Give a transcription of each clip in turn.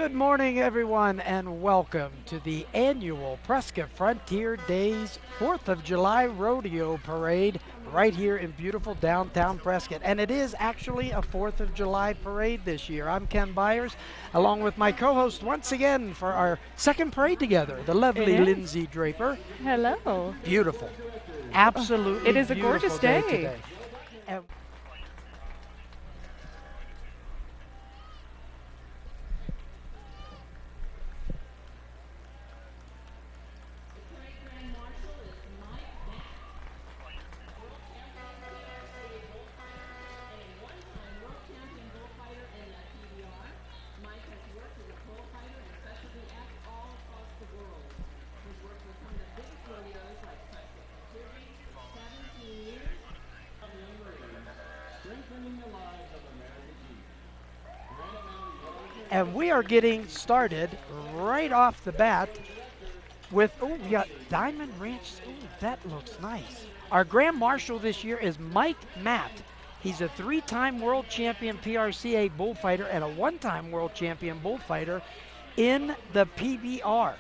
Good morning, everyone, and welcome to the annual Prescott Frontier Days 4th of July Rodeo Parade right here in beautiful downtown Prescott. And it is actually a 4th of July parade this year. I'm Ken Byers, along with my co-host once again for our second parade together, the lovely Lindsay Draper. Hello. Beautiful. Absolutely it is a gorgeous day today. And we are getting started right off the bat with, we got Diamond Ranch. That looks nice. Our Grand Marshal this year is Mike Matt. He's a 3-time world champion PRCA bullfighter and a 1-time world champion bullfighter in the PBR.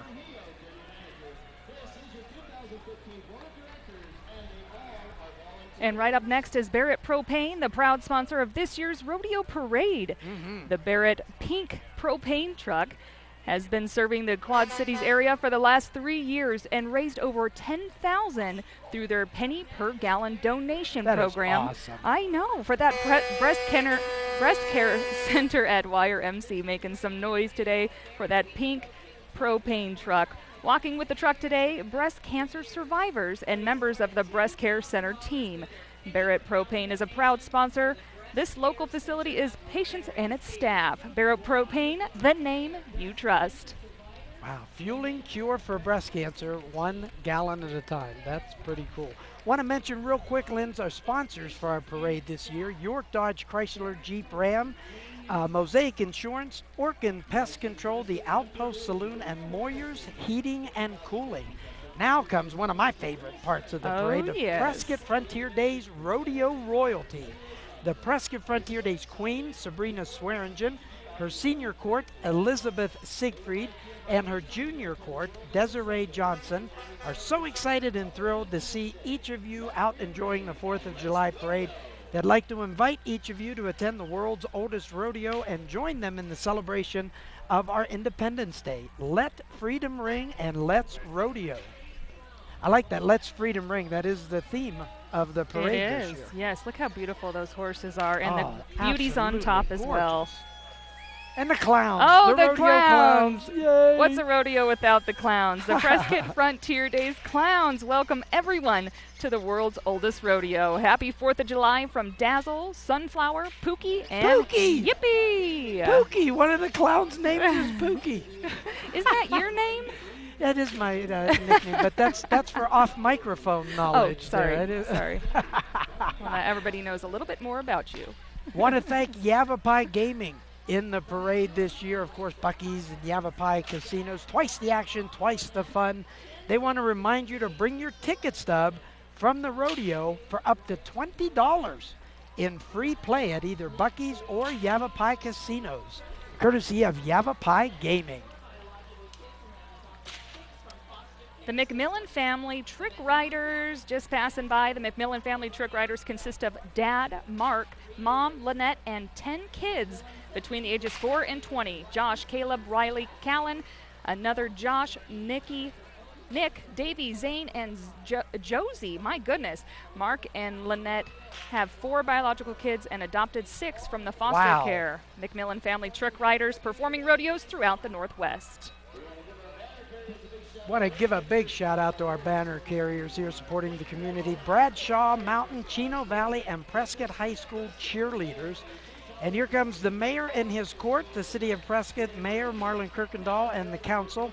And right up next is Barrett Propane, the proud sponsor of this year's rodeo parade. The Barrett Pink Propane truck has been serving the Quad Cities area for the last 3 years and raised over $10,000 through their penny per gallon donation program. Is awesome. I know, for that breast care center at YRMC, making some noise today for that pink propane truck. Walking with the truck today, breast cancer survivors and members of the Breast Care Center team. Barrett Propane is a proud sponsor. This local facility is patients and its staff. Barrett Propane, the name you trust. Wow, fueling cure for breast cancer, 1 gallon at a time. That's pretty cool. Want to mention real quick, Lynn's, our sponsors for our parade this year: York Dodge Chrysler Jeep Ram, Mosaic Insurance, Orkin Pest Control, the Outpost Saloon, and Moyer's Heating and Cooling. Now comes one of my favorite parts of the parade, the Prescott Frontier Days Rodeo Royalty. The Prescott Frontier Days Queen, Sabrina Swearingen, her senior court, Elizabeth Siegfried, and her junior court, Desiree Johnson, are so excited and thrilled to see each of you out enjoying the 4th of July parade. They'd like to invite each of you to attend the world's oldest rodeo and join them in the celebration of our Independence Day. Let freedom ring and let's rodeo. I like that, let's freedom ring. That is the theme of the parade this year. Yes, look how beautiful those horses are, and the beauties on absolutely top as well. gorgeous. And the clowns. Oh, the the rodeo clowns. Yay. What's a rodeo without the clowns? The Prescott Frontier Days clowns welcome everyone to the world's oldest rodeo. Happy 4th of July from Dazzle, Sunflower, Pookie, and Pookie. Yippee! Pookie, one of the clowns' names is Pookie. Isn't that your name? That is my nickname, but that's for off-microphone knowledge. Oh, sorry, there. sorry. Well, now everybody knows a little bit more about you. Want to thank Yavapai Gaming in the parade this year. Of course, Buc-ee's and Yavapai casinos. Twice the action, twice the fun. They want to remind you to bring your ticket stub from the rodeo for up to $20 in free play at either Buc-ee's or Yavapai casinos, courtesy of Yavapai Gaming. The McMillan family trick riders just passing by. The McMillan family trick riders consist of Dad, Mark, Mom, Lynette, and 10 kids between the ages 4 and 20. Josh, Caleb, Riley, Callan, another Josh, Nick, Davey, Zane, and Josie. My goodness. Mark and Lynette have 4 biological kids and adopted 6 from the foster care. McMillan family trick riders performing rodeos throughout the Northwest. Want to give a big shout out to our banner carriers here supporting the community: Bradshaw Mountain, Chino Valley, and Prescott High School cheerleaders. And here comes the mayor and his court, the city of Prescott, Mayor Marlon Kirkendall, and the council,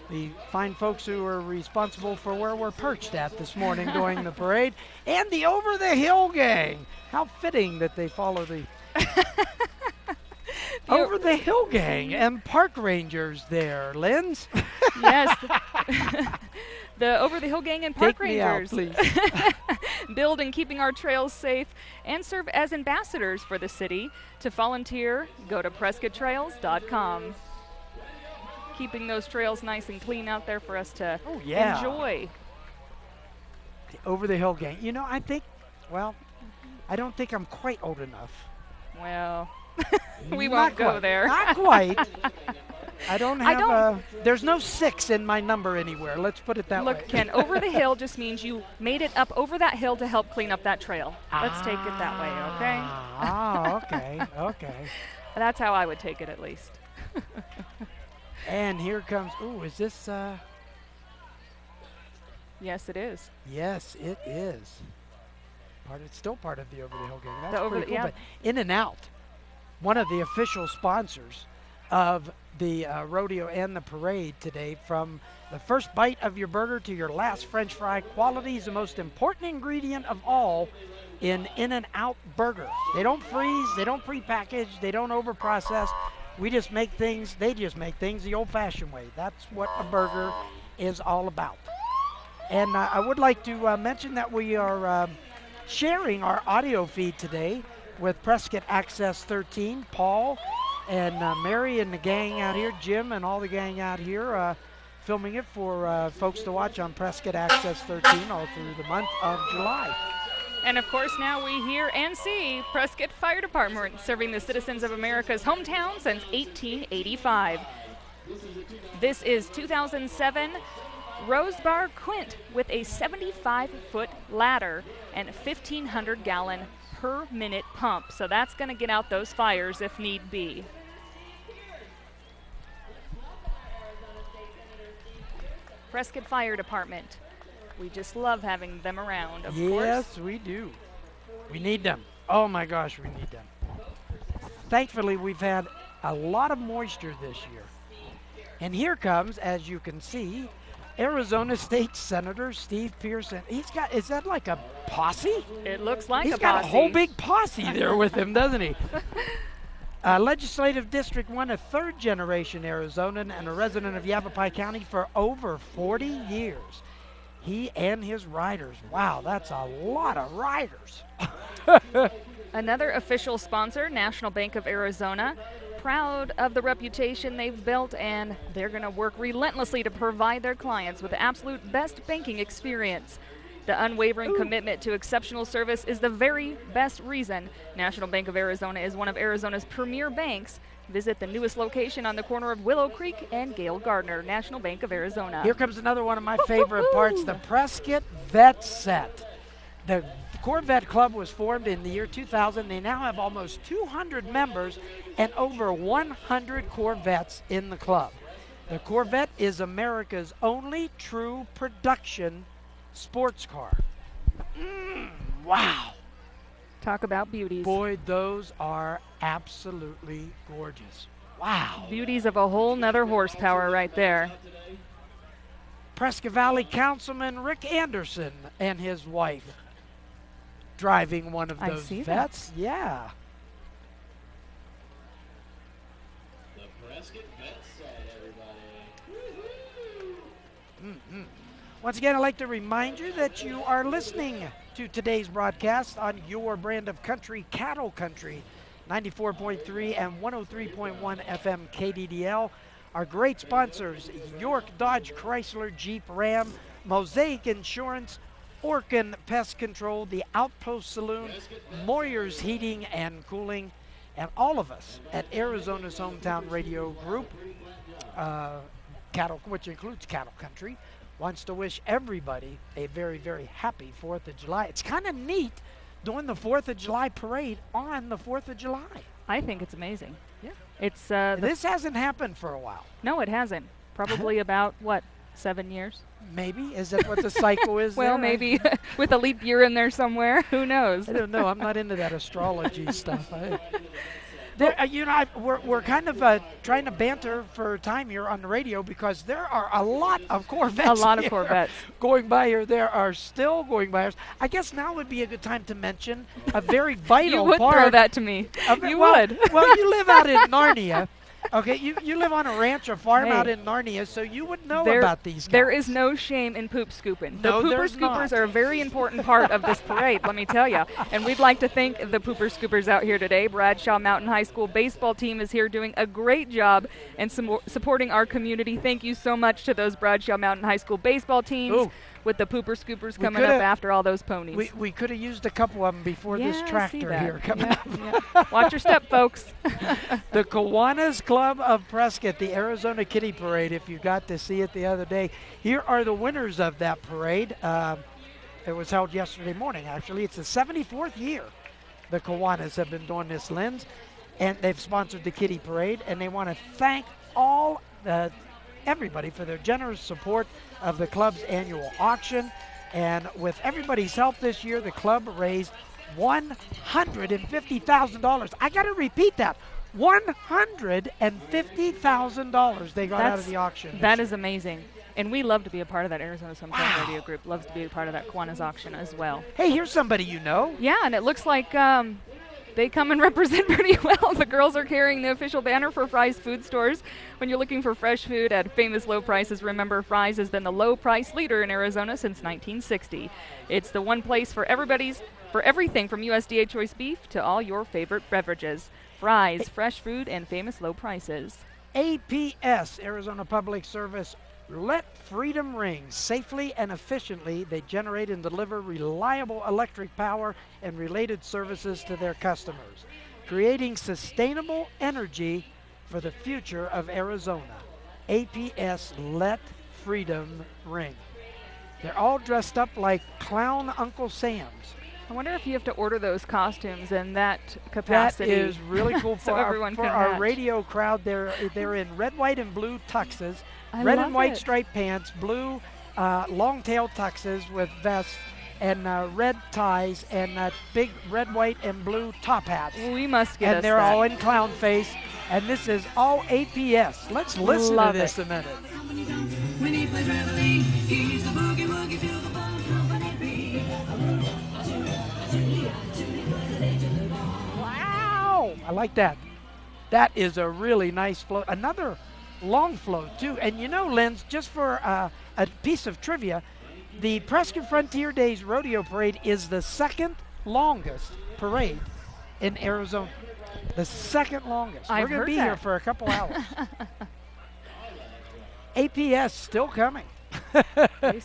the fine folks who are responsible for where we're perched at this morning during the parade, and the Over the Hill gang. How fitting that they follow the Over the Hill gang and park rangers there, Linz. Yes. The Over the Hill gang and park rangers Take me out, please. build and keeping our trails safe and serve as ambassadors for the city. To volunteer, go to PrescottTrails.com. keeping those trails nice and clean out there for us to enjoy. The over the hill gang. You know, I think, well, I don't think I'm quite old enough. Well, we won't go there. Not quite. I don't have there's no 6 in my number anywhere. Let's put it that way. Look, Ken, over the hill just means you made it up over that hill to help clean up that trail. Let's take it that way, okay? Okay. That's how I would take it, at least. And here comes, is this, Yes, it is. Yes, it is. It's still part of the Over the Hill gang. That's Over pretty the, cool. yeah. But In and Out, one of the official sponsors of the rodeo and the parade today, from the first bite of your burger to your last French fry, quality is the most important ingredient of all in and Out burger. They don't freeze, they don't pre-package, they don't over-process. We just make things, they just make things the old-fashioned way. That's what a burger is all about. And I would like to mention that we are sharing our audio feed today with Prescott Access 13, Paul and Mary and the gang out here, Jim and all the gang out here, filming it for folks to watch on Prescott Access 13 all through the month of July. And of course, now we hear and see Prescott Fire Department serving the citizens of America's hometown since 1885. This is 2007 Rose Bar Quint with a 75-foot ladder and 1,500-gallon per minute pump. So that's going to get out those fires if need be. Prescott Fire Department. We just love having them around, of course. Yes, we do. We need them. Oh my gosh, we need them. Thankfully, we've had a lot of moisture this year. And here comes, as you can see, Arizona State Senator Steve Pearson. He's got, is that like a posse? It looks like a posse. He's got a whole big posse there with him, doesn't he? Legislative District 1, a third-generation Arizonan and a resident of Yavapai County for over 40 years. He and his riders. Wow, that's a lot of riders. Another official sponsor, National Bank of Arizona. Proud of the reputation they've built, and they're going to work relentlessly to provide their clients with the absolute best banking experience. The unwavering commitment to exceptional service is the very best reason National Bank of Arizona is one of Arizona's premier banks. Visit the newest location on the corner of Willow Creek and Gale Gardner, National Bank of Arizona. Here comes another one of my favorite parts, the Prescott Vet Set. The Corvette Club was formed in the year 2000. They now have almost 200 members and over 100 Corvettes in the club. The Corvette is America's only true production sports car. Wow. Talk about beauties. Boy, those are absolutely gorgeous. Wow. Beauties of a whole nother horsepower right there. Prescott Valley Councilman Rick Anderson and his wife driving one of those vets. That. Yeah. The Prescott Vet Set, everybody. Once again, I'd like to remind you that you are listening to today's broadcast on your brand of country, Cattle Country, 94.3 and 103.1 FM KDDL. Our great sponsors, York Dodge Chrysler Jeep Ram, Mosaic Insurance, Orkin Pest Control, the Outpost Saloon, Moyer's Heating and Cooling, and all of us at Arizona's Hometown Radio Group, Cattle, which includes Cattle Country, wants to wish everybody a very, very happy 4th of July. It's kind of neat doing the 4th of July parade on the 4th of July. I think it's amazing. Yeah. It's this hasn't happened for a while. No, it hasn't. Probably about, what, 7 years? Maybe. Is that what the cycle is? Well, there? maybe with a leap year in there somewhere. Who knows? I don't know. I'm not into that astrology stuff. We're kind of trying to banter for time here on the radio because there are a lot of Corvettes. A lot of Corvettes going by here. There are still going by here. I guess now would be a good time to mention a very vital you would part. throw that to me. You would. Well, you live out in Narnia. Okay, you live on a ranch or farm out Hey. in Narnia, so you would know There, about these guys. there is no shame in poop scooping. The No, pooper there's scoopers not. are a very important part of this parade, let me tell you. And we'd like to thank the pooper scoopers out here today. Bradshaw Mountain High School baseball team is here doing a great job and supporting our community. Thank you so much to those Bradshaw Mountain High School baseball teams. Ooh. With the pooper scoopers We coming up coulda- after all those ponies. We could have used a couple of them before Yeah, this I see tractor that. here coming Yeah, up. yeah. Watch your step, folks. The Kiwanis Club of Prescott, the Arizona Kitty Parade, if you got to see it the other day. Here are the winners of that parade. It was held yesterday morning, actually. It's the 74th year the Kiwanis have been doing this, Linz, and they've sponsored the Kitty Parade, and they want to thank all everybody for their generous support of the club's annual auction. And with everybody's help this year, the club raised $150,000. I got to repeat that. $150,000 they got out of the auction. That is amazing. And we love to be a part of that Arizona Summertime Radio Group. Loves to be a part of that Kiwanis auction as well. Hey, here's somebody you know. Yeah, and it looks like they come and represent pretty well. The girls are carrying the official banner for Fry's Food Stores. When you're looking for fresh food at famous low prices, remember Fry's has been the low price leader in Arizona since 1960. It's the one place for everything from USDA choice beef to all your favorite beverages. Fry's, fresh food and famous low prices. APS, Arizona Public Service, let freedom ring. Safely and efficiently, they generate and deliver reliable electric power and related services to their customers, creating sustainable energy for the future of Arizona. APS, let freedom ring. They're all dressed up like clown Uncle Sam's. I wonder if you have to order those costumes in that capacity. That is really cool So for everyone can our match. radio crowd. They're in red, white, and blue tuxes, I red love and white it. striped pants, blue long tail tuxes with vests, and red ties, and big red, white, and blue top hats. We must get And us they're that. all in clown face. And this is all APS. Let's listen Love to this it. a minute. When he plays reveille, he's the boogie woogie till the bone company beat. Wow! I like that. That is a really nice float. Another long float, too. And you know, Linz, just for a piece of trivia, the Prescott Frontier Days Rodeo Parade is the second longest parade in Arizona. The second longest. I've We're going heard to be here that. for a couple hours. APS still coming.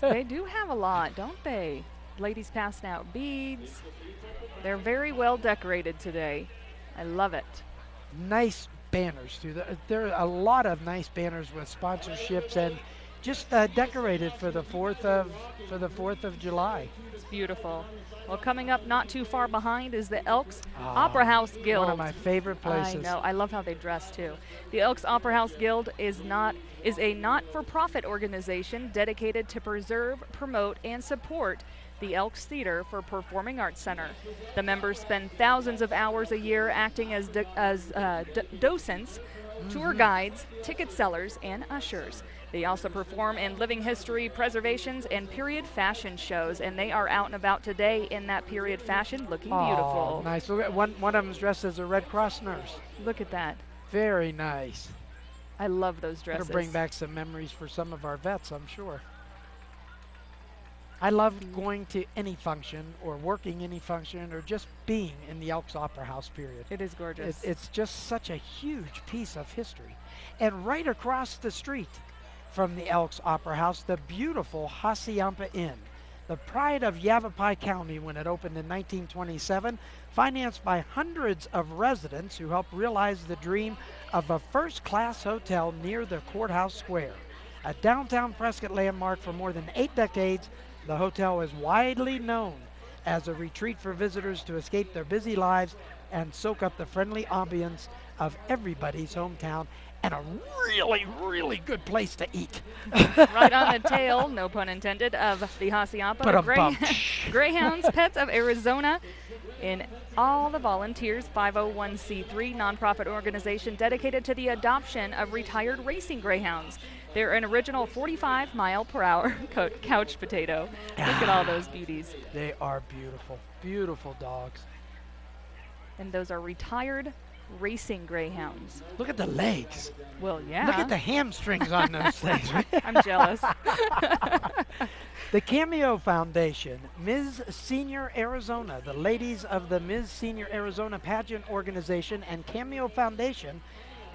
They do have a lot, don't they? Ladies passing out beads. They're very well decorated today. I love it. Nice banners too. There are a lot of nice banners with sponsorships and just decorated for the 4th of July. It's beautiful. Well, coming up not too far behind is the Elks Opera House Guild. One of my favorite places. I know. I love how they dress too. The Elks Opera House Guild is a not-for-profit organization dedicated to preserve, promote, and support the Elks Theater for Performing Arts Center. The members spend thousands of hours a year acting as docents, tour guides, ticket sellers, and ushers. They also perform in living history preservations and period fashion shows, and they are out and about today in that period fashion looking beautiful. Nice. Look at one of them's dressed as a Red Cross nurse. Look at that. Very nice. I love those dresses. It'll bring back some memories for some of our vets, I'm sure. I love going to any function or working any function or just being in the Elks Opera House period. It is gorgeous. It's just such a huge piece of history. And right across the street from the Elks Opera House, the beautiful Hacienda Inn, the pride of Yavapai County when it opened in 1927, financed by hundreds of residents who helped realize the dream of a first-class hotel near the courthouse square. A downtown Prescott landmark for more than 8 decades, the hotel is widely known as a retreat for visitors to escape their busy lives and soak up the friendly ambience of everybody's hometown, and a really, really good place to eat. Right on the tail, no pun intended, of the Hacienda Ba-dum-bum. Greyhounds Pets of Arizona. In all the volunteers, 501c3 nonprofit organization dedicated to the adoption of retired racing greyhounds. They're an original 45-mile-per-hour couch potato. Look at all those beauties. They are beautiful, beautiful dogs. And those are retired racing greyhounds. Look at the legs. Well, yeah. Look at the hamstrings on those things. I'm jealous. The Cameo Foundation, Ms. Senior Arizona, the ladies of the Ms. Senior Arizona Pageant Organization and Cameo Foundation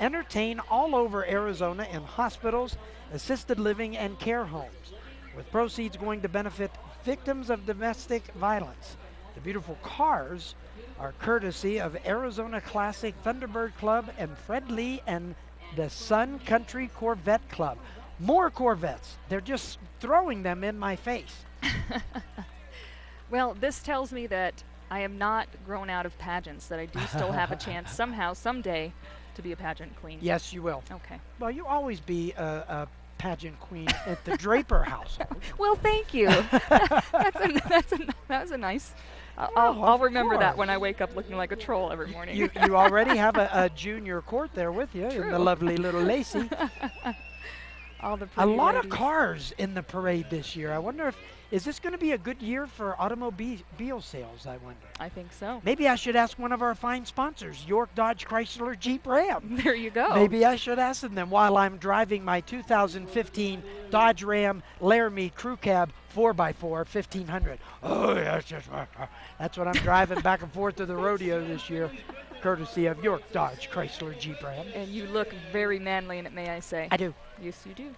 entertain all over Arizona in hospitals, assisted living, and care homes, with proceeds going to benefit victims of domestic violence. The beautiful cars are courtesy of Arizona Classic Thunderbird Club and Fred Lee and the Sun Country Corvette Club. More Corvettes. They're just throwing them in my face. Well, this tells me that I am not grown out of pageants, that I do still have a chance somehow, someday, to be a pageant queen. Yes, you will. Okay. Well, you always be a pageant queen at the Draper household. Well, thank you. That was a nice. I'll remember that when I wake up looking like a troll every morning. You already have a junior court there with you in the lovely little Lacey. All the A pretty lot of ladies. cars in the parade this year. I wonder is this going to be a good year for automobile sales, I wonder. I think so. Maybe I should ask one of our fine sponsors, York Dodge Chrysler Jeep Ram. There you go. Maybe I should ask them while I'm driving my 2015 Dodge Ram Laramie Crew Cab 4x4 1500. Oh, that's what I'm driving back and forth to the rodeo this year, courtesy of York Dodge Chrysler Jeep Ram. And you look very manly in it, may I say. I do. Yes, you do.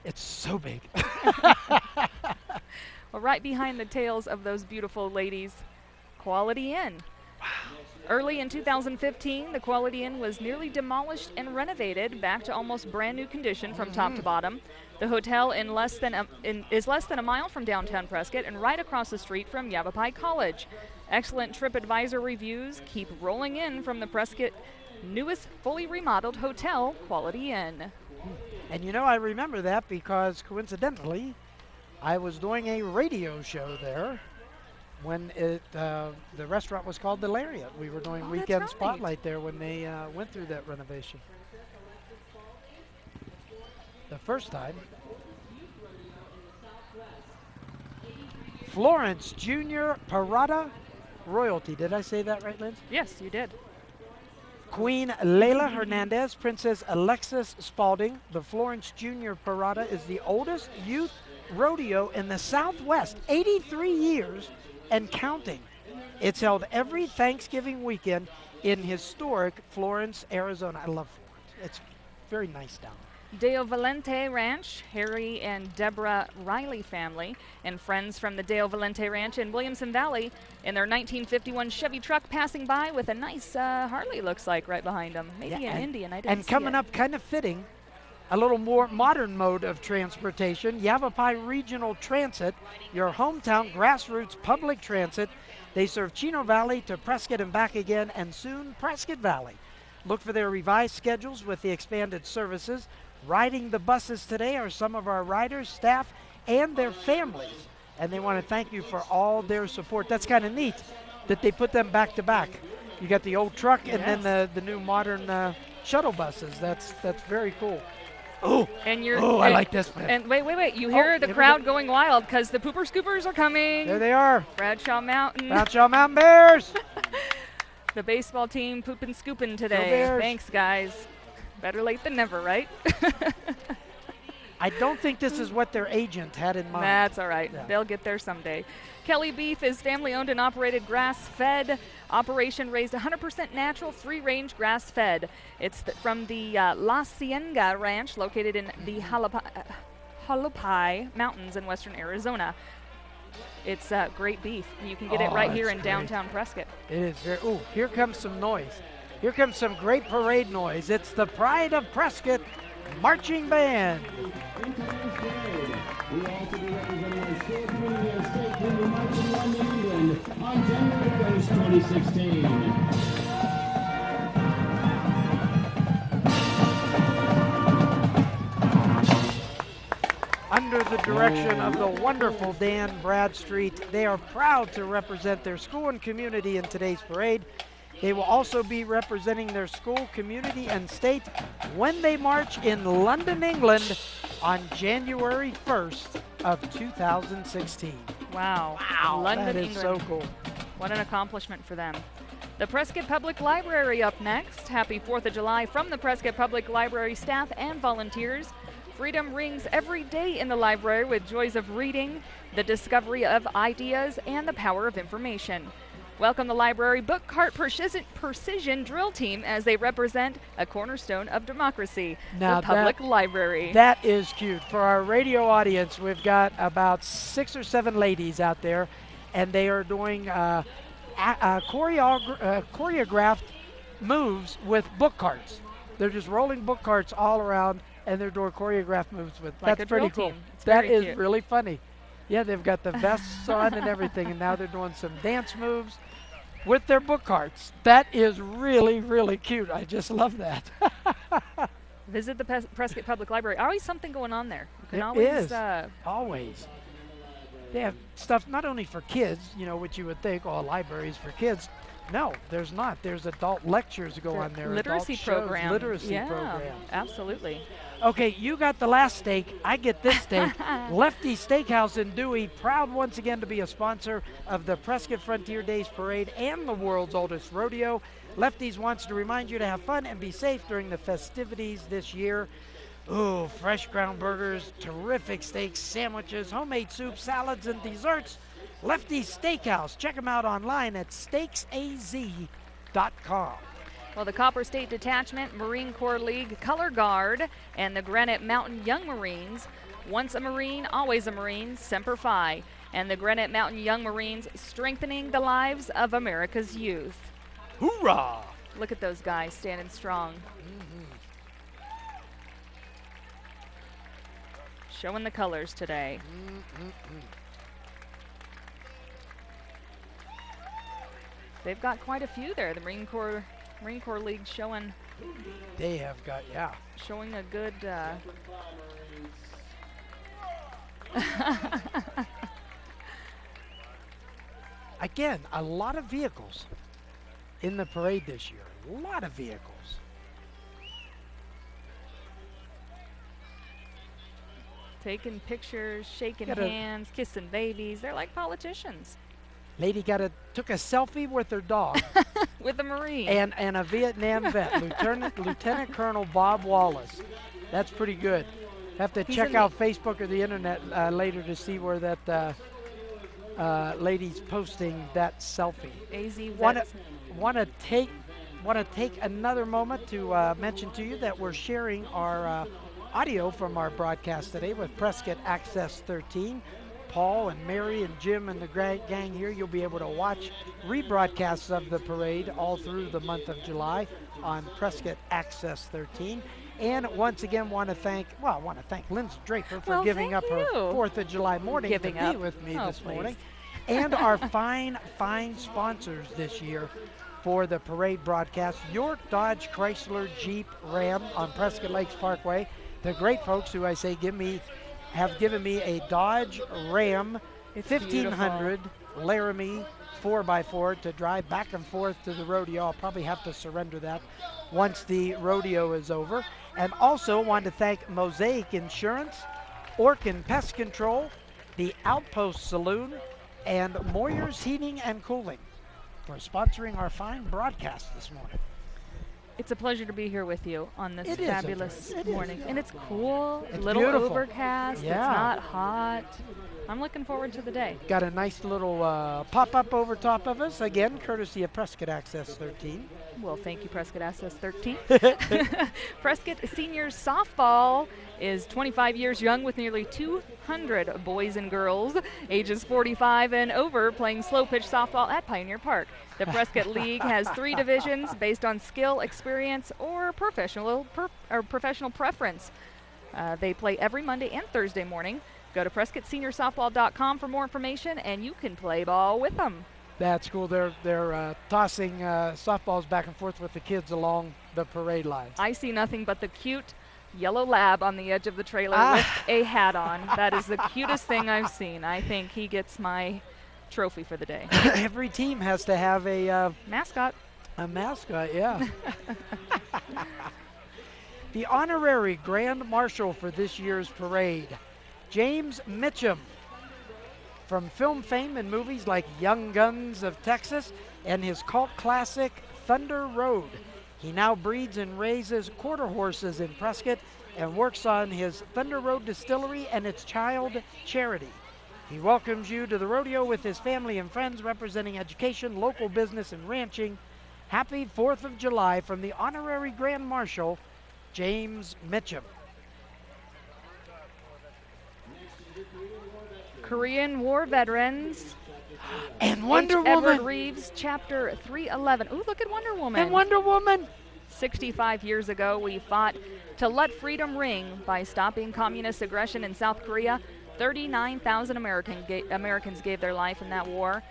It's so big. Well, right behind the tails of those beautiful ladies, Quality Inn. Wow. Early in 2015, the Quality Inn was nearly demolished and renovated back to almost brand new condition from top to bottom. The hotel is less than a mile from downtown Prescott and right across the street from Yavapai College. Excellent TripAdvisor reviews keep rolling in from the Prescott newest fully remodeled hotel, Quality Inn. And you know, I remember that because coincidentally, I was doing a radio show there when the restaurant was called the Lariat. We were doing Weekend right. Spotlight there when they went through that renovation. The first time. Florence Jr. Parada Royalty. Did I say that right, Liz? Yes, you did. Queen Leila Hernandez, Princess Alexis Spalding. The Florence Jr. Parada is the oldest youth rodeo in the Southwest, 83 years and counting. It's held every Thanksgiving weekend in historic Florence, Arizona. I love Florence. It's very nice down there. Deo Valente Ranch, Harry and Deborah Riley family, and friends from the Deo Valente Ranch in Williamson Valley in their 1951 Chevy truck passing by with a nice Harley, looks like, right behind them. Maybe an Indian, I didn't And see coming it. up, kind of fitting, a little more modern mode of transportation, Yavapai Regional Transit, your hometown grassroots public transit. They serve Chino Valley to Prescott and back again, and soon Prescott Valley. Look for their revised schedules with the expanded services. Riding the buses today are some of our riders, staff, and their families. And they want to thank you for all their support. That's kind of neat that they put them back to back. You got the old truck and then the new modern shuttle buses. That's very cool. Oh, And you're, I like this one. And wait. You hear the here we crowd go. going wild because the pooper scoopers are coming. There they are. Bradshaw Mountain. Bradshaw Mountain Bears. The baseball team pooping scooping today. Bears. Thanks, guys. Better late than never, right? I don't think this is what their agent had in mind. That's all right. Yeah. They'll get there someday. Kelly Beef is family-owned and operated grass-fed operation, raised 100% natural, free-range grass-fed. It's from the La Cienega Ranch, located in the Hualapai Mountains in western Arizona. It's great beef. You can get it right here in it's downtown Prescott. It is very. Ooh, here comes some noise. Here comes some great parade noise. It's the Pride of Prescott Marching Band. We will also be representing our school community and state through the March in London, England on January 1st, 2016. Under the direction of the wonderful Dan Bradstreet, they are proud to represent their school and community in today's parade. They will also be representing their school, community, and state when they march in London, England on January 1st of 2016. Wow. Wow, London, that is England. so cool. What an accomplishment for them. The Prescott Public Library up next. Happy 4th of July from the Prescott Public Library staff and volunteers. Freedom rings every day in the library with joys of reading, the discovery of ideas, and the power of information. Welcome the library book cart precision drill team as they represent a cornerstone of democracy, Now the public library. That is cute. For our radio audience, we've got about 6 or 7 ladies out there, and they are doing choreographed moves with book carts. They're just rolling book carts all around, and they're doing choreographed moves with. Like That's a drill pretty cool. team. It's That very is cute. really funny. Yeah, they've got the vests on and everything, and now they're doing some dance moves with their book carts. That is really, really cute. I just love that. Visit the Prescott Public Library. Always something going on there. You can It always is. Always. They have stuff not only for kids, which you would think, oh, libraries for kids. No, there's not. There's adult lectures that go on there. literacy adult shows, program. Literacy yeah, programs. absolutely. Okay, you got the last steak. I get this steak. Lefty Steakhouse in Dewey, proud once again to be a sponsor of the Prescott Frontier Days Parade and the world's oldest rodeo. Lefty's wants to remind you to have fun and be safe during the festivities this year. Ooh, fresh ground burgers, terrific steaks, sandwiches, homemade soup, salads, and desserts. Lefty Steakhouse. Check them out online at steaksaz.com. Well, the Copper State Detachment, Marine Corps League Color Guard, and the Granite Mountain Young Marines. Once a Marine, always a Marine, Semper Fi. And the Granite Mountain Young Marines strengthening the lives of America's youth. Hoorah! Look at those guys standing strong. Showing the colors today. They've got quite a few there. The Marine Corps League showing They have got, yeah. showing a good Again, a lot of vehicles in the parade this year. A lot of vehicles. taking pictures, shaking Gotta- hands, kissing babies. They're like politicians Lady took a selfie with her dog with a Marine. and a Vietnam vet, Lieutenant Colonel Bob Wallace. That's pretty good. Have to He's check in out Facebook or the internet later to see where that lady's posting that selfie. AZ Want vets. to take another moment to mention to you that we're sharing our audio from our broadcast today with Prescott Access 13. Paul and Mary and Jim and the gang here, you'll be able to watch rebroadcasts of the parade all through the month of July on Prescott Access 13. And once again, want to thank Lindsay Draper for Well, giving up thank her you. 4th of July morning Giving to be up. with me Oh, this please. morning. And our fine sponsors this year for the parade broadcast, York Dodge Chrysler Jeep Ram on Prescott Lakes Parkway. The great folks who I say have given me a Dodge Ram It's 1500 Laramie 4x4 to drive back and forth to the rodeo. I'll probably have to surrender that once the rodeo is over. And also want to thank Mosaic Insurance, Orkin Pest Control, the Outpost Saloon, and Moyer's Heating and Cooling for sponsoring our fine broadcast this morning. It's a pleasure to be here with you on this It is a fabulous pleasure. It is. morning. And it's cool, It's little beautiful. overcast, Yeah. it's not hot. I'm looking forward to the day. Got a nice little pop-up over top of us, again, courtesy of Prescott Access 13. Well, thank you, Prescott Access 13. Prescott Seniors Softball is 25 years young with nearly 200 boys and girls ages 45 and over playing slow pitch softball at Pioneer Park. The Prescott League has 3 divisions based on skill, experience, or professional preference. They play every Monday and Thursday morning. Go to PrescottSeniorSoftball.com for more information, and you can play ball with them. That's cool. They're tossing softballs back and forth with the kids along the parade lines. I see nothing but the cute yellow lab on the edge of the trailer with a hat on. That is the cutest thing I've seen. I think he gets my trophy for the day. Every team has to have a Mascot. mascot, yeah. The honorary Grand Marshal for this year's parade, James Mitchum. From film fame in movies like Young Guns of Texas and his cult classic Thunder Road, he now breeds and raises quarter horses in Prescott and works on his Thunder Road distillery and its child charity. He welcomes you to the rodeo with his family and friends, representing education, local business, and ranching. Happy 4th of July from the Honorary Grand Marshal, James Mitchum. Korean War veterans. And Wonder H. Edward Woman. Reeves, Chapter 311. Ooh, look at Wonder Woman. And Wonder Woman. 65 years ago, we fought to let freedom ring by stopping communist aggression in South Korea. 39,000 Americans gave their life in that war.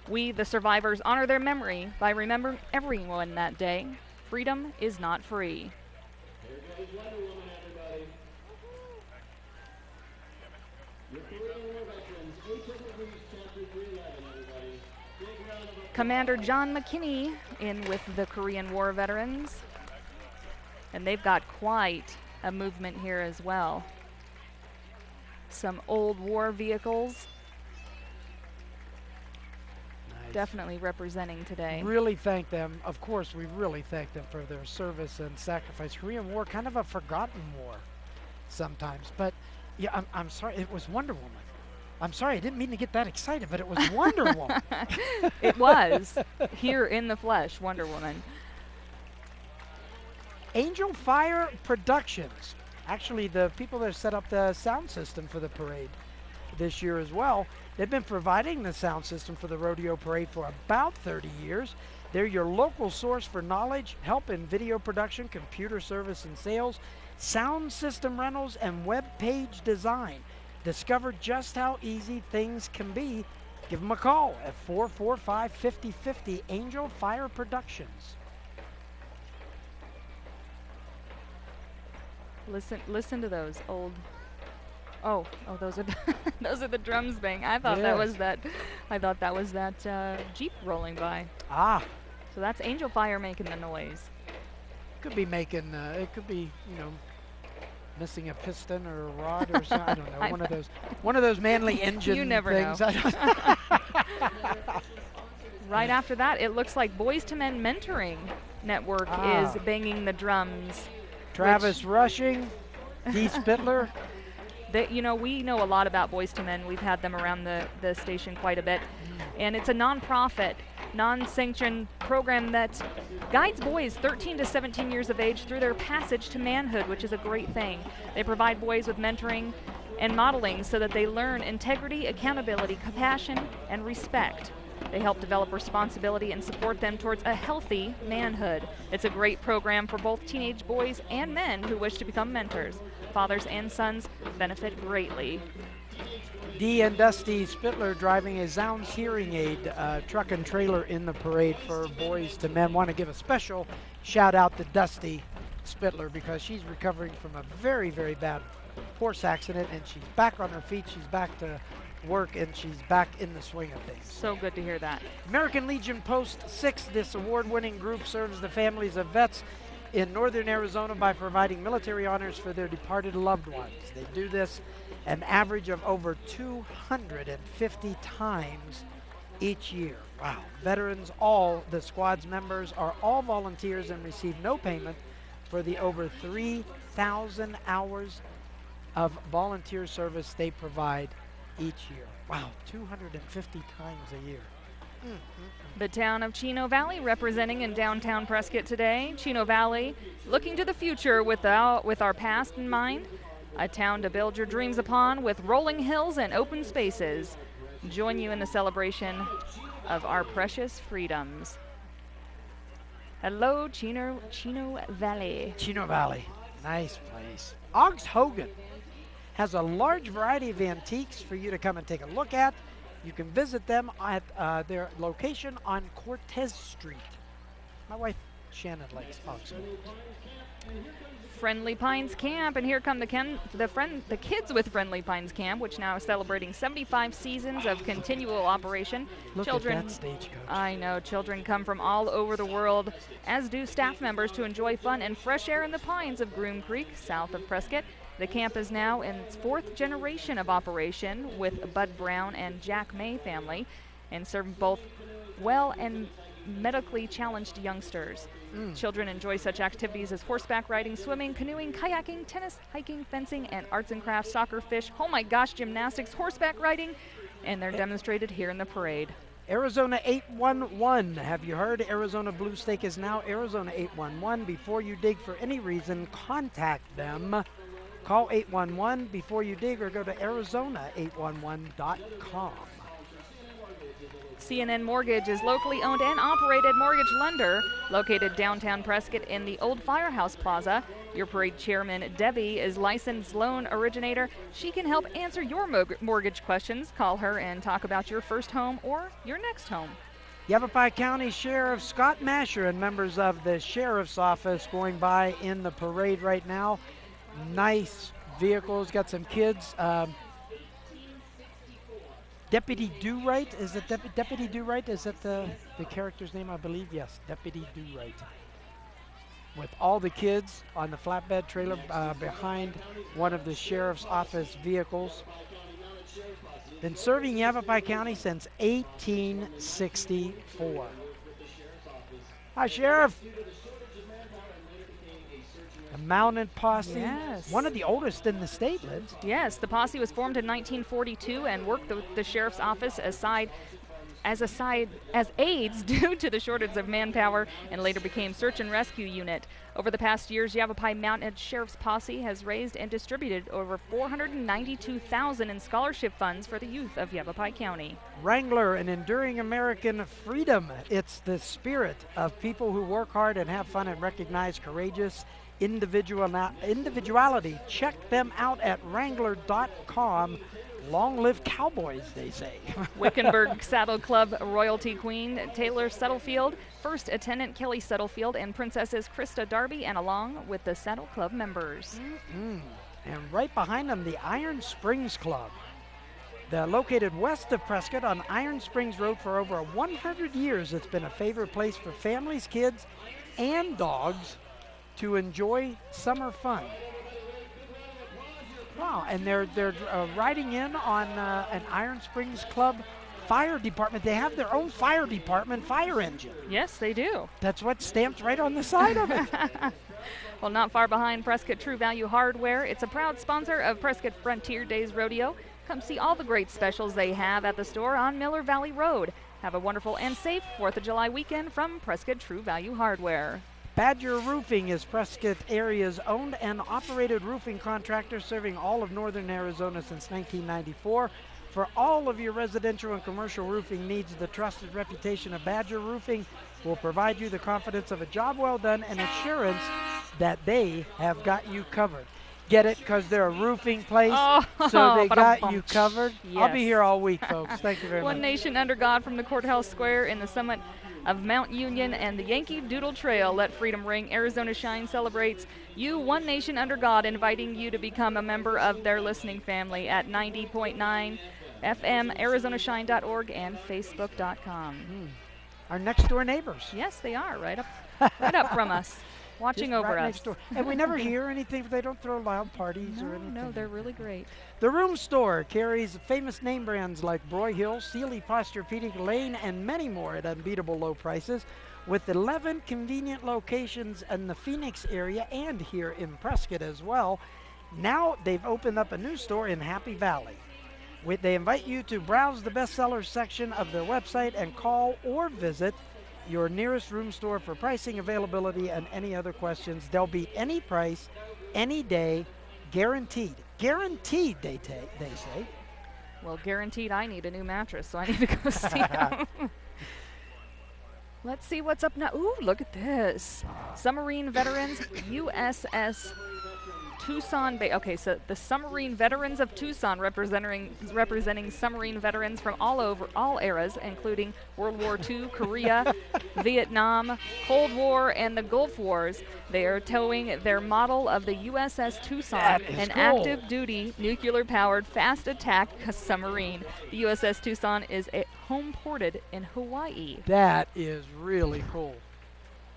We, the survivors, honor their memory by remembering everyone that day. Freedom is not free. Here goes Wonder Woman, everybody. Your Korean War veterans, H. Edward Reeves, Chapter 311, everybody. Big round of applause. Commander John McKinney in with the Korean War veterans. And they've got quite a movement here as well. Some old war vehicles. Nice. Definitely representing today. Really thank them. Of course, we really thank them for their service and sacrifice. Korean War, kind of a forgotten war sometimes. But yeah, I'm sorry, it was Wonder Woman. I'm sorry, I didn't mean to get that excited, but it was Wonder Woman. It was here in the flesh, Wonder Woman. Angel Fire Productions. Actually, the people that set up the sound system for the parade this year as well. They've been providing the sound system for the rodeo parade for about 30 years. They're your local source for knowledge, help in video production, computer service and sales, sound system rentals, and web page design. Discover just how easy things can be. Give them a call at 445-5050, Angel Fire Productions. Listen to those old. Oh, those are those are the drums bang. I thought that Yes. was that. I thought that was that Jeep rolling by. Ah, So that's Angel Fire making the noise. could be making, it could be, you know, missing a piston or a rod or something. I don't know. One of those manly engine never things. know. I don't Right after that, it looks like Boys to Men Mentoring Network Ah. is banging the drums. Travis Rushing, Dee Spittler. We know a lot about Boys to Men. We've had them around the station quite a bit. And it's a nonprofit, non-sanctioned program that guides boys 13 to 17 years of age through their passage to manhood, which is a great thing. They provide boys with mentoring and modeling so that they learn integrity, accountability, compassion, and respect. They help develop responsibility and support them towards a healthy manhood. It's a great program for both teenage boys and men who wish to become mentors. Fathers and sons benefit greatly. Dee and Dusty Spittler driving a Zounds hearing aid truck and trailer in the parade for Boys to Men. Want to give a special shout out to Dusty Spittler because she's recovering from a very, very bad horse accident and she's back on her feet. She's back to work and she's back in the swing of things. So good to hear that. American Legion Post 6, this award-winning group serves the families of vets in northern Arizona by providing military honors for their departed loved ones. They do this an average of over 250 times each year. Wow. Veterans, all the squad's members are all volunteers and receive no payment for the over 3,000 hours of volunteer service they provide each year. Wow, 250 times a year. The town of Chino Valley representing in downtown Prescott today. Chino Valley looking to the future with our past in mind. A town to build your dreams upon with rolling hills and open spaces. Join you in the celebration of our precious freedoms. Hello, Chino Valley. Chino Valley, nice place. Oggs Hogan has a large variety of antiques for you to come and take a look at. You can visit them at their location on Cortez Street. My wife Shannon likes Oggs Hogan. Friendly Pines Camp, and here come the kids with Friendly Pines Camp, which now is celebrating 75 seasons of continual operation. Look Children, at that stagecoach. I know, children come from all over the world, as do staff members, to enjoy fun and fresh air in the pines of Groom Creek, south of Prescott. The camp is now in its 4th generation of operation with Bud Brown and Jack May family, and serve both well and medically challenged youngsters. Children enjoy such activities as horseback riding, swimming, canoeing, kayaking, tennis, hiking, fencing, and arts and crafts, soccer, fish, oh my gosh, gymnastics, horseback riding, and they're demonstrated here in the parade. Arizona 811. Have you heard? Arizona Blue Steak is now Arizona 811. Before you dig for any reason, contact them. Call 811 before you dig or go to Arizona811.com. CNN Mortgage is locally owned and operated mortgage lender located downtown Prescott in the old Firehouse Plaza. Your parade chairman, Debbie, is licensed loan originator. She can help answer your mortgage questions. Call her and talk about your first home or your next home. Yavapai County Sheriff Scott Masher and members of the Sheriff's Office going by in the parade right now. Nice vehicles, got some kids. Deputy Do-Right, is it Deputy Do-Right? Is that the character's name, I believe? Yes, Deputy Do-Right. With all the kids on the flatbed trailer behind one of the Sheriff's Office vehicles. Been serving Yavapai County since 1864. Hi, Sheriff. The Mounted Posse. Yes. One of the oldest in the state, Liz. Yes, the posse was formed in 1942 and worked the sheriff's office as aides due to the shortage of manpower, and later became search and rescue unit. Over the past years, Yavapai Mounted Sheriff's Posse has raised and distributed over $492,000 in scholarship funds for the youth of Yavapai County. Wrangler, an enduring American freedom. It's the spirit of people who work hard and have fun and recognize courageous individuality. Check them out at Wrangler.com. Long live cowboys, they say. Wickenburg Saddle Club royalty queen Taylor Settlefield, first attendant Kelly Settlefield, and princesses Krista Darby, and along with the Saddle Club members. And right behind them, the Iron Springs Club. They're located west of Prescott on Iron Springs Road for over 100 years. It's been a favorite place for families, kids, and dogs to enjoy summer fun. Wow, and they're riding in on an Iron Springs Club fire department. They have their own fire department fire engine. Yes, they do. That's what's stamped right on the side of it. Well, not far behind, Prescott True Value Hardware. It's a proud sponsor of Prescott Frontier Days Rodeo. Come see all the great specials they have at the store on Miller Valley Road. Have a wonderful and safe 4th of July weekend from Prescott True Value Hardware. Badger Roofing is Prescott area's owned and operated roofing contractor, serving all of northern Arizona since 1994. For all of your residential and commercial roofing needs, the trusted reputation of Badger Roofing will provide you the confidence of a job well done and assurance that they have got you covered. Get it? Because they're a roofing place, so they got you covered. Yes. I'll be here all week, folks. Thank you very much. One Nation Under God from the Courthouse Square in the summit of Mount Union and the Yankee Doodle Trail. Let freedom ring. Arizona Shine celebrates you, One Nation Under God, inviting you to become a member of their listening family at 90.9 FM, ArizonaShine.org, and Facebook.com. Our next door neighbors. Yes, they are right up from us, watching Just over right us. next door. And we never hear anything. They don't throw loud parties or anything. No, they're really great. The Room Store carries famous name brands like Broyhill, Sealy Posturepedic, Lane, and many more at unbeatable low prices, with 11 convenient locations in the Phoenix area and here in Prescott as well. Now they've opened up a new store in Happy Valley. They invite you to browse the bestsellers section of their website and call or visit your nearest Room Store for pricing, availability, and any other questions. They'll beat any price, any day, guaranteed. Guaranteed, they say. Well, guaranteed I need a new mattress, so I need to go see them. Let's see what's up now. Ooh, look at this. Submarine Veterans USS Tucson Bay. Okay, so the Submarine Veterans of Tucson, representing submarine veterans from all eras, including World War II, Korea, Vietnam, Cold War, and the Gulf Wars. They are towing their model of the USS Tucson, an active-duty, nuclear-powered, fast-attack submarine. The USS Tucson is home-ported in Hawaii. That is really cool.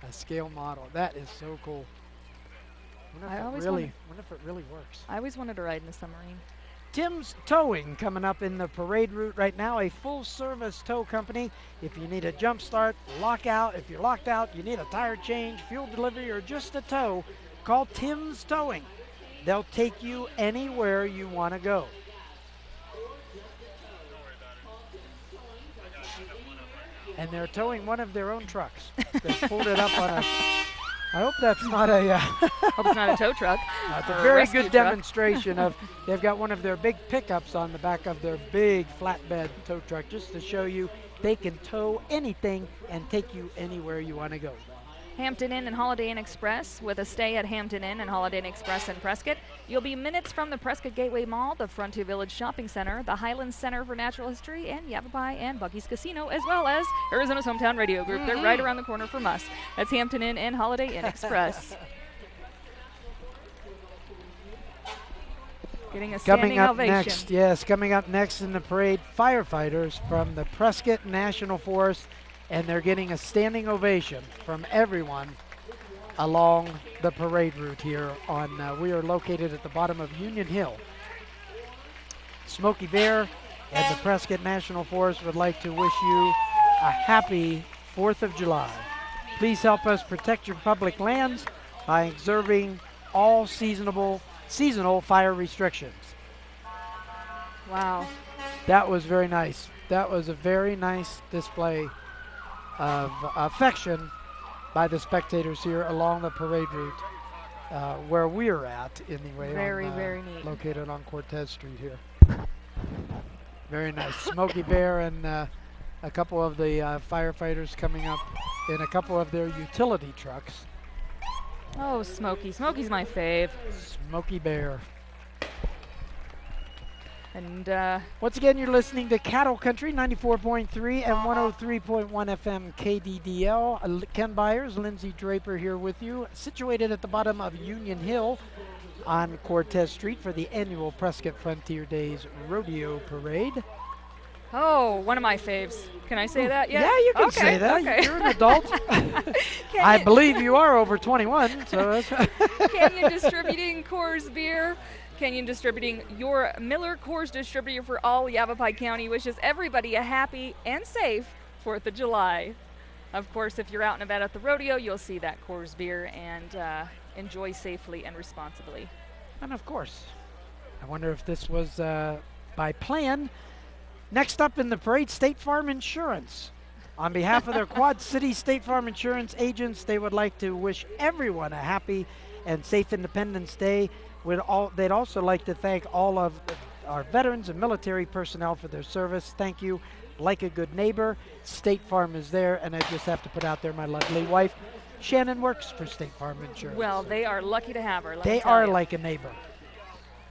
A scale model. That is so cool. I always wonder if it really works. I always wanted to ride in a submarine. Tim's Towing coming up in the parade route right now, a full-service tow company. If you need a jump start, lockout, if you're locked out, you need a tire change, fuel delivery, or just a tow, call Tim's Towing. They'll take you anywhere you want to go. And they're towing one of their own trucks. They pulled it up on a... I hope that's not a... Hope it's not a tow truck. It's or a very rescue good truck. demonstration of, they've got one of their big pickups on the back of their big flatbed tow truck just to show you they can tow anything and take you anywhere you want to go. Hampton Inn and Holiday Inn Express with a stay at Hampton Inn and Holiday Inn Express in Prescott. You'll be minutes from the Prescott Gateway Mall, the Frontier Village Shopping Center, the Highlands Center for Natural History, and Yavapai and Bucky's Casino, as well as Arizona's Hometown Radio Group. They're right around the corner from us. That's Hampton Inn and Holiday Inn Express. Getting a standing Coming up ovation. next, yes, coming up next in the parade, firefighters from the Prescott National Forest, and they're getting a standing ovation from everyone along the parade route here on, we are located at the bottom of Union Hill. Smokey Bear and the Prescott National Forest would like to wish you a happy 4th of July. Please help us protect your public lands by observing all seasonal fire restrictions. Wow. That was very nice. That was a very nice display of affection by the spectators here along the parade route where we're at anyway. Very, very neat. Located on Cortez Street here. Very nice. Smokey Bear and a couple of the firefighters coming up in a couple of their utility trucks. Oh, Smokey. Smokey's my fave. Smokey Bear. And Once again, you're listening to Cattle Country 94.3 and 103.1 FM KDDL. Ken Byers, Lindsay Draper here with you, situated at the bottom of Union Hill on Cortez Street for the annual Prescott Frontier Days Rodeo Parade. oh, one of my faves. Can I say that yet? Yeah, you can Okay, say that. okay. You're an adult. I believe you are over 21. So that's Canyon Distributing Coors Beer. Canyon Distributing, your Miller Coors distributor for all Yavapai County, wishes everybody a happy and safe 4th of July. Of course, if you're out and about at the rodeo, you'll see that Coors beer and enjoy safely and responsibly. And of course, I wonder if this was by plan. Next up in the parade, State Farm Insurance. On behalf of their Quad City State Farm Insurance agents, they would like to wish everyone a happy and safe Independence Day. They'd also like to thank all of our veterans and military personnel for their service. Thank you. Like a good neighbor, State Farm is there, and I just have to put out there my lovely wife, Shannon, works for State Farm Insurance. Well, they are lucky to have her. They are like a neighbor.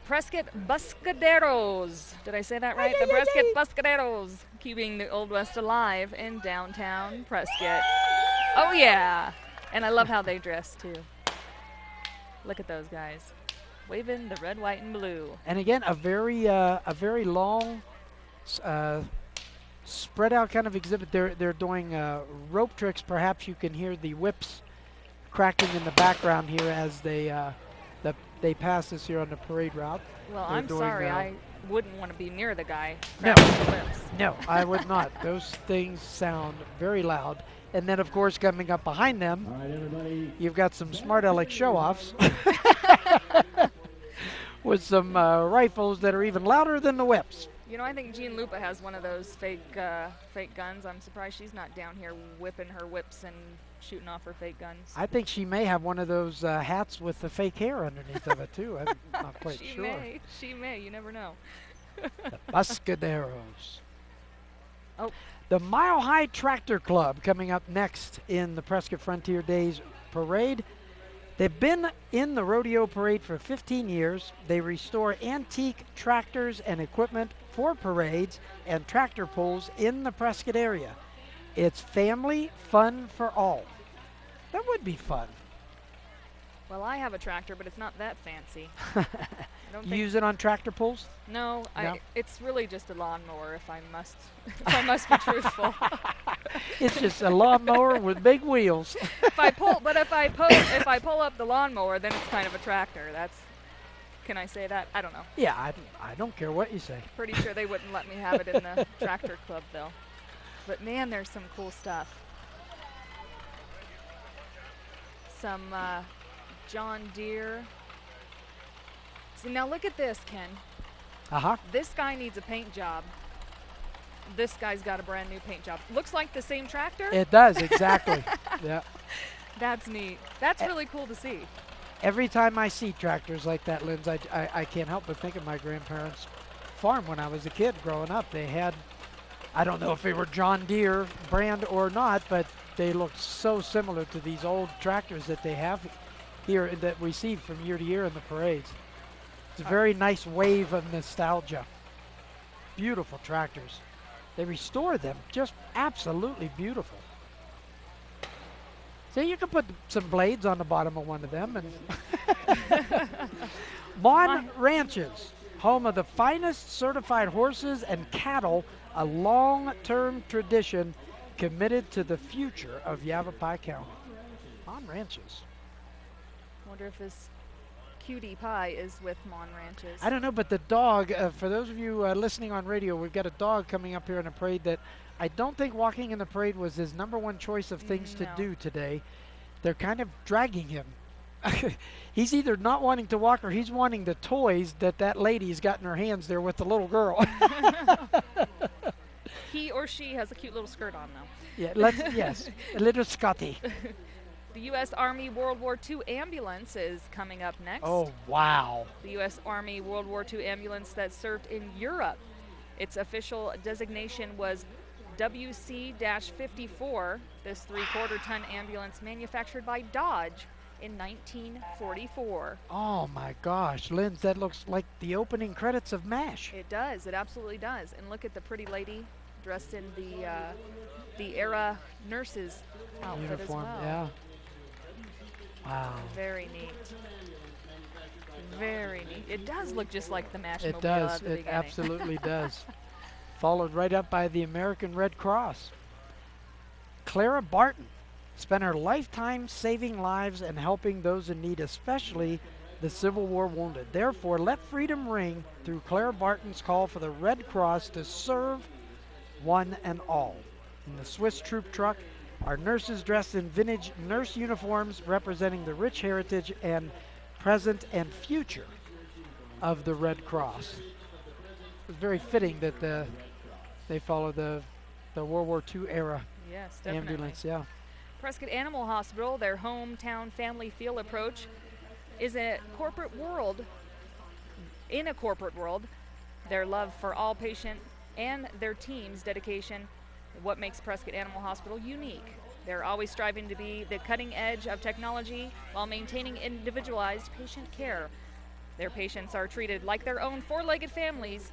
Prescott Buscaderos. Did I say that right? The Prescott Buscaderos, keeping the Old West alive in downtown Prescott. Oh, yeah. And I love how they dress, too. Look at those guys. Waving the red, white, and blue. And again, a very long, spread out kind of exhibit. They're doing rope tricks. Perhaps you can hear the whips cracking in the background here as they pass us here on the parade route. Well, They're I'm doing, sorry. I wouldn't want to be near the guy. No. cracking the whips. No, I would not. Those things sound very loud. And then, of course, coming up behind them, All right, everybody. you've got some smart aleck show-offs with some rifles that are even louder than the whips. You know, I think Jean Lupa has one of those fake guns. I'm surprised she's not down here whipping her whips and shooting off her fake guns. I think she may have one of those hats with the fake hair underneath of it, too. I'm not quite She sure. may. She may. You never know. The Buscaderos. Oh. The Mile High Tractor Club coming up next in the Prescott Frontier Days Parade. They've been in the rodeo parade for 15 years. They restore antique tractors and equipment for parades and tractor pulls in the Prescott area. It's family fun for all. That would be fun. Well, I have a tractor, but it's not that fancy. I don't You think. use it on tractor pulls? No, No? it's really just a lawnmower. If I must be truthful. It's just a lawnmower with big wheels. if I pull up the lawnmower, then it's kind of a tractor. Can I say that? I don't know. Yeah, I don't care what you say. Pretty sure they wouldn't let me have it in the tractor club though. But man, there's some cool stuff. Some John Deere. So now look at this, Ken. Uh-huh. This guy needs a paint job. This guy's got a brand new paint job. Looks like the same tractor. It does, exactly. Yeah. That's neat. That's really cool to see. Every time I see tractors like that, Linz, I can't help but think of my grandparents' farm when I was a kid growing up. They had, I don't know if they were John Deere brand or not, but they looked so similar to these old tractors that they have here that we see from year to year in the parades. It's a very nice wave of nostalgia. Beautiful tractors. They restore them, just absolutely beautiful. So you can put some blades on the bottom of one of them. And Mon Ranches, home of the finest certified horses and cattle, a long-term tradition committed to the future of Yavapai County. Mon Ranches. Wonder if this cutie pie is with Mon Ranches. I don't know, but the dog, for those of you listening on radio, we've got a dog coming up here in the parade that I don't think walking in the parade was his #1 choice of things to do today. They're kind of dragging him. He's either not wanting to walk or he's wanting the toys that lady's got in her hands there with the little girl. He or she has a cute little skirt on, though. Yeah, yes, a little Scotty. The U.S. Army World War II ambulance is coming up next. Oh, wow. The U.S. Army World War II ambulance that served in Europe. Its official designation was WC-54, this 3/4-ton ambulance manufactured by Dodge in 1944. Oh, my gosh. Linz, that looks like the opening credits of MASH. It does. It absolutely does. And look at the pretty lady dressed in the era nurses outfit Uniform, as well. yeah. Wow. Very neat. Very neat. It does look just like the MASH It mobile does. at the It beginning. absolutely does. Followed right up by the American Red Cross. Clara Barton spent her lifetime saving lives and helping those in need, especially the Civil War wounded. Therefore, let freedom ring through Clara Barton's call for the Red Cross to serve one and all. In the Swiss troop truck are nurses dressed in vintage nurse uniforms representing the rich heritage and present and future of the Red Cross. It's very fitting that they follow the World War II era Yes, definitely. ambulance. Yeah. Prescott Animal Hospital, their hometown family feel approach, is a corporate world. In a corporate world, their love for all patient and their team's dedication, what makes Prescott Animal Hospital unique. They're always striving to be the cutting edge of technology while maintaining individualized patient care. Their patients are treated like their own four-legged families,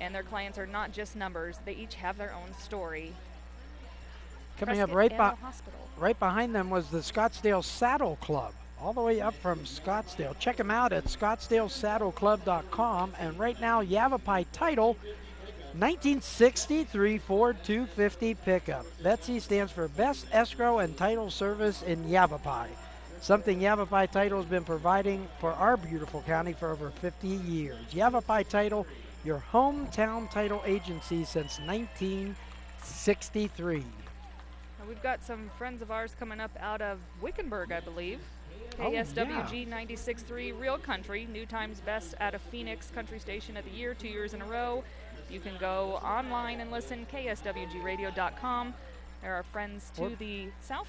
and their clients are not just numbers. They each have their own story. Coming up Prescott right, Animal Hospital. right behind them was the Scottsdale Saddle Club, all the way up from Scottsdale. Check them out at scottsdalesaddleclub.com. And right now, Yavapai title, 1963 Ford 250 pickup. Betsy stands for Best Escrow and Title Service in Yavapai, something Yavapai Title has been providing for our beautiful county for over 50 years. Yavapai Title, your hometown title agency since 1963. Now we've got some friends of ours coming up out of Wickenburg, I believe. Oh, KSWG 96.3 Real Country, New Times Best out of Phoenix Country Station of the Year, 2 years in a row. You can go online and listen, kswgradio.com. There are friends to the south.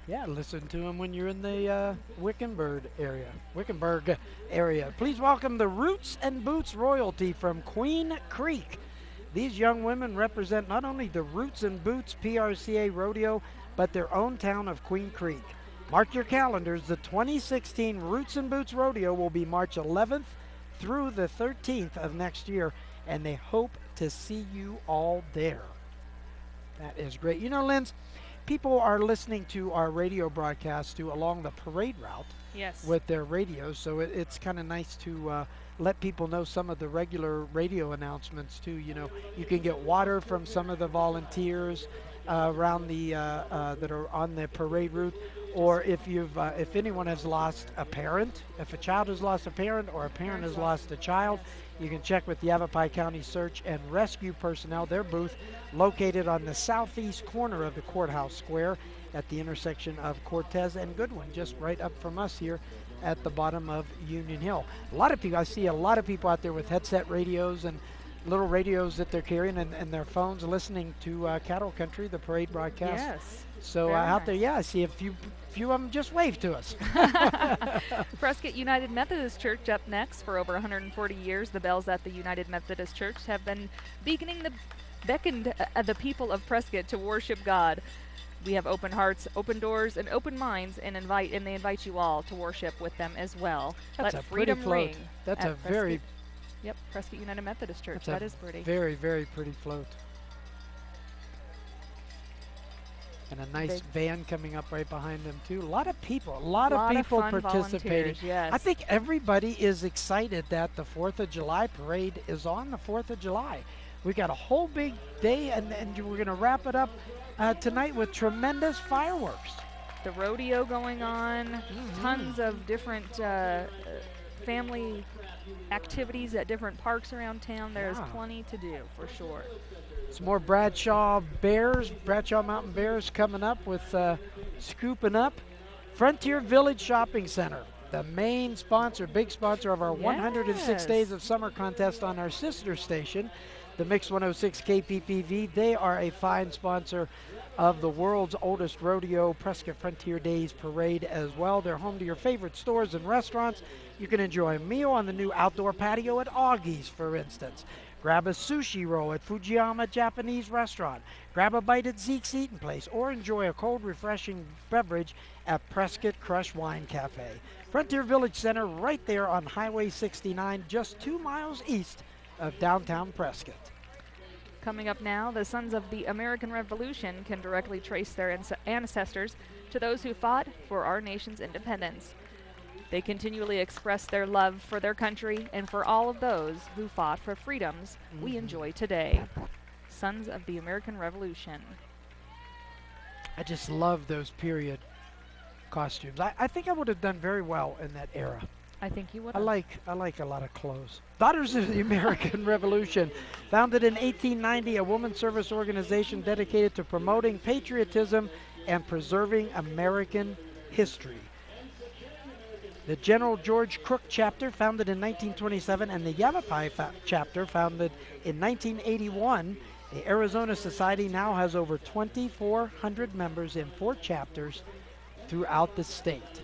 Yeah, listen to them when you're in the Wickenburg area. Please welcome the Roots and Boots royalty from Queen Creek. These young women represent not only the Roots and Boots PRCA rodeo, but their own town of Queen Creek. Mark your calendars. The 2016 Roots and Boots rodeo will be March 11th through the 13th of next year, and they hope to see you all there. That is great. You know, Linz, people are listening to our radio broadcast along the parade route Yes. with their radios, so it's kind of nice to let people know some of the regular radio announcements too. You know, you can get water from some of the volunteers. around the that are on the parade route, or if anyone has lost a parent, if a child has lost a parent or a parent has lost a child, you can check with the Yavapai County Search and Rescue Personnel. Their booth located on the southeast corner of the courthouse square at the intersection of Cortez and Goodwin, just right up from us here at the bottom of Union Hill. A lot of people, I see a lot of people out there with headset radios and little radios that they're carrying and their phones listening to Cattle Country, the parade broadcast. Yes. So very out there, nice. yeah, I see a few of them just wave to us. Prescott United Methodist Church up next. For over 140 years, the bells at the United Methodist Church have been beckoned the people of Prescott to worship God. We have open hearts, open doors, and open minds, and they invite you all to worship with them as well. That's Let a pretty freedom float. ring. That's at a very, Prescott- Yep, Prescott United Methodist Church. that's a That is pretty. very, very pretty float. And a nice Big- van coming up right behind them too. A lot of people fun participating. volunteers, yes. I think everybody is excited that the 4th of July parade is on the 4th of July. We got a whole big day, and we're going to wrap it up tonight with tremendous fireworks. The rodeo going on, tons of different family activities at different parks around town. There's Yeah. plenty to do for sure. Some more Bradshaw Mountain Bears coming up with scooping up. Frontier Village Shopping Center, the main sponsor, big sponsor of our 106 Yes. Days of Summer contest on our sister station, the Mix 106 KPPV. They are a fine sponsor of the world's oldest rodeo, Prescott Frontier Days Parade as well. They're home to your favorite stores and restaurants. You can enjoy a meal on the new outdoor patio at Augie's, for instance. Grab a sushi roll at Fujiyama Japanese Restaurant. Grab a bite at Zeke's Eatin' Place, or enjoy a cold, refreshing beverage at Prescott Crush Wine Cafe. Frontier Village Center, right there on Highway 69, just 2 miles east of downtown Prescott. Coming up now, the Sons of the American Revolution can directly trace their ancestors to those who fought for our nation's independence. They continually express their love for their country and for all of those who fought for freedoms we enjoy today. Sons of the American Revolution. I just love those period costumes. I think I would have done very well in that era. I think you would. I like a lot of clothes. Daughters of the American Revolution, founded in 1890, a women's service organization dedicated to promoting patriotism and preserving American history. The General George Crook chapter, founded in 1927, and the Yavapai chapter, founded in 1981. The Arizona Society now has over 2,400 members in 4 chapters throughout the state.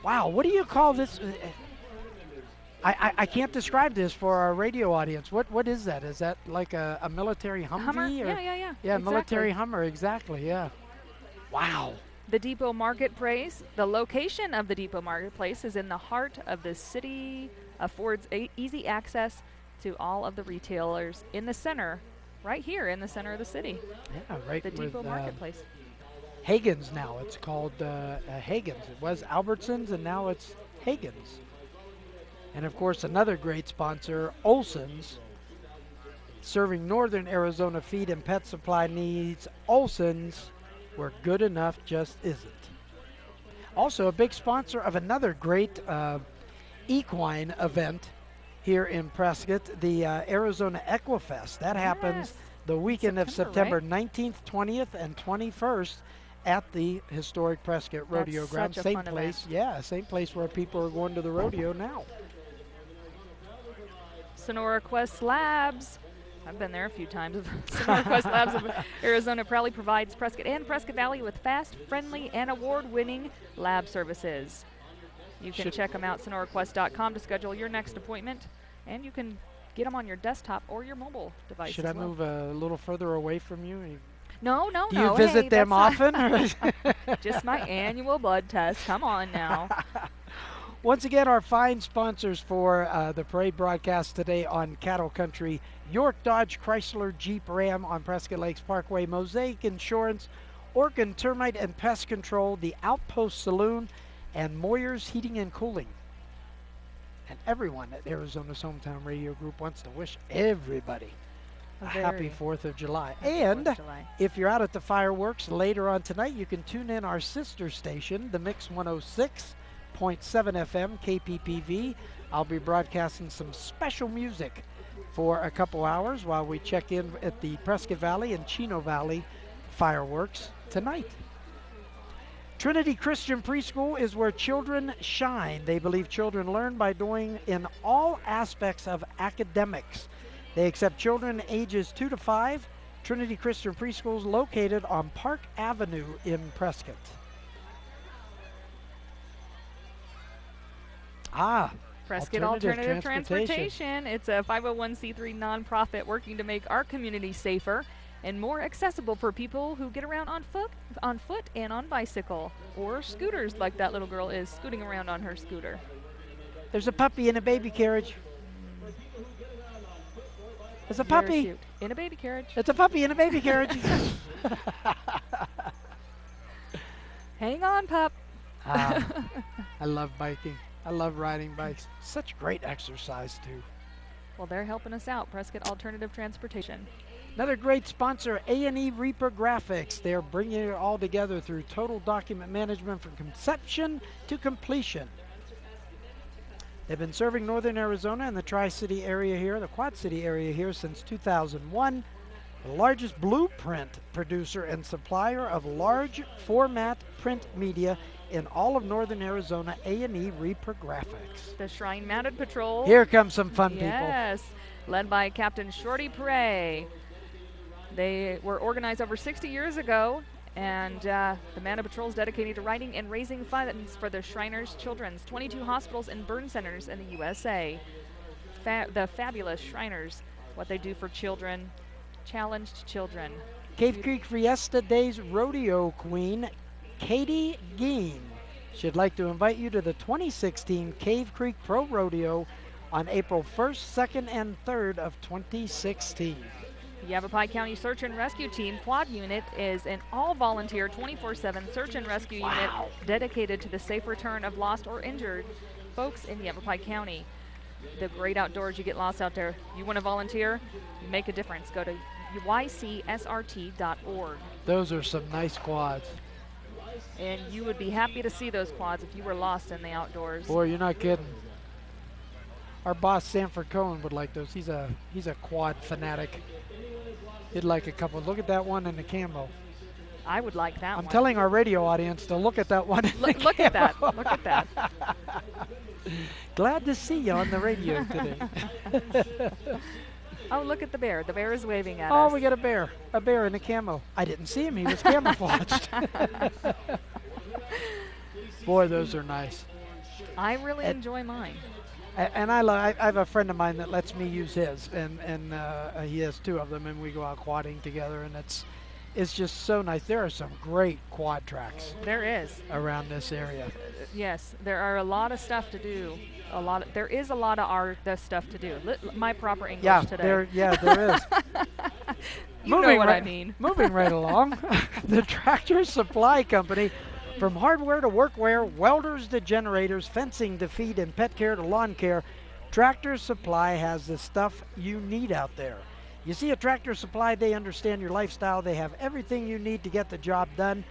Wow, what do you call this? I can't describe this for our radio audience. What is that? Is that like a military Humvee? Hummer? Or? Yeah. Yeah, Exactly. military Hummer, exactly, yeah. Wow. The Depot Marketplace, the location of the Depot Marketplace is in the heart of the city, affords easy access to all of the retailers in the center, right here in the center of the city. Yeah, right. The Depot with, Marketplace. Hagen's now. It's called Hagen's. It was Albertsons, and now it's Hagen's. And of course, another great sponsor, Olson's, serving northern Arizona feed and pet supply needs. Olson's, where good enough just isn't. Also, a big sponsor of another great equine event here in Prescott, the Arizona Equifest. That happens the weekend of September right? 19th, 20th, and 21st at the historic Prescott Rodeo That's Ground. such a Same fun place, event. yeah, same place where people are going to the rodeo now. Sonora Quest Labs. I've been there a few times. Sonora Quest Labs of Arizona proudly provides Prescott and Prescott Valley with fast, friendly, and award-winning lab services. You can check them out, sonoraquest.com, to schedule your next appointment, and you can get them on your desktop or your mobile device. Should as I well. move a little further away from you? No. Do you visit hey, them that's not- often? Just my annual blood test. Come on now. Once again, our fine sponsors for the parade broadcast today on Cattle Country: York Dodge Chrysler Jeep Ram on Prescott Lakes Parkway, Mosaic Insurance, Orkin Termite and Pest Control, the Outpost Saloon, and Moyer's Heating and Cooling. And everyone at Arizona's Hometown Radio Group wants to wish everybody happy Very 4th of July. happy And 4th of July. if you're out at the fireworks later on tonight, you can tune in our sister station, the Mix 106.7 FM KPPV. I'll be broadcasting some special music for a couple hours while we check in at the Prescott Valley and Chino Valley fireworks tonight. Trinity Christian Preschool is where children shine. They believe children learn by doing in all aspects of academics. They accept children ages 2 to 5. Trinity Christian Preschool is located on Park Avenue in Prescott. Prescott Alternative Transportation. It's a 501c3 nonprofit working to make our community safer and more accessible for people who get around on foot and on bicycle or scooters, like that little girl is scooting around on her scooter. There's a puppy in a baby carriage. It's a Very puppy. cute. In a baby carriage. It's a puppy in a baby carriage. Hang on, pup. I love biking. I love riding bikes. Such great exercise, too. Well, they're helping us out, Prescott Alternative Transportation. Another great sponsor, A&E Reaper Graphics. They're bringing it all together through total document management from conception to completion. They've been serving northern Arizona and the Tri-City area here, the Quad City area here since 2001. The largest blueprint producer and supplier of large format print media in all of northern Arizona, A&E Reaper Graphics. The Shrine Mounted Patrol. Here comes some fun people. Yes, led by Captain Shorty Perret. They were organized over 60 years ago, and the Mounted Patrol is dedicated to writing and raising funds for the Shriners Children's 22 hospitals and burn centers in the USA. The fabulous Shriners, what they do for children, challenged children. Cave Creek Fiesta Days Rodeo Queen, Katie Geen. She'd like to invite you to the 2016 Cave Creek Pro Rodeo on April 1st, 2nd, and 3rd of 2016. The Yavapai County Search and Rescue Team Quad Unit is an all-volunteer 24/7 search and rescue unit dedicated to the safe return of lost or injured folks in Yavapai County. The great outdoors, you get lost out there. You want to volunteer? Make a difference. Go to ycsrt.org. Those are some nice quads. And you would be happy to see those quads if you were lost in the outdoors. Boy, you're not kidding. Our boss Sanford Cohen would like those. He's a quad fanatic. He'd like a couple. Look at that one in the camo. I would like that I'm one. telling our radio audience to look at that one. Look at that. Look at that. Glad to see you on the radio today. Oh, look at the bear. The bear is waving at us. Oh, we got a bear in a camo. I didn't see him. He was camouflaged. Boy, those are nice. I really enjoy mine. And I have a friend of mine that lets me use his, and he has 2 of them, and we go out quadding together, and it's just so nice. There are some great quad tracks There is. around this area. Yes, there are a lot of stuff to do. There is a lot of stuff to do. My proper English today. There is. You know what I mean. Moving right along, the Tractor Supply Company, from hardware to workwear, welders to generators, fencing to feed, and pet care to lawn care, Tractor Supply has the stuff you need out there. You see, at Tractor Supply, they understand your lifestyle. They have everything you need to get the job done.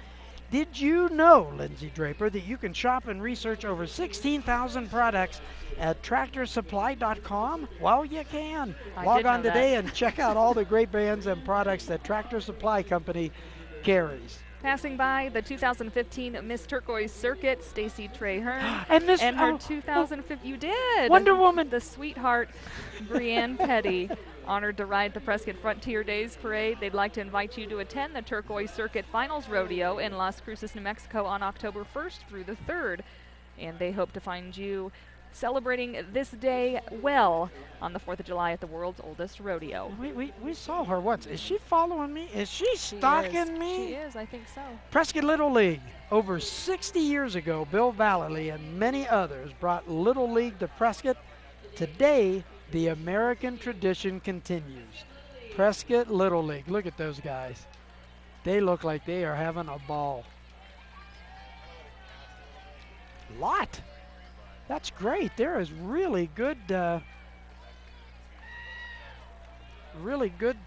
Did you know, Lindsay Draper, that you can shop and research over 16,000 products at tractorsupply.com? Well, you can. Log on today and check out all the great brands and products that Tractor Supply Company carries. Passing by the 2015 Miss Turquoise Circuit, Stacy Trahern, and her 2015, you did, Wonder Woman, the sweetheart Brienne Petty, honored to ride the Prescott Frontier Days Parade. They'd like to invite you to attend the Turquoise Circuit Finals Rodeo in Las Cruces, New Mexico on October 1st through the 3rd, and they hope to find you celebrating this day well on the 4th of July at the world's oldest rodeo. We saw her once. Is she following me? Is she stalking me? She is, I think so. Prescott Little League. Over 60 years ago, Bill Vallely and many others brought Little League to Prescott. Today, the American tradition continues. Prescott Little League. Look at those guys. They look like they are having a ball. Lot. That's great. There is really good really good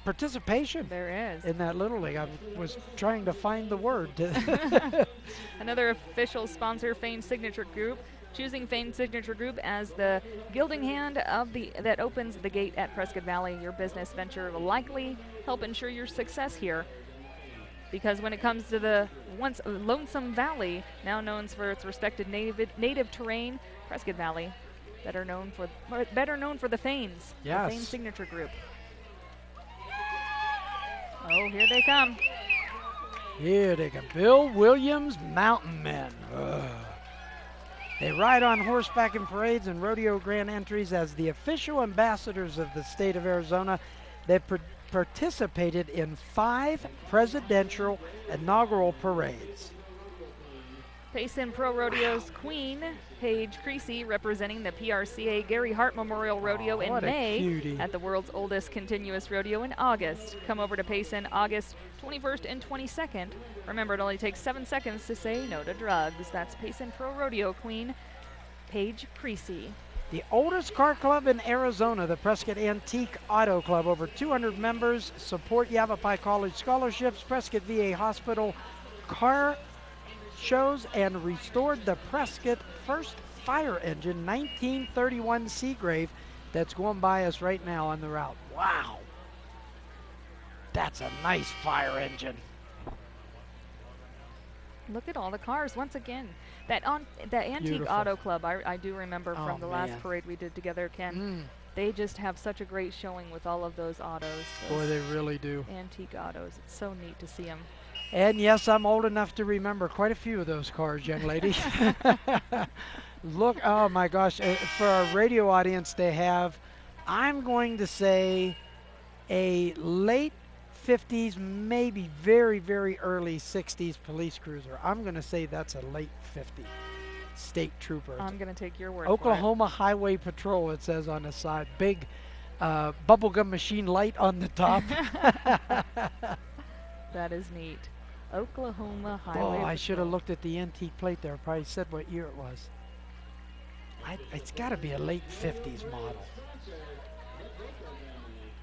participation There is. in that Little League. I was trying to find the word. Another official sponsor, Fane Signature Group. Choosing Fane Signature Group as the guilding hand of that opens the gate at Prescott Valley. Your business venture will likely help ensure your success here. Because when it comes to the once lonesome valley, now known for its respected native terrain, Prescott Valley, better known for the Fanes, Yes. the Fane Signature Group. Oh, here they come. Here they go. Bill Williams Mountain Men. Ugh. They ride on horseback in parades and rodeo grand entries as the official ambassadors of the state of Arizona. They participated in 5 presidential inaugural parades. Payson Pro Rodeo's Queen, Paige Creasy, representing the PRCA Gary Hart Memorial Rodeo in what a May cutie. at the world's oldest continuous rodeo in August. Come over to Payson August 21st and 22nd. Remember, it only takes 7 seconds to say no to drugs. That's Payson Pro Rodeo Queen, Paige Creasy. The oldest car club in Arizona, the Prescott Antique Auto Club. Over 200 members support Yavapai College scholarships, Prescott VA Hospital car shows, and restored the Prescott first fire engine, 1931 Seagrave, that's going by us right now on the route. Wow. That's a nice fire engine. Look at all the cars once again. That Antique Beautiful. Auto Club, I do remember Oh, from the last man. parade we did together, Ken. They just have such a great showing with all of those autos. Boy, those they really do. antique autos. It's so neat to see them. And yes, I'm old enough to remember quite a few of those cars, young lady. Look, oh my gosh, for our radio audience, they have, I'm going to say, a late 50s, maybe very, very early 60s police cruiser. I'm going to say that's a late 50 state trooper. I'm going to take your word Oklahoma Highway Patrol, it says on the side. Big bubblegum machine light on the top. for it. That is neat. Oklahoma Highway Oh, I should have Patrol. looked at the antique plate there. Probably said what year it was. It's got to be a late 50s model.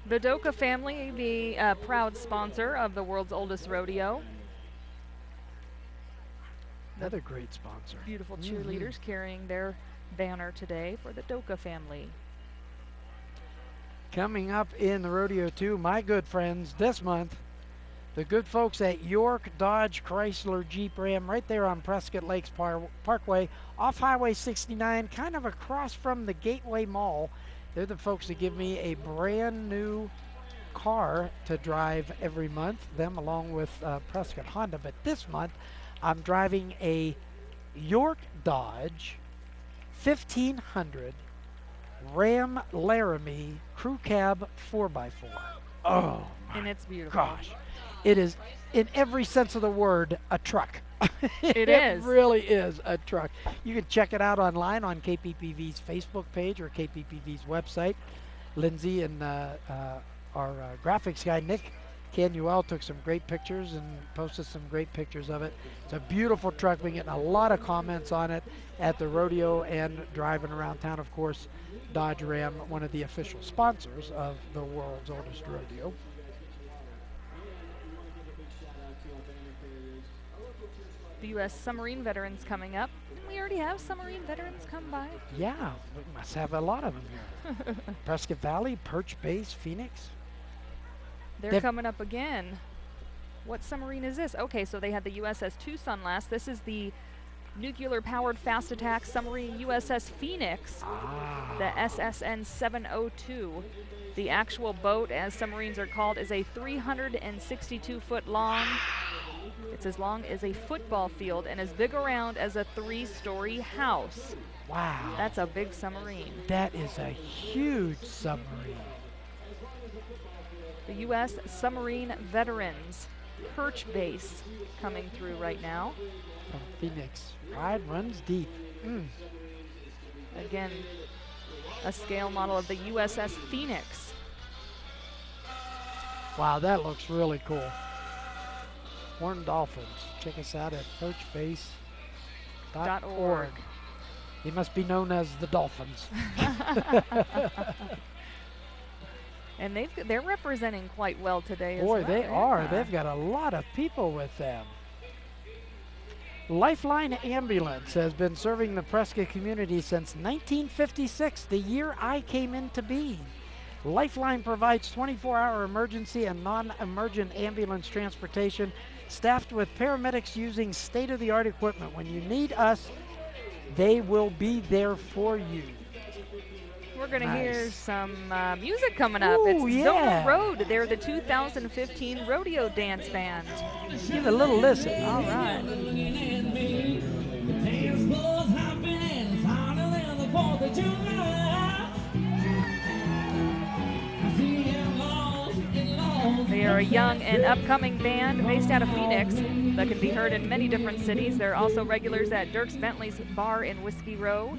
The Doka family, the proud sponsor of the world's oldest rodeo. Another great sponsor. Beautiful cheerleaders carrying their banner today for the Doka family. Coming up in the rodeo too, my good friends, this month, the good folks at York Dodge Chrysler Jeep Ram right there on Prescott Lakes Parkway off Highway 69, kind of across from the Gateway Mall. They're the folks that give me a brand new car to drive every month, them along with Prescott Honda. But this month, I'm driving a York Dodge 1500 Ram Laramie Crew Cab 4x4. Oh, And my it's beautiful. gosh. It is, in every sense of the word, a truck. It is. Really is a truck. You can check it out online on KPPV's Facebook page or KPPV's website. Lindsay and our graphics guy, Nick Canuel, took some great pictures and posted some great pictures of it. It's a beautiful truck. We're getting a lot of comments on it at the rodeo and driving around town. Of course, Dodge Ram, one of the official sponsors of the world's oldest rodeo. The U.S. Submarine Veterans coming up. Didn't we already have submarine veterans come by? Yeah, we must have a lot of them here. Prescott Valley, Perch Base, Phoenix. They're They've- coming up again. What submarine is this? Okay, so they had the USS Tucson last. This is the nuclear-powered fast attack submarine USS Phoenix, the SSN 702. The actual boat, as submarines are called, is a 362-foot long. It's as long as a football field and as big around as a 3-story house. Wow. That's a big submarine. That is a huge submarine. The U.S. Submarine Veterans Perch Base coming through right now. From Phoenix. Pride runs deep. Again, a scale model of the USS Phoenix. Wow, that looks really cool. Horned Dolphins. Check us out at perchbase.org. They must be known as the Dolphins. And they're representing quite well today Boy, as well. they are. Yeah. They've got a lot of people with them. Lifeline Ambulance has been serving the Prescott community since 1956, the year I came into being. Lifeline provides 24-hour emergency and non-emergent ambulance transportation staffed with paramedics using state-of-the-art equipment. When you need us, they will be there for you. We're going to hear Nice. some music coming up. Ooh, It's yeah. Zona Road. They're the 2015 Rodeo Dance Band. Give it a little listen. All right. They are a young and upcoming band based out of Phoenix that can be heard in many different cities. They're also regulars at Dirks Bentley's Bar in Whiskey Row,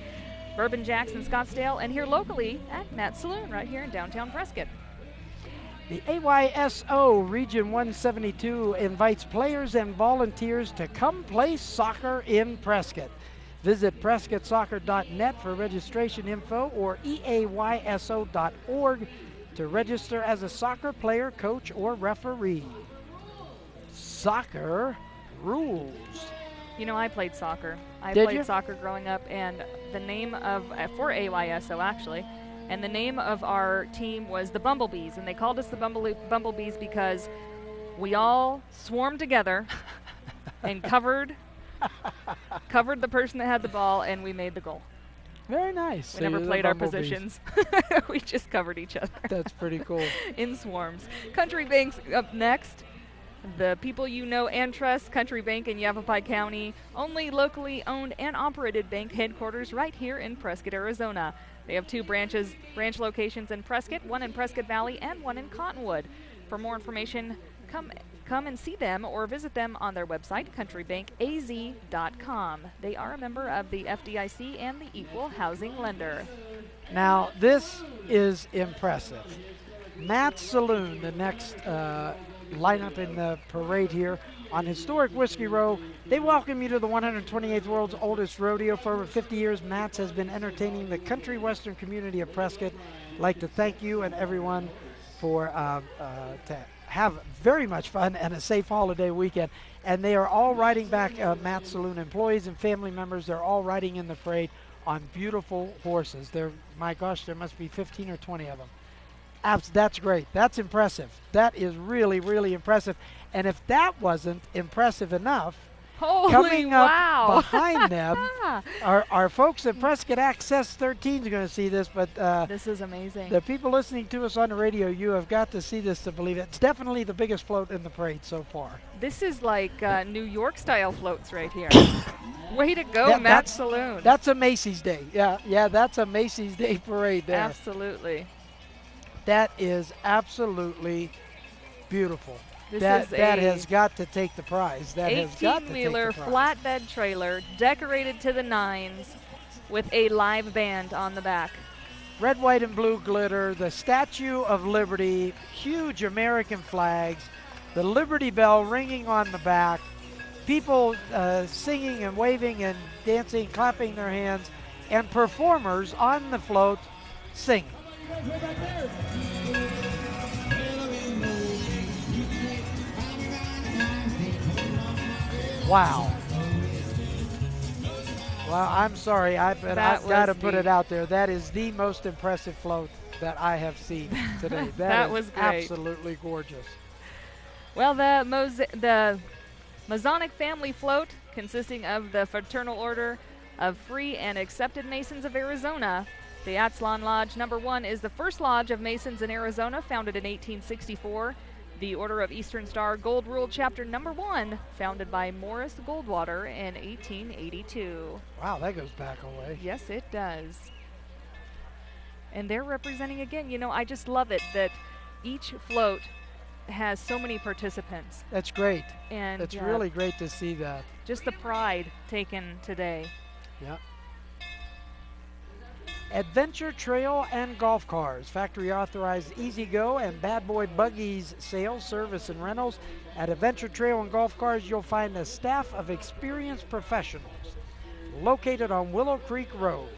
Bourbon Jack's in Scottsdale, and here locally at Matt's Saloon right here in downtown Prescott. The AYSO Region 172 invites players and volunteers to come play soccer in Prescott. Visit prescottsoccer.net for registration info or eayso.org to register as a soccer player, coach, or referee. Soccer rules. You know, I played soccer. I Did played you? soccer growing up, and the name of, for AYSO actually, and the name of our team was the Bumblebees, and they called us the Bumblebees because we all swarmed together and covered the person that had the ball, and we made the goal. Very nice. We So never you're the played our Bumblebees. positions. We just covered each other. That's pretty cool. In swarms. Country Bank's up next. The people you know and trust, Country Bank in Yavapai County, only locally owned and operated bank headquarters right here in Prescott, Arizona. They have two branch locations in Prescott, one in Prescott Valley and one in Cottonwood. For more information, come and see them or visit them on their website, countrybankaz.com. They are a member of the FDIC and the Equal Housing Lender. Now, this is impressive. Matt's Saloon, the next lineup in the parade here on historic Whiskey Row. They welcome you to the 128th world's oldest rodeo. For over 50 years, Matt's has been entertaining the country western community of Prescott. I'd like to thank you and everyone for to have very much fun and a safe holiday weekend. And they are all riding back, Matt's Saloon employees and family members. They're all riding in the parade on beautiful horses. My gosh, there must be 15 or 20 of them. That's great. That's impressive. That is really, really impressive. And if that wasn't impressive enough, Holy coming up wow. behind them, our folks at Prescott Access 13 is going to see this, but This is amazing. the people listening to us on the radio, you have got to see this to believe it. It's definitely the biggest float in the parade so far. This is like New York style floats right here. Way to go, Yeah, Matt's Saloon. That's a Macy's Day. Yeah, that's a Macy's Day parade there. Absolutely. That is absolutely beautiful. This That is a has got to take the prize. That has got to take the 18-wheeler prize. flatbed trailer decorated to the nines with a live band on the back. Red, white, and blue glitter, the Statue of Liberty, huge American flags, the Liberty Bell ringing on the back, people singing and waving and dancing, clapping their hands, and performers on the float singing. Wow. Well, I'm sorry, but That I've got to was put neat. it out there. That is the most impressive float that I have seen today. That is was great. absolutely gorgeous. Well, the Masonic family float, consisting of the Fraternal Order of Free and Accepted Masons of Arizona. The Atzlon Lodge number 1 is the first lodge of Masons in Arizona, founded in 1864. The Order of Eastern Star Gold Rule Chapter number 1, founded by Morris Goldwater in 1882. Wow, that goes back a way. Yes, it does. And they're representing again. You know, I just love it that each float has so many participants. That's great. And It's really great to see that. just the pride taken today. Yeah. Adventure Trail and Golf Cars. Factory authorized Easy Go and Bad Boy Buggies sales, service, and rentals. At Adventure Trail and Golf Cars, you'll find a staff of experienced professionals located on Willow Creek Road.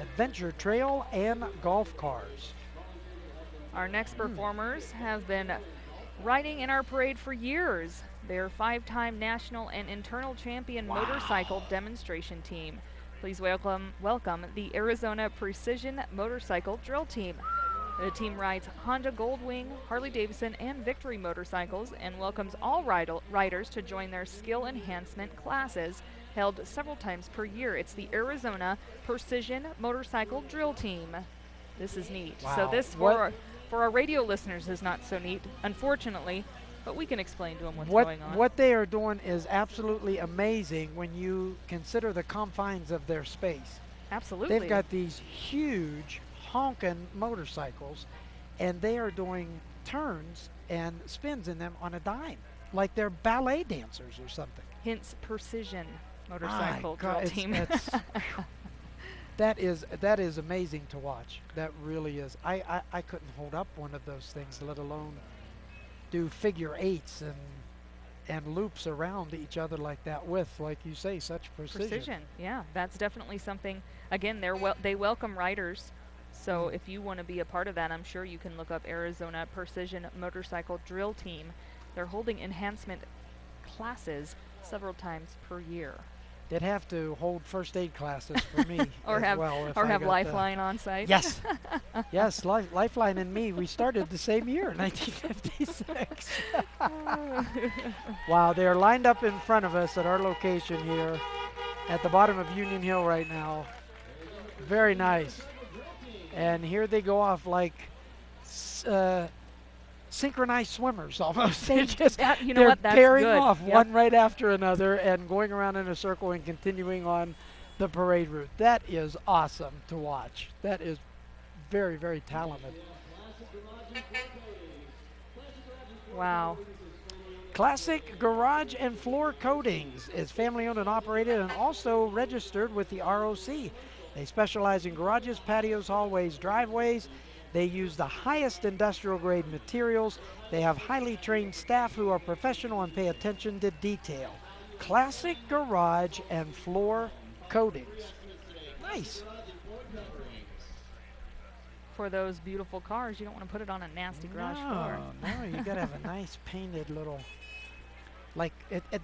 Adventure Trail and Golf Cars. Our next performers have been riding in our parade for years. They're 5-time national and internal champion motorcycle demonstration team. Please welcome the Arizona Precision Motorcycle Drill Team. The team rides Honda Goldwing, Harley-Davidson, and Victory motorcycles and welcomes all riders to join their skill enhancement classes held several times per year. It's the Arizona Precision Motorcycle Drill Team. This is neat. Wow. So this for our radio listeners is not so neat, unfortunately, but we can explain to them what's going on. What they are doing is absolutely amazing when you consider the confines of their space. Absolutely. They've got these huge honking motorcycles, and they are doing turns and spins in them on a dime, like they're ballet dancers or something. Hence Precision Motorcycle My God, Drill Team. that is amazing to watch. That really is. I couldn't hold up one of those things, let alone do figure eights and loops around each other like that with, like you say, such precision. Yeah, that's definitely something. Again, they welcome riders. So if you want to be a part of that, I'm sure you can look up Arizona Precision Motorcycle Drill Team. They're holding enhancement classes several times per year. They'd have to hold first aid classes for me or as have well. If or I have got Lifeline on site. Yes, yes, Lifeline and me, we started the same year, 1956. Wow, they're lined up in front of us at our location here at the bottom of Union Hill right now. Very nice. And here they go off like synchronized swimmers almost. You know they're what? That's pairing good. off Yep. one right after another and going around in a circle and continuing on the parade route. That is awesome to watch. That is very, very talented. Wow. Classic Garage and Floor Coatings is family owned and operated and also registered with the ROC. They specialize in garages, patios, hallways, driveways. They use the highest industrial grade materials. They have highly trained staff who are professional and pay attention to detail. Classic Garage and Floor Coatings. Nice. For those beautiful cars, you don't want to put it on a nasty garage floor. No, you gotta have a nice painted little, like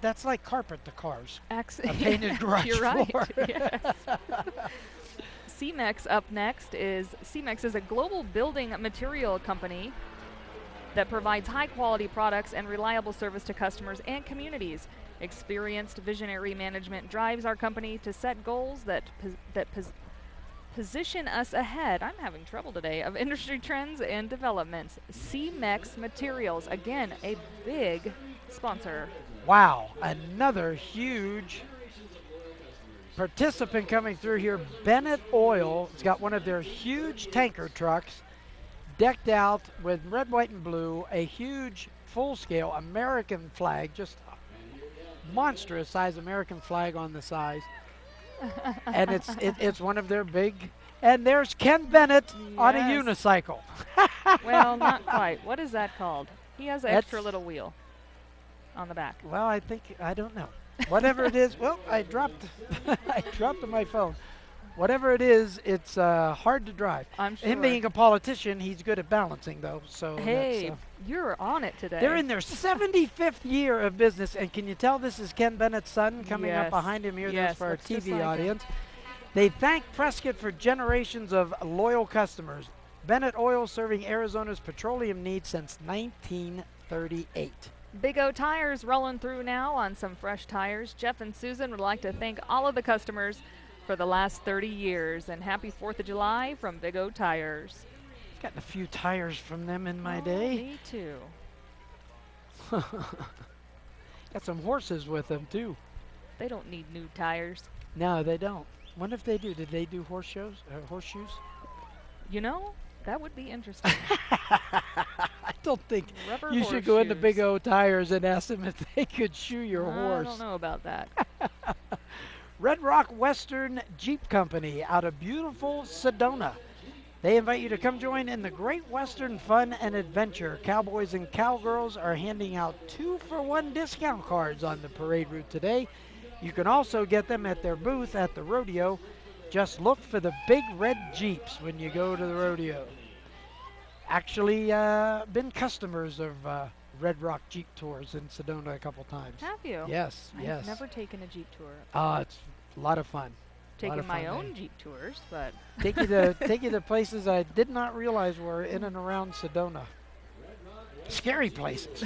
that's like carpet to cars. A painted garage You're right. floor. Yes. CEMEX up next is CEMEX is a global building material company that provides high quality products and reliable service to customers and communities. Experienced visionary management drives our company to set goals that position us ahead. I'm having trouble today of industry trends and developments. CEMEX Materials, again, a big sponsor. Wow, another huge participant coming through here. Bennett Oil has got one of their huge tanker trucks decked out with red, white, and blue, a huge full-scale American flag, just monstrous size American flag on the sides. And it's one of their big, and there's Ken Bennett on a Yes. unicycle. Well, not quite. What is that called? He has an extra little wheel on the back. Well, I don't know. Whatever it is, well, I dropped my phone. Whatever it is, it's hard to drive. I'm sure. Him being a politician, he's good at balancing, though. So Hey, that's, you're on it today. they're in their 75th year of business, and can you tell this is Ken Bennett's son coming up Yes. behind him here? Yes, That's for our looks just TV like him. audience. They thank Prescott for generations of loyal customers. Bennett Oil serving Arizona's petroleum needs since 1938. Big O Tires rolling through now on some fresh tires. Jeff and Susan would like to thank all of the customers for the last 30 years, and happy 4th of July from Big O Tires. Gotten a few tires from them in my Oh, day. Me too. Got some horses with them, too. They don't need new tires. No, they don't. Wonder if they do. Did they do horseshoes? You know, that would be interesting. I don't think Rubber you should go into horseshoes. Big O Tires and ask them if they could shoe your I horse. don't know about that. Red Rock Western Jeep Company out of beautiful Sedona. They invite you to come join in the Great Western Fun and Adventure. Cowboys and cowgirls are handing out 2-for-1 discount cards on the parade route today. You can also get them at their booth at the rodeo. Just look for the big red Jeeps when you go to the rodeo. actually been customers of Red Rock Jeep Tours in Sedona a couple times. Have you? Yes, I've yes. never taken a Jeep tour. It's a lot of fun. Taken of my fun, own eh? Jeep tours, but Take you to places I did not realize were in and around Sedona. Scary places.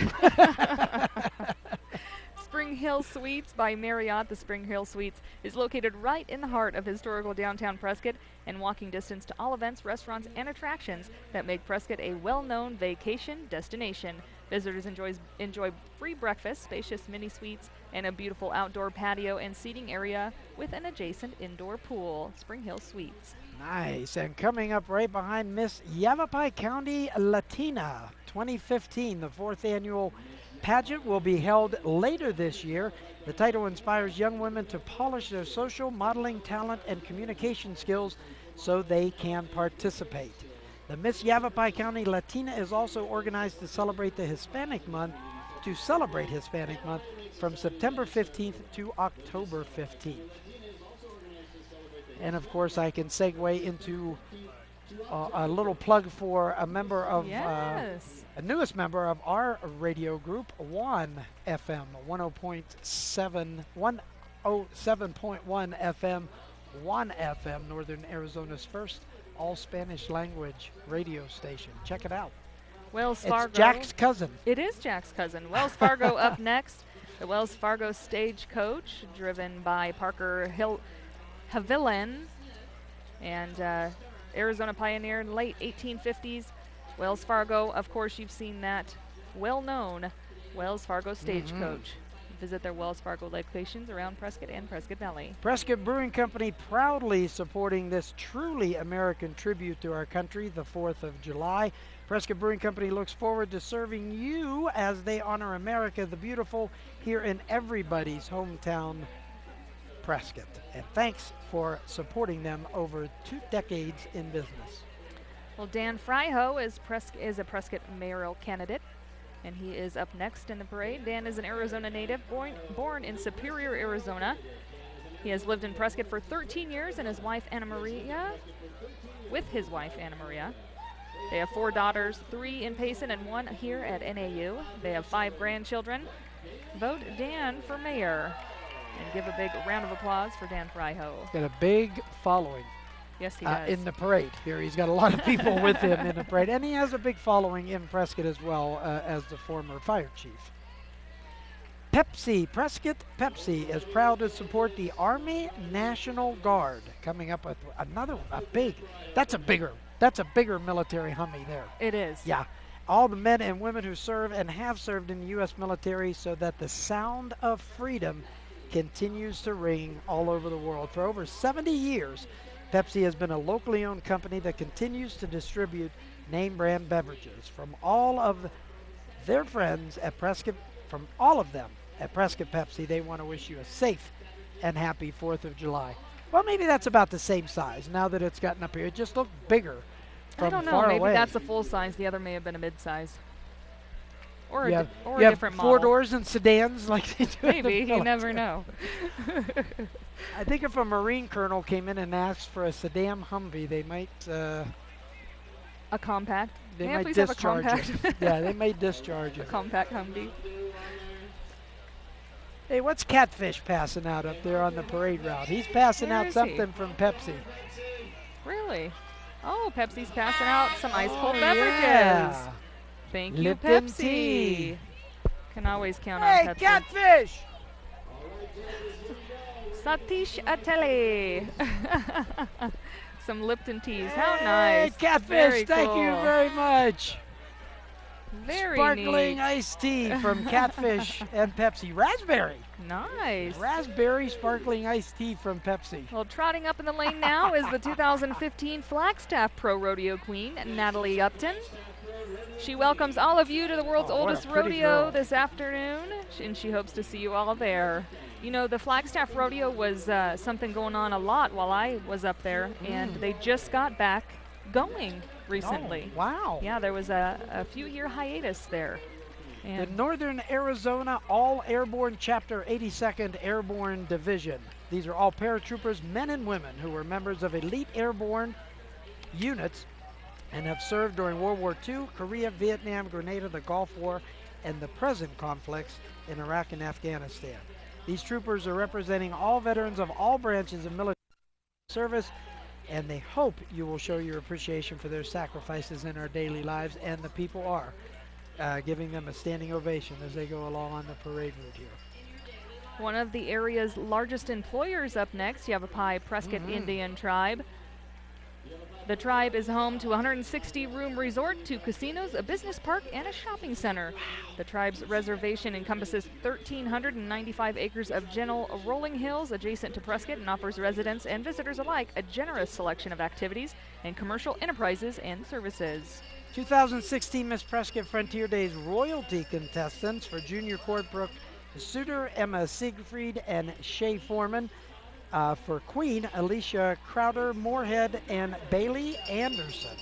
Spring Hill Suites by Marriott. The Spring Hill Suites is located right in the heart of historical downtown Prescott and walking distance to all events, restaurants, and attractions that make Prescott a well-known vacation destination. Visitors enjoy free breakfast, spacious mini suites, and a beautiful outdoor patio and seating area with an adjacent indoor pool. Spring Hill Suites. Nice. And coming up right behind Miss Yavapai County Latina 2015, the 4th annual pageant will be held later this year. The title inspires young women to polish their social, modeling, talent, and communication skills so they can participate. The Miss Yavapai County Latina is also organized to celebrate Hispanic Month from September 15th to October 15th. And of course, I can segue into a little plug for a member of Yes. a newest member of our radio group, One FM, 107.1 FM, One FM, Northern Arizona's first all Spanish language radio station. Check it out. Wells Fargo. It's Jack's cousin. It is Jack's cousin. Wells Fargo up next. The Wells Fargo Stagecoach, driven by Parker Haviland, and Arizona pioneer in the late 1850s. Wells Fargo, of course, you've seen that well-known Wells Fargo Stagecoach. Visit their Wells Fargo locations around Prescott and Prescott Valley. Prescott Brewing Company proudly supporting this truly American tribute to our country, the 4th of July. Prescott Brewing Company looks forward to serving you as they honor America the Beautiful here in everybody's hometown, Prescott. And thanks for supporting them over 2 decades in business. Well, Dan Fryho is a Prescott mayoral candidate, and he is up next in the parade. Dan is an Arizona native, born in Superior, Arizona. He has lived in Prescott for 13 years with his wife, Anna Maria. They have 4 daughters, 3 in Payson and 1 here at NAU. They have 5 grandchildren. Vote Dan for mayor. And give a big round of applause for Dan Fryho. Got a big following Yes, he does. in the parade here. He's got a lot of people with him in the parade. And he has a big following in Prescott as well as the former fire chief. Pepsi, Prescott Pepsi is proud to support the Army National Guard. Coming up with another, that's a bigger military Humvee there. It is. Yeah. All the men and women who serve and have served in the U.S. military so that the sound of freedom continues to ring all over the world. For over 70 years, Pepsi has been a locally owned company that continues to distribute name brand beverages. From all of their friends at Prescott, from all of them at Prescott Pepsi, they want to wish you a safe and happy 4th of July. Well, maybe that's about the same size now that it's gotten up here. It just looked bigger from I don't know. far Maybe away. that's a full size. The other may have been a mid size. Or You a, have, di- or you a have different 4 model. doors and sedans like they do in the Maybe. You never military. know. I think if a Marine colonel came in and asked for a sedan Humvee, they might A compact. they May I might please have a discharge compact? it. Yeah, they may discharge it. Compact Humvee. Hey, what's Catfish passing out up there on the parade route? He's passing Where out is he? something from Pepsi. Really? Oh, Pepsi's passing out some ice cold Oh, beverages. yeah. Thank you, Lipton Pepsi. tea. Can always count Hey, on Pepsi. Catfish! Satish Ateli. Some Lipton teas. How Hey, nice. Catfish, Very thank you cool. very much. Very Sparkling neat. iced tea from Catfish and Pepsi. Raspberry. Nice. Raspberry sparkling iced tea from Pepsi. Well, trotting up in the lane now is the 2015 Flagstaff Pro Rodeo Queen, Natalie Upton. She welcomes all of you to the world's Oh, what a oldest pretty rodeo girl. this afternoon, and she hopes to see you all there. You know, the Flagstaff Rodeo was something going on a lot while I was up there, and they just got back going recently. Oh, wow. Yeah, there was a few-year hiatus there. The And Northern Arizona All Airborne Chapter 82nd Airborne Division. These are all paratroopers, men and women, who were members of elite airborne units and have served during World War II, Korea, Vietnam, Grenada, the Gulf War, and the present conflicts in Iraq and Afghanistan. These troopers are representing all veterans of all branches of military service, and they hope you will show your appreciation for their sacrifices in our daily lives, and the people are giving them a standing ovation as they go along on the parade route here. One of the area's largest employers up next, Yavapai Prescott Indian Tribe. The tribe is home to a 160-room resort, 2 casinos, a business park, and a shopping center. The tribe's reservation encompasses 1,395 acres of gentle rolling hills adjacent to Prescott and offers residents and visitors alike a generous selection of activities and commercial enterprises and services. 2016 Miss Prescott Frontier Days royalty contestants for Junior Courtbrook Suter, Emma Siegfried, and Shay Foreman. For Queen, Alicia Crowder, Moorhead, and Bailey Anderson.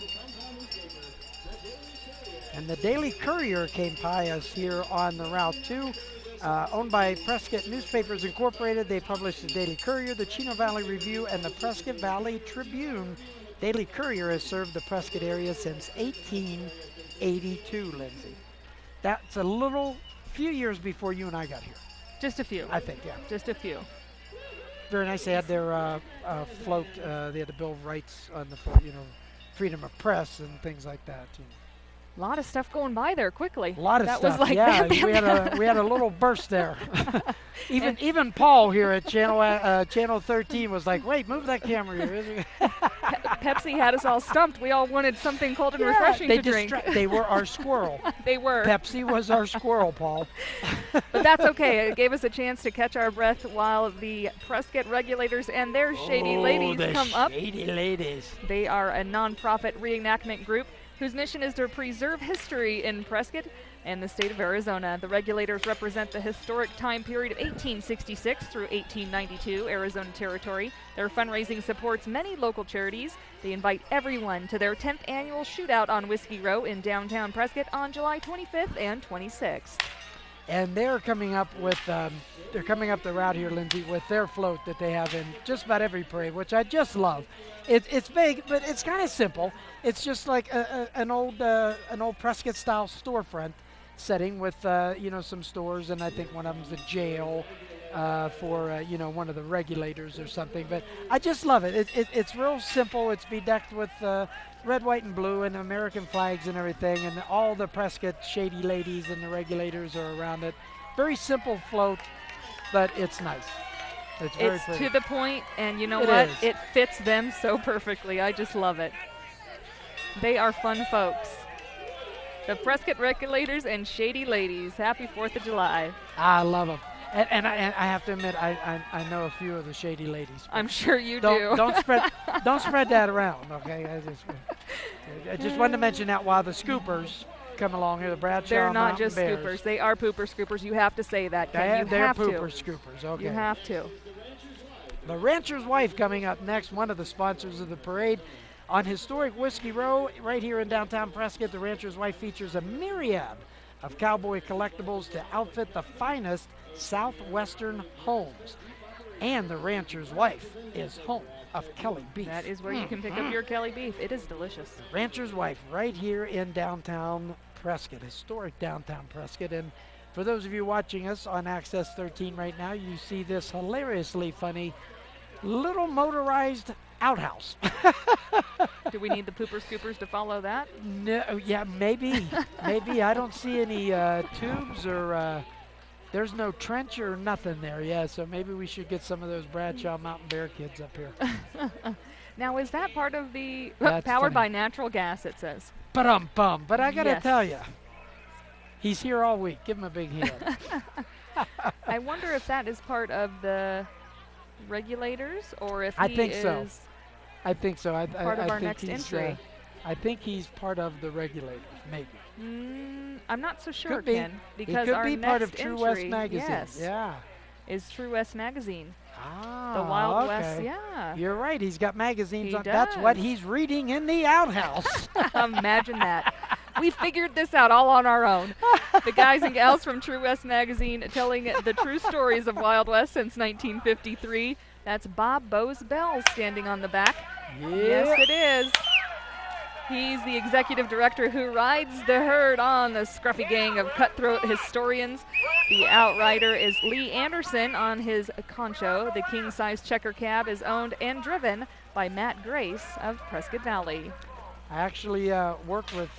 And the Daily Courier came by us here on the route too. Owned by Prescott Newspapers Incorporated, they published the Daily Courier, the Chino Valley Review, and the Prescott Valley Tribune. Daily Courier has served the Prescott area since 1882, Lindsay. That's a few years before you and I got here. Just a few. I think, yeah. Just a few. Very nice. They had their float. They had the Bill of Rights on the freedom of press and things like that. A lot of stuff going by there quickly. A lot of that stuff. Was like yeah, bam. we had a little burst there. even Paul here at Channel 13 was like, "Wait, move that camera here." Pepsi had us all stumped. We all wanted something cold and refreshing to drink. They were our squirrel. They were. Pepsi was our squirrel, Paul. But that's okay. It gave us a chance to catch our breath while the Prescott regulators and their shady ladies come up. Shady ladies. They are a nonprofit reenactment group whose mission is to preserve history in Prescott and the state of Arizona. The regulators represent the historic time period of 1866 through 1892 Arizona territory. Their fundraising supports many local charities. They invite everyone to their 10th annual shootout on Whiskey Row in downtown Prescott on July 25th and 26th. And they're coming up the route here, Lindsay, with their float that they have in just about every parade, which I just love. It's big, but it's kind of simple. It's just like an old Prescott-style storefront setting with some stores, and I think one of them's a jail for one of the regulators or something. But I just love it. It's real simple. It's bedecked with red, white, and blue, and American flags and everything, and all the Prescott shady ladies and the regulators are around it. Very simple float, but it's nice. It's very pretty. To the point, and you know It what? is. It fits them so perfectly. I just love it. They are fun folks. The Prescott regulators and shady ladies. Happy 4th of July. I love them. And I have to admit, I know a few of the shady ladies. I'm sure you do. Don't spread that around, okay? I just wanted to mention that while the scoopers come along here, the Bradshaw They're not Mountain just Bears. scoopers. They are pooper scoopers. You have to say that, Ken. They're have pooper to. scoopers, okay. You have to. The Rancher's Wife coming up next, one of the sponsors of the parade. On historic Whiskey Row, right here in downtown Prescott, the Rancher's Wife features a myriad of cowboy collectibles to outfit the finest southwestern homes. And the Rancher's Wife is home of Kelly beef. That is where you can pick up your Kelly beef. It is delicious. Rancher's Wife right here in downtown Prescott, historic downtown Prescott. And for those of you watching us on Access 13 right now, you see this hilariously funny little motorized outhouse. Do we need the pooper scoopers to follow that? No, yeah, maybe. Maybe. I don't see any tubes or there's no trench or nothing there. Yeah, so maybe we should get some of those Bradshaw Mountain Bear kids up here. Now, is that part of the That's powered funny. by natural gas, it says? But I got to Yes. tell you, he's here all week. Give him a big hand. I wonder if that is part of the regulators or if I he think is so. I think so. part of I our think next he's, entry. I think he's part of the regulators, maybe. I'm not so sure, Could be. Ken, because he could our be next part of True West entry, Magazine. yes, Yeah. is True West Magazine. Ah, The Wild okay. West, yeah. You're right. He's got magazines He on. That's what does. he's reading in the outhouse. Imagine that. We figured this out all on our own. The guys and gals from True West Magazine telling the true stories of Wild West since 1953. That's Bob Bose Bell standing on the back. Yeah. Yes, it is. He's the executive director who rides the herd on the scruffy gang of cutthroat historians. The outrider is Lee Anderson on his Concho. The king-size checker cab is owned and driven by Matt Grace of Prescott Valley. I actually worked with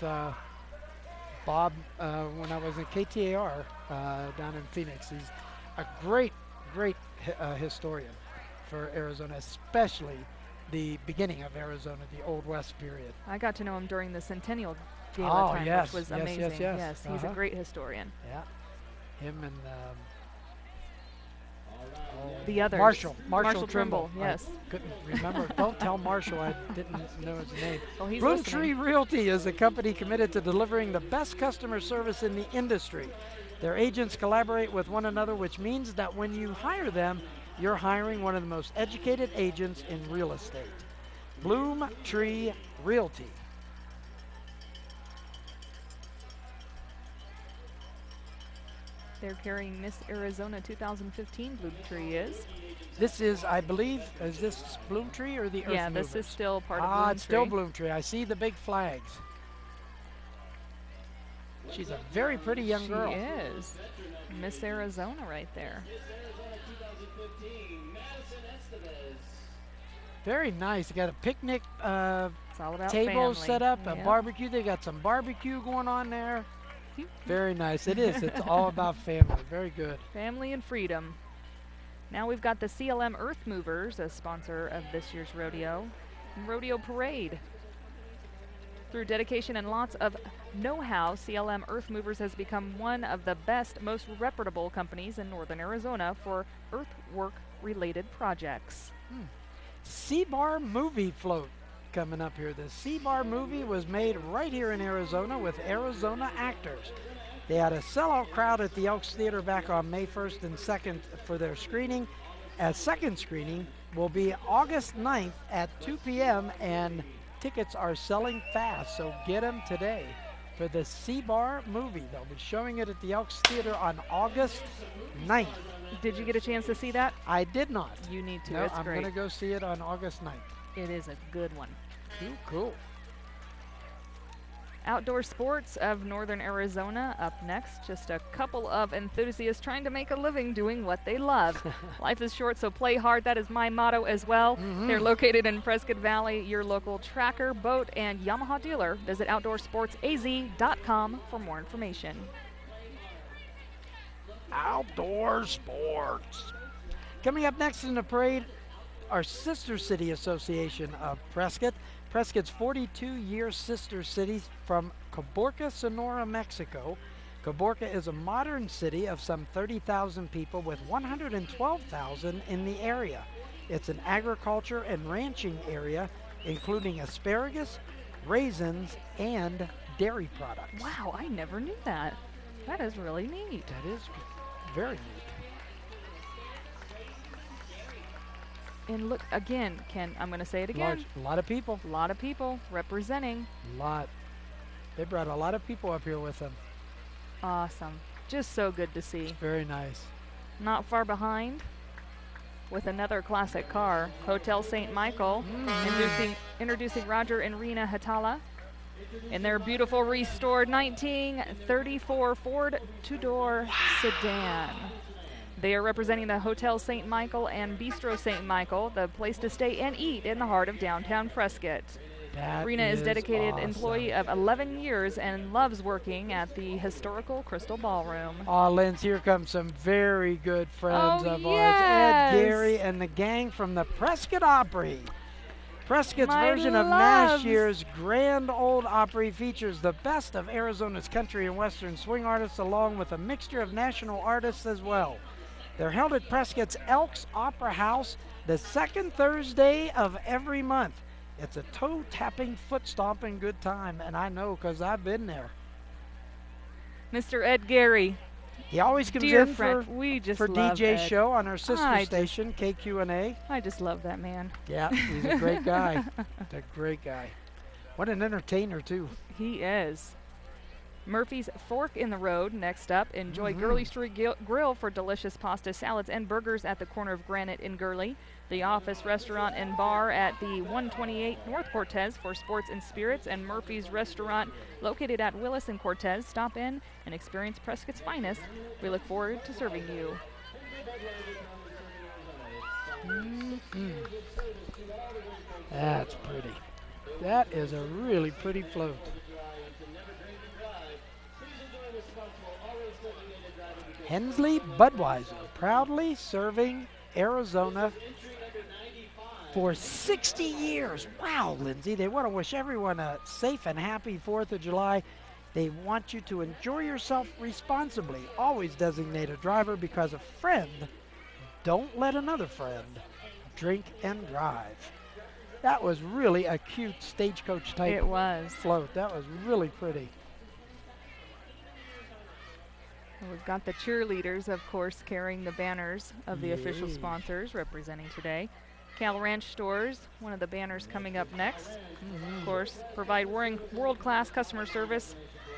Bob when I was in KTAR down in Phoenix. He's a great historian for Arizona, especially the beginning of Arizona, the Old West period. I got to know him during the Centennial Gala time, yes, which was yes, amazing. yes. He's a great historian. Yeah, him and The others. Marshall Trimble. Yes. I couldn't remember. Don't tell Marshall I didn't know his name. Oh, he's Bloom listening. Tree Realty is a company committed to delivering the best customer service in the industry. Their agents collaborate with one another, which means that when you hire them, you're hiring one of the most educated agents in real estate. Bloom Tree Realty. They're carrying Miss Arizona 2015 Bloom Tree is. This is, I believe, is this Bloom Tree or the Earth Yeah, this Movers? is still part of Bloom Tree. It's still Bloom Tree. I see the big flags. She's a very pretty young girl. She is. Miss Arizona right there. Miss Arizona 2015, Madison Estevez. Very nice. They got a picnic It's all about table family. set up, a Yep. barbecue. They got some barbecue going on there. Very nice. It is. It's all about family. Very good. Family and freedom. Now we've got the CLM Earth Movers, a sponsor of this year's rodeo. Rodeo Parade. Through dedication and lots of know-how, CLM Earth Movers has become one of the best, most reputable companies in northern Arizona for earthwork-related projects. C-Bar movie float coming up here. The C-Bar movie was made right here in Arizona with Arizona actors. They had a sellout crowd at the Elks Theater back on May 1st and 2nd for their screening. A second screening will be August 9th at 2 p.m. and tickets are selling fast, so get them today for the C-Bar movie. They'll be showing it at the Elks Theater on August 9th. Did you get a chance to see that? I did not. You need to. No, It's I'm great. going to go see it on August 9th. It is a good one. Cool. Outdoor sports of northern Arizona up next. Just a couple of enthusiasts trying to make a living doing what they love. Life is short, so play hard. That is my motto as well. They're located in Prescott Valley, your local tracker, boat, and Yamaha dealer. Visit outdoorsportsaz.com for more information. Outdoor sports. Coming up next in the parade, our Sister City Association of Prescott. Prescott's 42-year sister city from Caborca, Sonora, Mexico. Caborca is a modern city of some 30,000 people with 112,000 in the area. It's an agriculture and ranching area, including asparagus, raisins, and dairy products. Wow, I never knew that. That is really neat. That is very neat. And look, again, Ken, I'm going to say it again. A lot of people. A lot of people representing. They brought a lot of people up here with them. Awesome. Just so good to see. Very nice. Not far behind with another classic car, Hotel St. Michael, introducing Roger and Rena Hatala in their beautiful restored 1934 Ford two-door sedan. They are representing the Hotel St. Michael and Bistro St. Michael, the place to stay and eat in the heart of downtown Prescott. Rena is dedicated employee of 11 years and loves working at the historical Crystal Ballroom. Oh, Linz, here comes some very good friends Oh, of yes. ours. Ed, Gary, and the gang from the Prescott Opry. Prescott's My version of loves. last year's Grand Old Opry features the best of Arizona's country and western swing artists along with a mixture of national artists as well. They're held at Prescott's Elks Opera House the second Thursday of every month. It's a toe-tapping, foot-stomping good time, and I know because I've been there. Mr. Ed Gary, He always comes dear in friend, we just for love DJ's Ed. show on our sister I just- station, KQNA. I just love that man. Yeah, he's a great guy. A great guy. What an entertainer, too. He is. Murphy's Fork in the Road next up. Enjoy Gurley Street Grill for delicious pasta, salads, and burgers at the corner of Granite in Gurley. The Office Restaurant and Bar at the 128 North Cortez for sports and spirits. And Murphy's Restaurant located at Willis and Cortez. Stop in and experience Prescott's finest. We look forward to serving you. That's pretty. That is a really pretty float. Hensley Budweiser, proudly serving Arizona for 60 years. Wow, Lindsay, they want to wish everyone a safe and happy 4th of July. They want you to enjoy yourself responsibly. Always designate a driver because a friend, don't let another friend drink and drive. That was really a cute stagecoach type float. That was really pretty. We've got the cheerleaders, of course, carrying the banners of the official sponsors representing today. Cal Ranch Stores, one of the banners coming up next. Of course, provide world-class customer service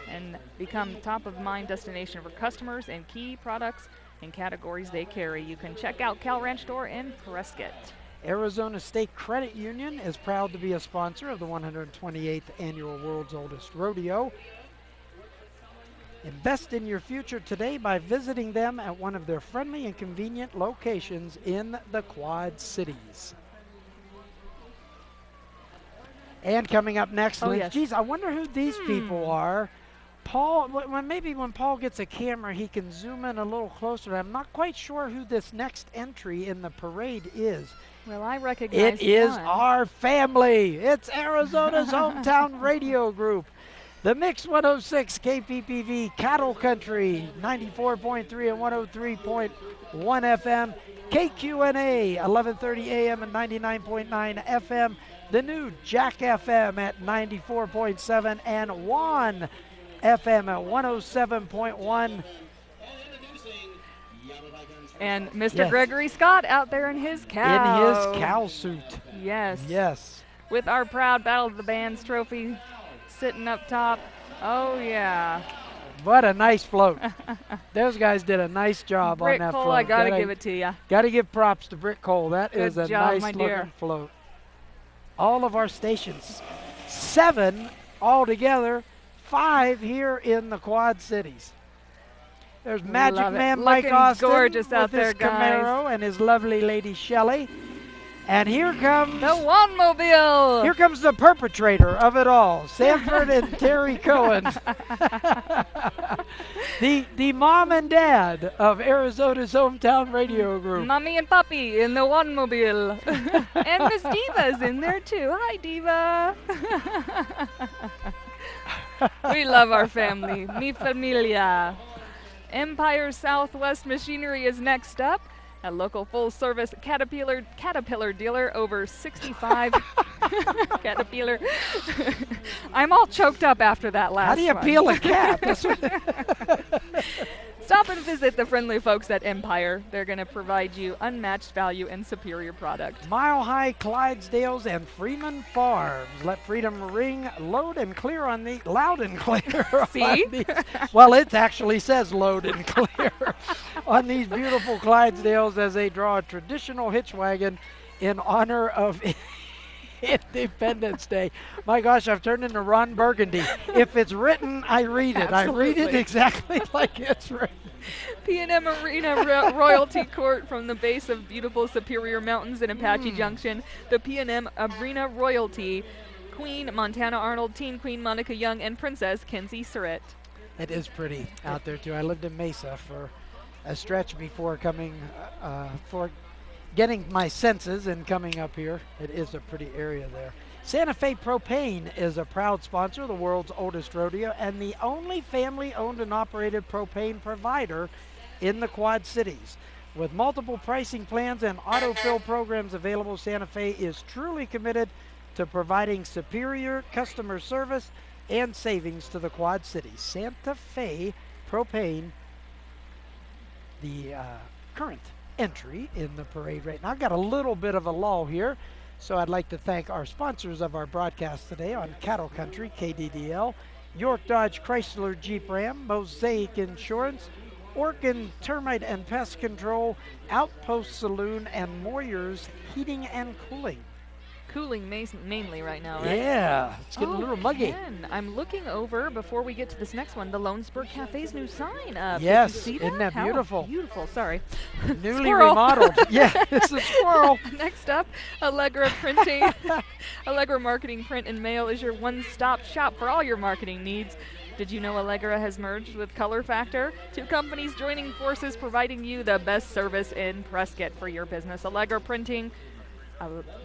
and become top-of-mind destination for customers and key products and categories they carry. You can check out Cal Ranch Store in Prescott. Arizona State Credit Union is proud to be a sponsor of the 128th Annual World's Oldest Rodeo. Invest in your future today by visiting them at one of their friendly and convenient locations in the Quad Cities. And coming up next, geez, I wonder who these people are. Paul, maybe when Paul gets a camera, he can zoom in a little closer. I'm not quite sure who this next entry in the parade is. Well, I recognize it is our family. It's Arizona's hometown radio group. The Mix 106 KPPV Cattle Country, 94.3 and 103.1 FM. KQNA, 1130 AM and 99.9 FM. The new Jack FM at 94.7 and WAN FM at 107.1. And Mr. Gregory Scott out there in his cow. In his cow suit. Yes. Yes. With our proud Battle of the Bands trophy sitting up top. Oh, yeah. What a nice float. Those guys did a nice job on that Cole, float. I got to give it to you. Got to give props to Britt Cole. That is a job, nice looking float. All of our stations, 7 altogether, 5 here in the Quad Cities. There's Magic Man Mike Austin gorgeous out with his there, guys. Camaro and his lovely lady Shelley. And here comes the One-Mobile. Here comes the perpetrator of it all, Sanford and Terry Cohen. the mom and dad of Arizona's hometown radio group. Mommy and Papi in the One-Mobile. And Miss Diva's in there too. Hi, Diva. We love our family. Mi familia. Empire Southwest Machinery is next up. A local full-service Caterpillar dealer, over 65. Caterpillar. I'm all choked up after that last one. How do you peel a cap? Stop and visit the friendly folks at Empire. They're going to provide you unmatched value and superior product. Mile High Clydesdales and Freeman Farms. Let freedom ring loud and clear on the loud and clear. See? Well, it actually says loud and clear on these beautiful Clydesdales as they draw a traditional hitch wagon in honor of Independence Day. My gosh, I've turned into Ron Burgundy. If it's written, I read it. Absolutely. I read it exactly like it's written. P&M Arena Royalty Court from the base of beautiful Superior Mountains in Apache Junction. The P&M Arena Royalty, Queen Montana Arnold, Teen Queen Monica Young, and Princess Kenzie Surratt. It is pretty out there, too. I lived in Mesa for a stretch before coming, for getting my senses and coming up here. It is a pretty area there. Santa Fe Propane is a proud sponsor of the world's oldest rodeo and the only family-owned and operated propane provider in the Quad Cities. With multiple pricing plans and autofill programs available, Santa Fe is truly committed to providing superior customer service and savings to the Quad Cities. Santa Fe Propane, the current entry in the parade right now. I've got a little bit of a lull here, so I'd like to thank our sponsors of our broadcast today on Cattle Country, KDDL, York Dodge Chrysler Jeep Ram, Mosaic Insurance, Orkin Termite and Pest Control, Outpost Saloon, and Moyer's Heating and Cooling. Cooling mainly right now, right? Yeah, it's getting a little muggy. Ken, I'm looking over, before we get to this next one, the Lonesburg Cafe's new sign up. Yes, Did you see isn't that How beautiful? beautiful, sorry. Newly Squirrel. remodeled. Yeah, it's a squirrel. Next up, Allegra Printing. Allegra Marketing Print and Mail is your one-stop shop for all your marketing needs. Did you know Allegra has merged with Color Factor? Two companies joining forces, providing you the best service in Prescott for your business. Allegra Printing.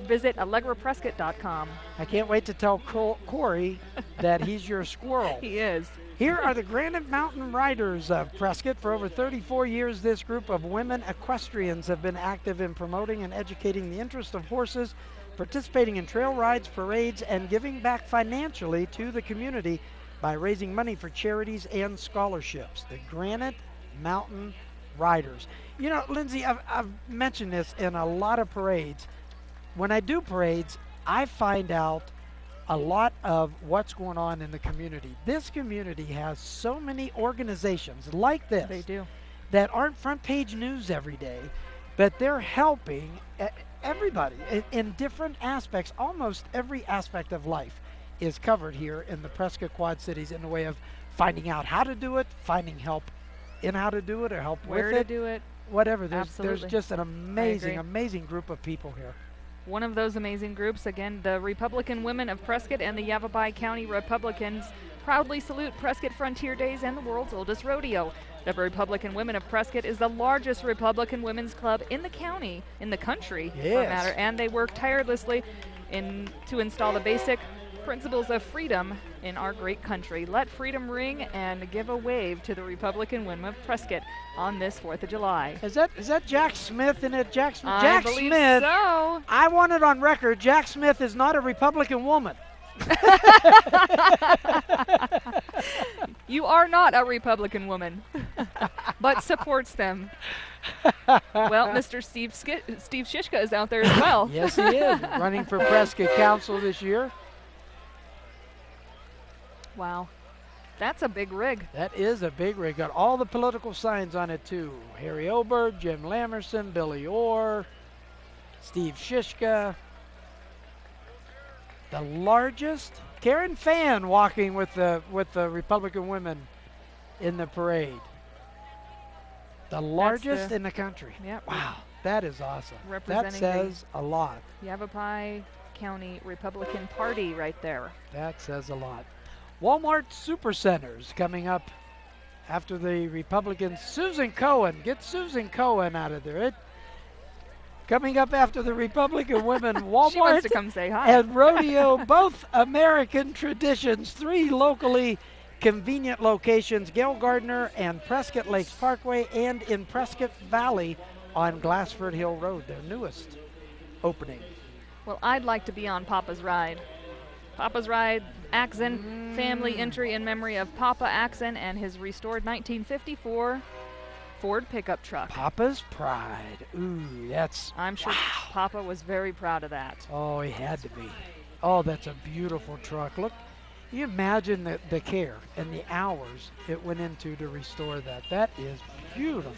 Visit AllegraPrescott.com. I can't wait to tell Corey that he's your squirrel. He is. Here are the Granite Mountain Riders of Prescott. For over 34 years, this group of women equestrians have been active in promoting and educating the interest of horses, participating in trail rides, parades, and giving back financially to the community by raising money for charities and scholarships. The Granite Mountain Riders. You know, Lindsay, I've mentioned this in a lot of parades. When I do parades, I find out a lot of what's going on in the community. This community has so many organizations like this. They do. That aren't front page news every day, but they're helping everybody in different aspects. Almost every aspect of life is covered here in the Prescott Quad Cities in the way of finding out how to do it, finding help in how to do it, or help Where with to it. do it. Whatever. There's Absolutely. just an agree. amazing group of people here. One of those amazing groups, again, the Republican Women of Prescott and the Yavapai County Republicans proudly salute Prescott Frontier Days and the world's oldest rodeo. The Republican Women of Prescott is the largest Republican women's club in the county, in the country, for that Yes. matter, and they work tirelessly to install the basic principles of freedom in our great country. Let freedom ring and give a wave to the Republican Women of Prescott on this 4th of July. Is that Jack Smith in it? Jack Smith. I Jack believe Smith. so. I want it on record. Jack Smith is not a Republican woman. You are not a Republican woman, but supports them. Well, Mr. Steve Shishka is out there as well. Yes, he is running for Prescott Council this year. Wow. That's a big rig. That is a big rig. Got all the political signs on it, too. Harry Oberg, Jim Lamerson, Billy Orr, Steve Shishka. The largest, Karen Fan walking with the Republican women in the parade. The largest in the country. Yep. Wow, that is awesome. That Representing says a lot. Yavapai County Republican Party right there. That says a lot. Walmart Supercenters coming up after the Republicans. Susan Cohen, get Susan Cohen out of there. Coming up after the Republican women, Walmart She wants to come say hi. and rodeo, both American traditions. 3 locally convenient locations, Gail Gardner and Prescott Lakes Parkway, and in Prescott Valley on Glassford Hill Road, their newest opening. Well, I'd like to be on Papa's Ride. Papa's Ride, Axon, family entry in memory of Papa Axon and his restored 1954 Ford pickup truck. Papa's Pride. Ooh, that's... I'm sure Papa was very proud of that. Oh, he had to be. Oh, that's a beautiful truck. Look, you imagine the care and the hours it went into to restore that. That is beautiful.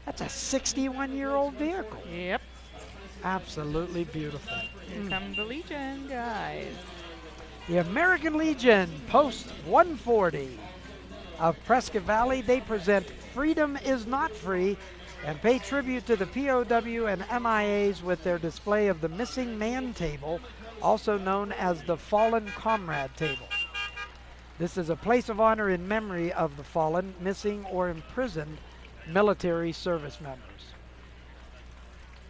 That's a 61-year-old vehicle. Yep. Absolutely beautiful. Here come the Legion, guys. The American Legion Post 140 of Prescott Valley. They present Freedom is Not Free and pay tribute to the POW and MIAs with their display of the Missing Man Table, also known as the Fallen Comrade Table. This is a place of honor in memory of the fallen, missing, or imprisoned military service members.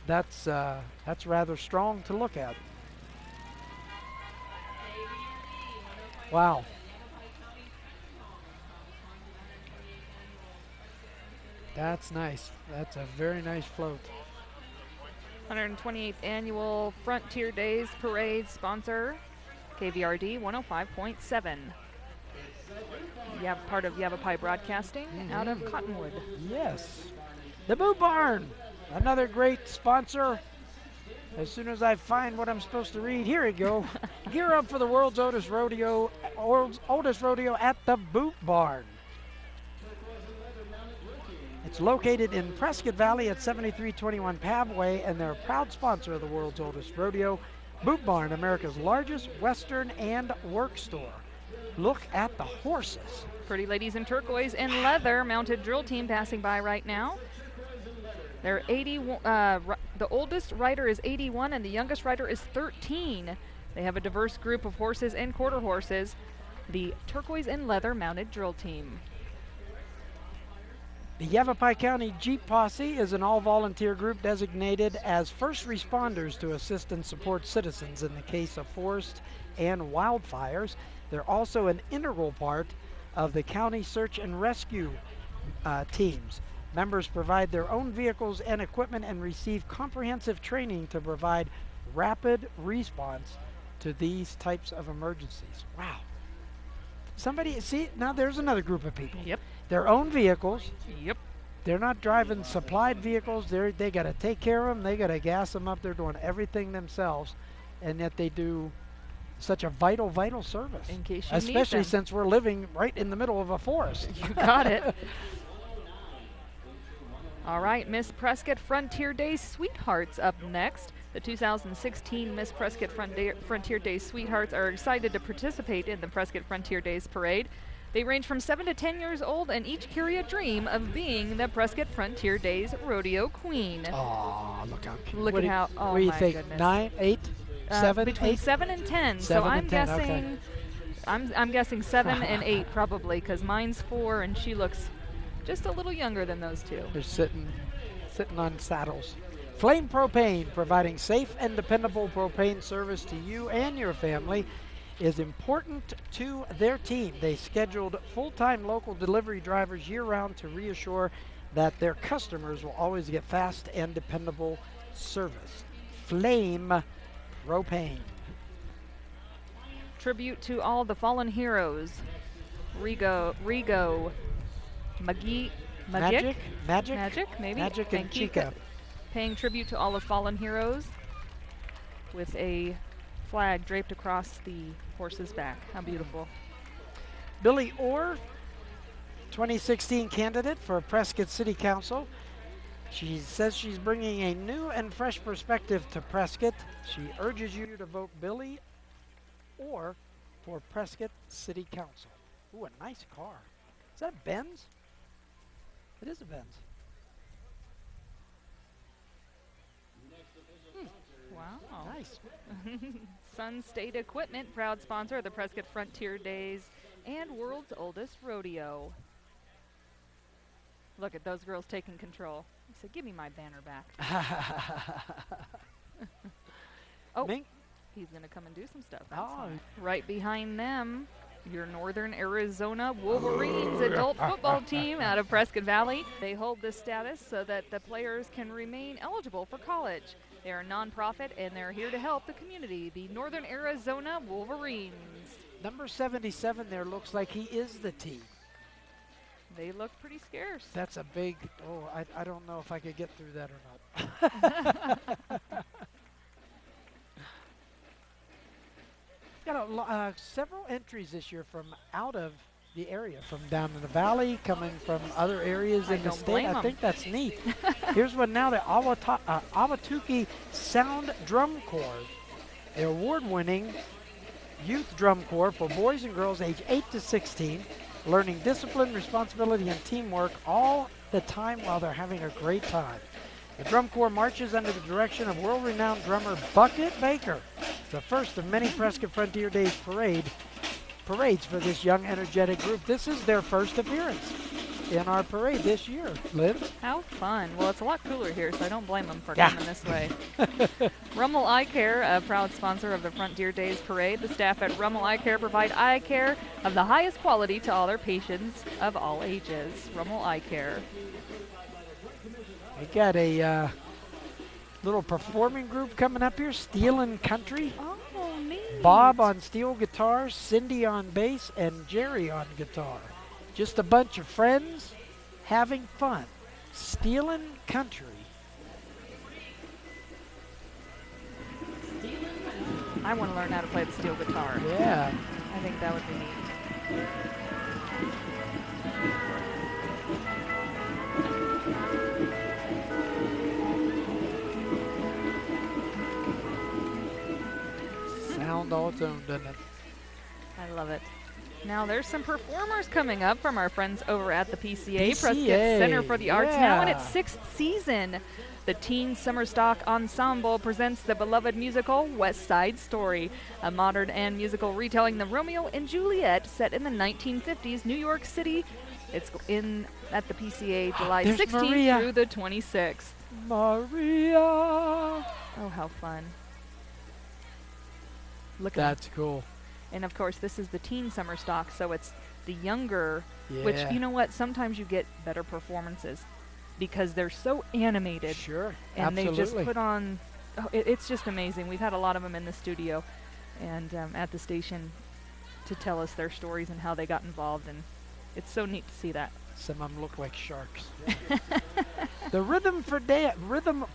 That's rather strong to look at. Wow. That's nice. That's a very nice float. 128th Annual Frontier Days Parade sponsor, KVRD 105.7. You have part of Yavapai Broadcasting out of Cottonwood. Yes. The Boot Barn, another great sponsor As soon as I find what I'm supposed to read, here we go. Gear up for the world's oldest rodeo at the Boot Barn. It's located in Prescott Valley at 7321 Pavway, and they're a proud sponsor of the world's oldest rodeo. Boot Barn, America's largest Western and work store. Look at the horses. Pretty ladies in turquoise and leather mounted drill team passing by right now. They're 81. The oldest rider is 81 and the youngest rider is 13. They have a diverse group of horses and quarter horses. The turquoise and leather mounted drill team. The Yavapai County Jeep Posse is an all-volunteer group designated as first responders to assist and support citizens in the case of forest and wildfires. They're also an integral part of the county search and rescue teams. Members provide their own vehicles and equipment and receive comprehensive training to provide rapid response to these types of emergencies. Wow. Somebody, see, now there's another group of people. Yep. Their own vehicles. Yep. They're not driving supplied vehicles. They got to take care of them. They got to gas them up. They're doing everything themselves, and yet they do such a vital, vital service. In case you need especially them. since we're living right in the middle of a forest. You got it. All right, Miss Prescott Frontier Days Sweethearts up next. The 2016 Miss Prescott Frontier Days Sweethearts are excited to participate in the Prescott Frontier Days Parade. They range from 7 to 10 years old and each carry a dream of being the Prescott Frontier Days Rodeo Queen. Oh, look how cute. Look at how, oh what do you my think, goodness. 9, 8, 7, Between 8? 7 and 10. So 7 I'm and 10, guessing, okay. I'm guessing 7 and 8 probably, because mine's 4 and she looks just a little younger than those two. They're sitting on saddles. Flame Propane, providing safe and dependable propane service to you and your family, is important to their team. They scheduled full-time local delivery drivers year-round to reassure that their customers will always get fast and dependable service. Flame Propane. Tribute to all the fallen heroes. Rigo, Magic, Magic, maybe. Magic and Thank you. Chica. Paying tribute to all the fallen heroes with a flag draped across the horse's back. How beautiful. Billy Orr, 2016 candidate for Prescott City Council. She says she's bringing a new and fresh perspective to Prescott. She urges you to vote Billy Orr for Prescott City Council. Ooh, a nice car. Is that a Benz? It is a Benz. Wow. Nice. Sun State Equipment, proud sponsor of the Prescott Frontier Days and world's oldest rodeo. Look at those girls taking control. I said, give me my banner back. Oh, Mink? he's going to come and do some stuff. Oh. Right behind them, your Northern Arizona Wolverines adult football team out of Prescott Valley. They hold this status so that the players can remain eligible for college. They are a nonprofit and they're here to help the community. The Northern Arizona Wolverines. Number 77 there looks like he is the T. They look pretty scarce. That's a big, I don't know if I could get through that or not. Got several entries this year from out of the area, from down in the valley, coming from other areas in the state. I think that's neat. Here's one now, the Awatuki Sound Drum Corps, the award-winning youth drum corps for boys and girls age 8 to 16, learning discipline, responsibility, and teamwork all the time while they're having a great time. The drum corps marches under the direction of world-renowned drummer Bucket Baker. It's the first of many Prescott Frontier Days parades for this young, energetic group. This is their first appearance in our parade this year. Liv? How fun. Well, it's a lot cooler here, so I don't blame them for coming this way. Rummel Eye Care, a proud sponsor of the Frontier Days Parade. The staff at Rummel Eye Care provide eye care of the highest quality to all their patients of all ages. Rummel Eye Care. We got a little performing group coming up here, Steelin' Country. Oh, neat. Bob on steel guitar, Cindy on bass, and Jerry on guitar. Just a bunch of friends having fun. Steelin' Country. I want to learn how to play the steel guitar. Yeah. I think that would be neat. Sound all its own, doesn't it? I love it. Now there's some performers coming up from our friends over at the PCA, Prescott PCA, Center for the Arts, now in yeah. its 6th season. The Teen Summer Stock Ensemble presents the beloved musical West Side Story, a modern and musical retelling the Romeo and Juliet set in the 1950s New York City. It's in at the PCA July There's 16th Maria. through the 26th. Maria. Oh, how fun. Look at That's cool. And of course, this is the teen summer stock, so it's the younger, Yeah. which, you know what, sometimes you get better performances because they're so animated. Sure. And absolutely. they just put on, it's just amazing. We've had a lot of them in the studio and at the station to tell us their stories and how they got involved, and it's so neat to see that. Some of them look like sharks. The Rhythm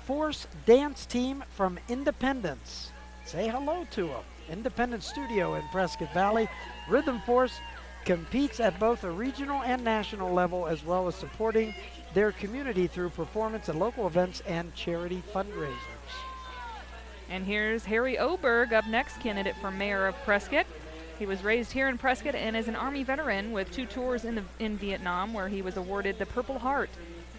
Force dance team from Independence. Say hello to them. Independence Studio in Prescott Valley. Rhythm Force competes at both a regional and national level, as well as supporting their community through performance at local events and charity fundraisers. And here's Harry Oberg up next, candidate for mayor of Prescott. He was raised here in Prescott and is an Army veteran with 2 tours in Vietnam, where he was awarded the Purple Heart.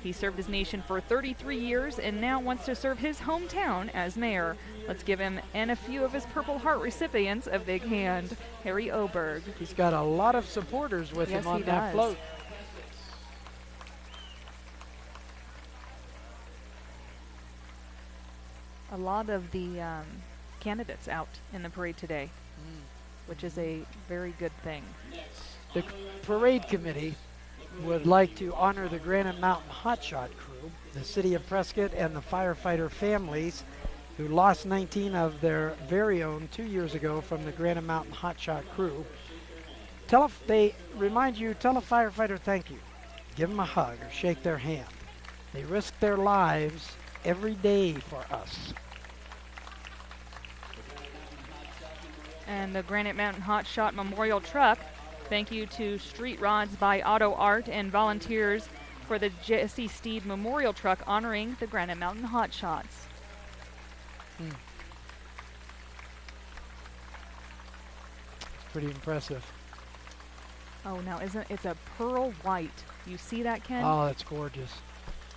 He served his nation for 33 years and now wants to serve his hometown as mayor. Let's give him and a few of his Purple Heart recipients a big hand. Harry Oberg. He's got a lot of supporters with Yes, him on he that does. float. A lot of the candidates out in the parade today, which is a very good thing. The parade committee would like to honor the Granite Mountain Hotshot crew, the city of Prescott, and the firefighter families who lost 19 of their very own 2 years ago from the Granite Mountain Hotshot crew. They remind you, tell a firefighter thank you. Give them a hug or shake their hand. They risk their lives every day for us. And the Granite Mountain Hotshot Memorial Truck, thank you to Street Rods by Auto Art and volunteers for the Jesse Steed Memorial Truck honoring the Granite Mountain Hotshots. Pretty impressive. Oh, now it's a pearl white. You see that, Ken? Oh, that's gorgeous.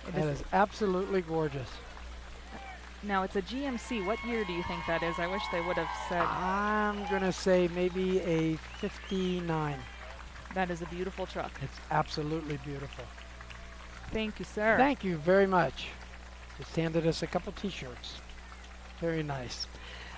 It That is absolutely gorgeous. Now it's a GMC. What year do you think that is? I wish they would have said. I'm going to say maybe a 59. That is a beautiful truck. It's absolutely beautiful. Thank you, sir. Thank you very much. Just handed us a couple t-shirts. Very nice.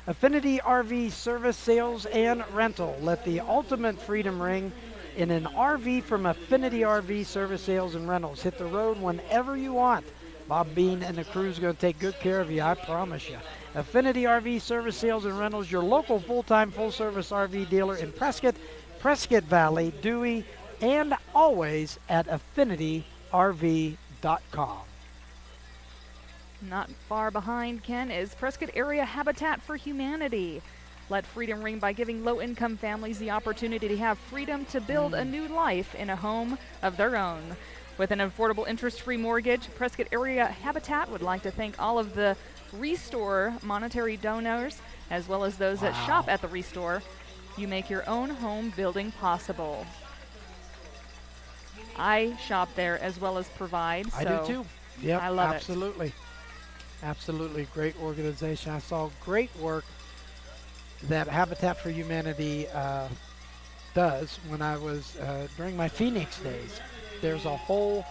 Affinity RV Service, Sales, and Rental. Let the ultimate freedom ring in an RV from Affinity RV Service, Sales, and Rentals. Hit the road whenever you want. Bob Bean and the crew is going to take good care of you, I promise you. Affinity RV Service, Sales, and Rentals, your local full-time, full-service RV dealer in Prescott, Prescott Valley, Dewey, and always at AffinityRV.com. Not far behind, Ken, is Prescott Area Habitat for Humanity. Let freedom ring by giving low-income families the opportunity to have freedom to build a new life in a home of their own. With an affordable interest-free mortgage, Prescott Area Habitat would like to thank all of the Restore monetary donors, as well as those that shop at the Restore. You make your own home building possible. I shop there as well as provide. I do too. Yep, I love it. absolutely. Absolutely great organization. I saw great work that Habitat for Humanity does when I was during my Phoenix days. There's a whole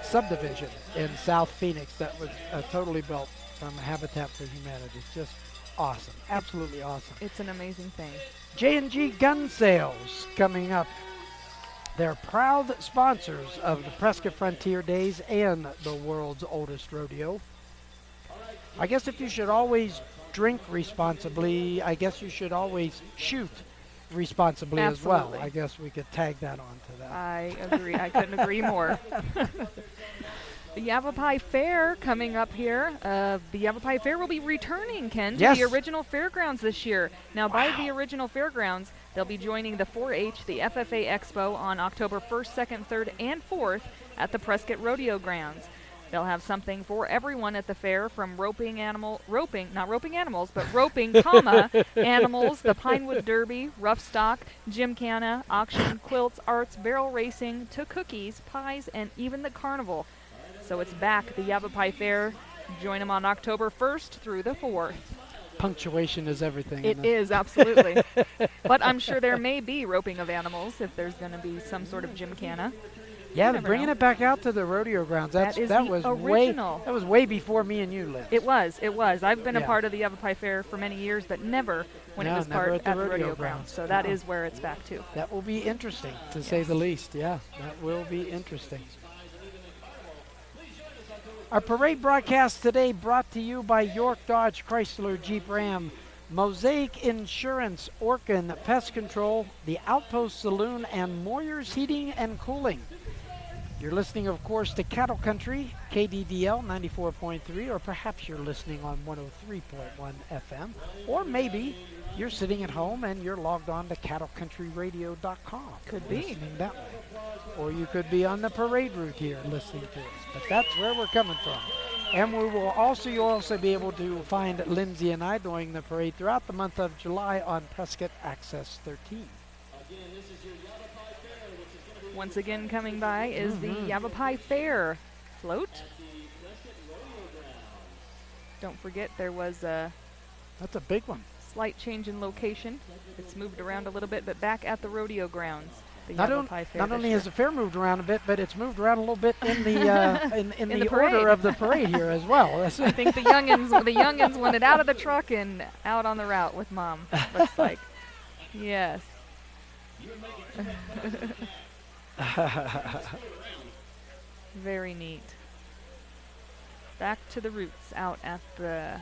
subdivision in South Phoenix that was totally built from Habitat for Humanity. It's just awesome. Absolutely awesome. It's an amazing thing. J&G Gun Sales coming up. They're proud sponsors of the Prescott Frontier Days and the world's oldest rodeo. I guess if you should always drink responsibly, I guess you should always shoot responsibly as well. Absolutely. I guess we could tag that on to that. I agree. I couldn't agree more. The Yavapai Fair coming up here. The Yavapai Fair will be returning, Ken, to Yes. the original fairgrounds this year. Now, by the original fairgrounds, they'll be joining the 4-H, the FFA Expo on October 1st, 2nd, 3rd, and 4th at the Prescott Rodeo Grounds. They'll have something for everyone at the fair, from not roping animals, but roping, animals, the Pinewood Derby, rough stock, gymkhana, auction, quilts, arts, barrel racing, to cookies, pies, and even the carnival. So it's back, the Yavapai Fair. Join them on October 1st through the 4th. Punctuation is everything. It is, absolutely. But I'm sure there may be roping of animals if there's going to be some sort of gymkhana. Yeah, they're never bringing know. it back out to the rodeo grounds. That is the original. That was way before me and you lived. It was. I've been a Yeah. part of the Yavapai Fair for many years, but never when it No, was never part at the at the rodeo rodeo grounds. grounds. So that Uh-uh. is where it's back to. That will be interesting, to say the least. Yeah, that will be interesting. Our parade broadcast today brought to you by York Dodge Chrysler Jeep Ram, Mosaic Insurance, Orkin Pest Control, the Outpost Saloon, and Moyer's Heating and Cooling. You're listening, of course, to Cattle Country, KDDL 94.3, or perhaps you're listening on 103.1 FM, or maybe you're sitting at home and you're logged on to cattlecountryradio.com. Could be. Listening that way. Or you could be on the parade route here listening to us. But that's where we're coming from. And we will you'll also be able to find Lindsay and I doing the parade throughout the month of July on Prescott Access 13. Once again, coming by is the Yavapai Fair float. Don't forget, there was a That's a big one. slight change in location. It's moved around a little bit, but back at the rodeo grounds. The Not Yavapai Fair not this only year. has the fair moved around a bit, but it's moved around a little bit in the in the the parade. order of the parade here as well. That's- I think the youngins wanted out of the truck and out on the route with Mom. Looks like. Yes. Very neat. Back to the roots out at the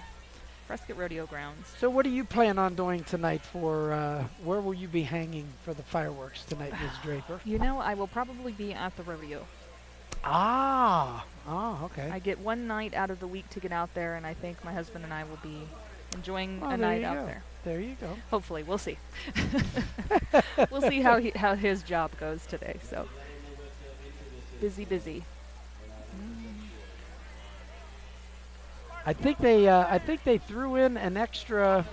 Prescott Rodeo Grounds. So what do you plan on doing tonight for, where will you be hanging for the fireworks tonight, Ms. Draper? You know, I will probably be at the rodeo. Okay. I get one night out of the week to get out there, and I think my husband and I will be enjoying Well, a there night you out go. there. There you go. Hopefully, we'll see. We'll see how his job goes today. So busy. I think they threw in an extra.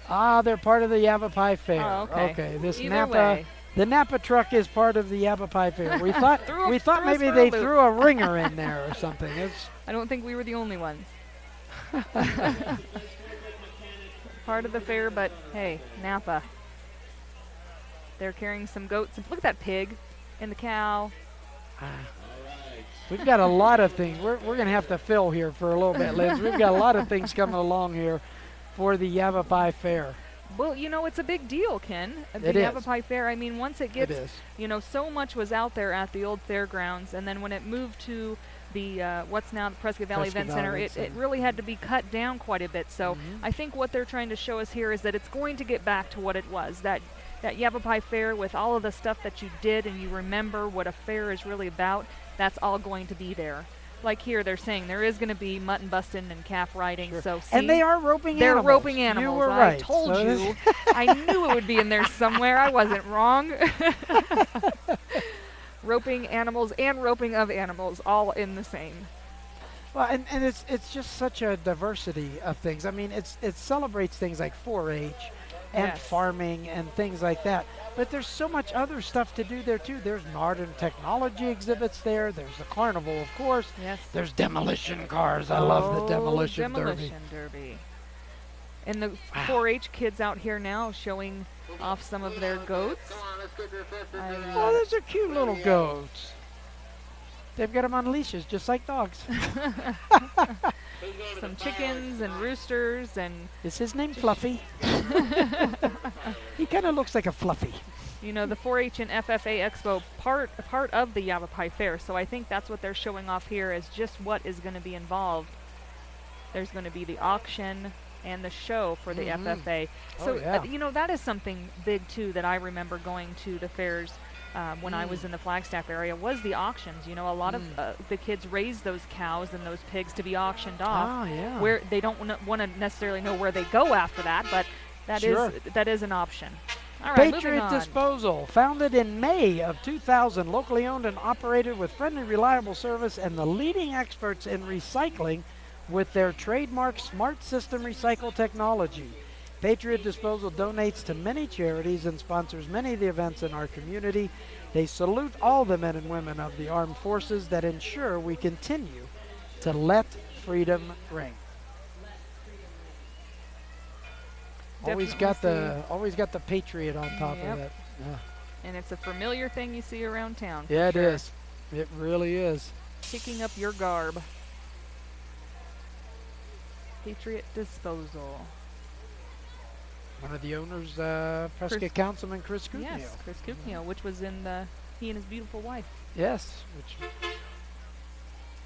They're part of the Yavapai Fair. Oh, okay. This Either Napa, way. the Napa truck is part of the Yavapai Fair. We thought Threw us maybe for a they loop. threw a ringer in there or something. I don't think we were the only ones. Part of the fair, but hey, Napa. They're carrying some goats. Look at that pig and the cow. We've got a lot of things. We're going to have to fill here for a little bit, Liz. We've got a lot of things coming along here for the Yavapai Fair. Well, you know, it's a big deal, Ken. The It is. Yavapai Fair, I mean, once it gets, is. you know, so much was out there at the old fairgrounds, and then when it moved to the, what's now the Prescott Valley Prescott Event Valley Center, Event it Center. really had to be cut down quite a bit. So I think what they're trying to show us here is that it's going to get back to what it was, that Yavapai Fair with all of the stuff that you did and you remember what a fair is really about, that's all going to be there. Like here, they're saying there is going to be mutton busting and calf riding. Sure. So see, And they are roping they're animals. roping You animals. were I right. told So you. I knew it would be in there somewhere. I wasn't wrong. Roping animals and roping of animals, all in the same. Well, and it's just such a diversity of things. I mean, it celebrates things like 4-H and Yes. farming and things like that. But there's so much other stuff to do there too. There's modern technology exhibits there. There's the carnival, of course. Yes. There's demolition cars. I love the demolition derby. derby. And the 4-H kids out here now showing off some of their goats. Oh, those are cute little goats. They've got them on leashes, just like dogs. Some chickens and roosters and, Is his name Fluffy? He kind of looks like a Fluffy. you know, the 4-H and FFA Expo part of the Yavapai Fair. So I think that's what they're showing off here is just what is going to be involved. There's going to be the auction and the show for the FFA. So, yeah. you know, that is something big, too, that I remember going to the fairs when I was in the Flagstaff area was the auctions. You know, a lot of the kids raise those cows and those pigs to be auctioned off. Ah, yeah. Where they don't want to necessarily know where they go after that, but that is an option. All right, moving Patriot on. Disposal, founded in May of 2000, locally owned and operated with friendly, reliable service and the leading experts in recycling with their trademark Smart System Recycle technology. Patriot Disposal donates to many charities and sponsors many of the events in our community. They salute all the men and women of the armed forces that ensure we continue to let freedom ring. Always got the Patriot on top of that. Yeah. And it's a familiar thing you see around town. Yeah, it sure. is. It really is. Picking up your garb. Patriot Disposal. One of the owners, Prescott Councilman Chris Kutnio. Yes, Chris Kutnio, which was in he and his beautiful wife. Yes.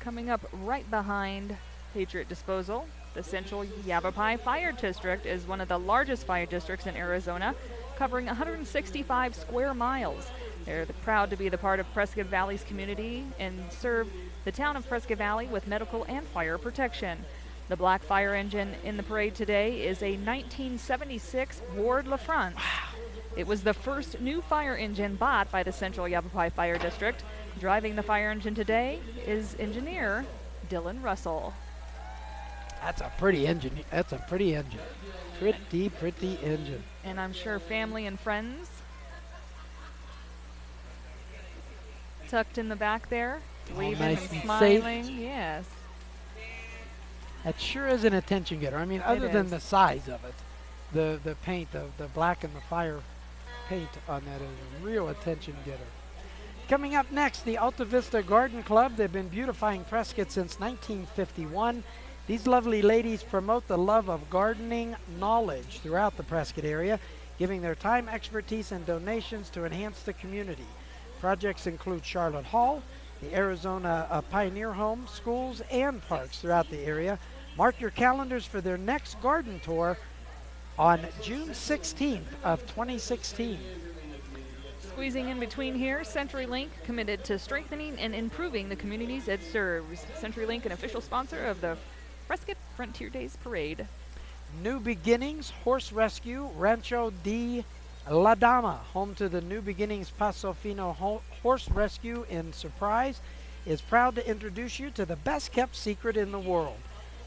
Coming up right behind Patriot Disposal, the Central Yavapai Fire District is one of the largest fire districts in Arizona, covering 165 square miles. They're proud to be the part of Prescott Valley's community and serve the town of Prescott Valley with medical and fire protection. The black fire engine in the parade today is a 1976 Ward LaFrance. Wow. It was the first new fire engine bought by the Central Yavapai Fire District. Driving the fire engine today is engineer Dylan Russell. That's a pretty engine. Pretty engine. And I'm sure family and friends tucked in the back there, waving nice and and smiling. safe. Yes. That sure is an attention getter. I mean, other than the size of it, the paint, the black and the fire paint on that is a real attention getter. Coming up next, the Alta Vista Garden Club. They've been beautifying Prescott since 1951. These lovely ladies promote the love of gardening knowledge throughout the Prescott area, giving their time, expertise, and donations to enhance the community. Projects include Charlotte Hall, the Arizona Pioneer Home, schools, and parks throughout the area. Mark your calendars for their next garden tour on June 16th of 2016. Squeezing in between here, CenturyLink committed to strengthening and improving the communities it serves. CenturyLink, an official sponsor of the Prescott Frontier Days Parade. New Beginnings Horse Rescue, Rancho de La Dama, home to the New Beginnings Paso Fino Horse Rescue in Surprise, is proud to introduce you to the best kept secret in the world,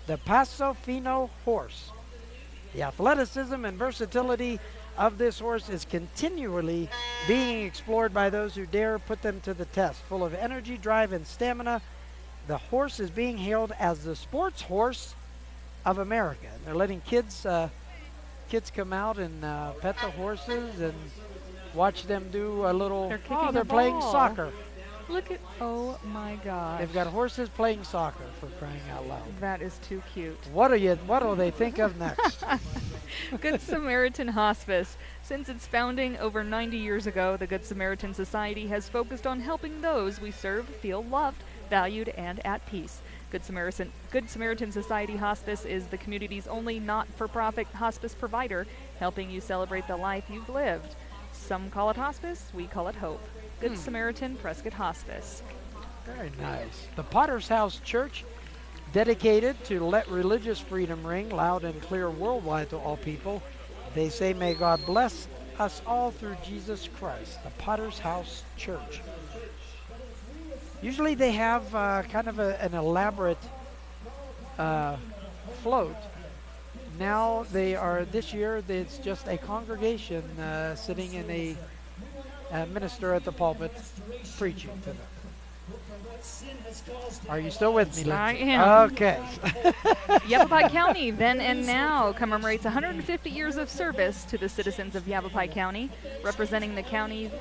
the Paso Fino horse. The athleticism and versatility of this horse is continually being explored by those who dare put them to the test. Full of energy, drive, and stamina, the horse is being hailed as the sports horse of America. And they're letting kids come out and pet the horses and watch them do a little. They're playing soccer. Look at, oh my gosh. They've got horses playing soccer, for crying out loud. That is too cute. What'll they think of next? Good Samaritan Hospice. Since its founding over 90 years ago, the Good Samaritan Society has focused on helping those we serve feel loved, valued, and at peace. Good Samaritan Society Hospice is the community's only not-for-profit hospice provider, helping you celebrate the life you've lived. Some call it hospice, we call it hope. Good Samaritan Prescott Hospice. Very nice. The Potter's House Church, dedicated to let religious freedom ring loud and clear worldwide to all people. They say, may God bless us all through Jesus Christ. The Potter's House Church. Usually they have kind of an elaborate float. Now this year it's just a congregation sitting in a minister at the pulpit preaching to them. Are you still with me, Lindsay? I am. Okay. Yavapai County, then and now, commemorates 150 years of service to the citizens of Yavapai County. Representing the county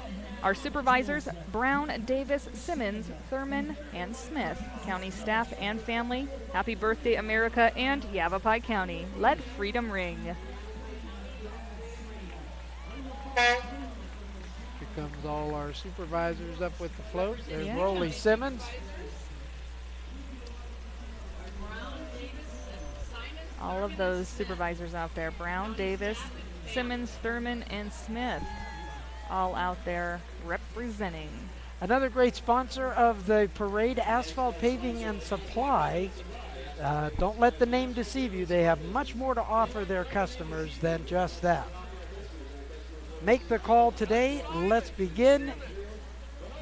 are supervisors Brown, Davis, Simmons, Thurman, and Smith. County staff and family, happy birthday, America and Yavapai County. Let freedom ring. Here comes all our supervisors up with the float. There's Yeah. Rolly Simmons. All of those supervisors out there, Brown, Davis, Simmons, Thurman, and Smith. all out there representing. Another great sponsor of the parade, Asphalt Paving and Supply. Don't let the name deceive you. They have much more to offer their customers than just that. Make the call today. Let's begin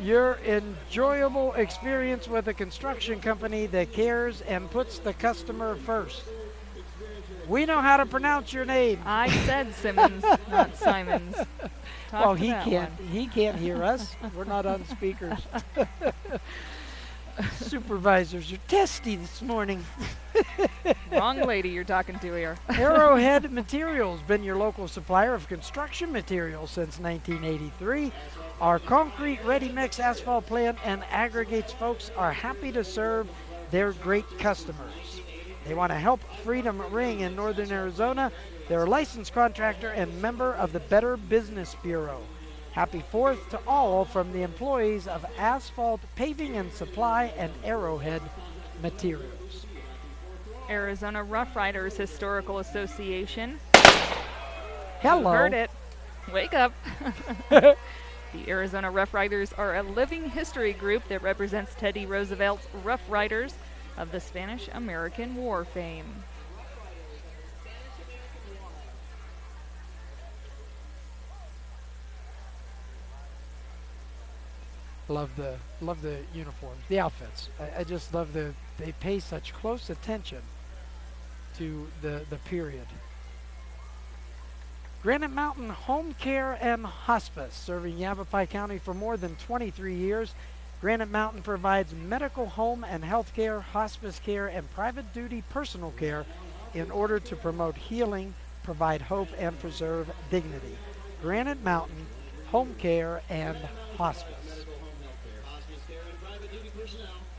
your enjoyable experience with a construction company that cares and puts the customer first. We know how to pronounce your name. I said Simmons, not Simons. Talk Well, to he that can't. one. He can't hear us. We're not on speakers. Supervisors are testy this morning. Wrong lady you're talking to here. Arrowhead Materials, been your local supplier of construction materials since 1983. Our concrete, ready-mix asphalt plant and aggregates folks are happy to serve their great customers. They want to help Freedom Ring in northern Arizona. They're a licensed contractor and member of the Better Business Bureau. Happy 4th to all from the employees of Asphalt Paving and Supply and Arrowhead Materials. Arizona Rough Riders Historical Association. Hello. You heard it. Wake up. The Arizona Rough Riders are a living history group that represents Teddy Roosevelt's Rough Riders of the Spanish-American War fame. Love the uniforms, the outfits. I just love they pay such close attention to the period. Granite Mountain Home Care and Hospice, serving Yavapai County for more than 23 years. Granite Mountain provides medical, home and health care, hospice care, and private duty personal care in order to promote healing, provide hope, and preserve dignity. Granite Mountain Home Care and Hospice.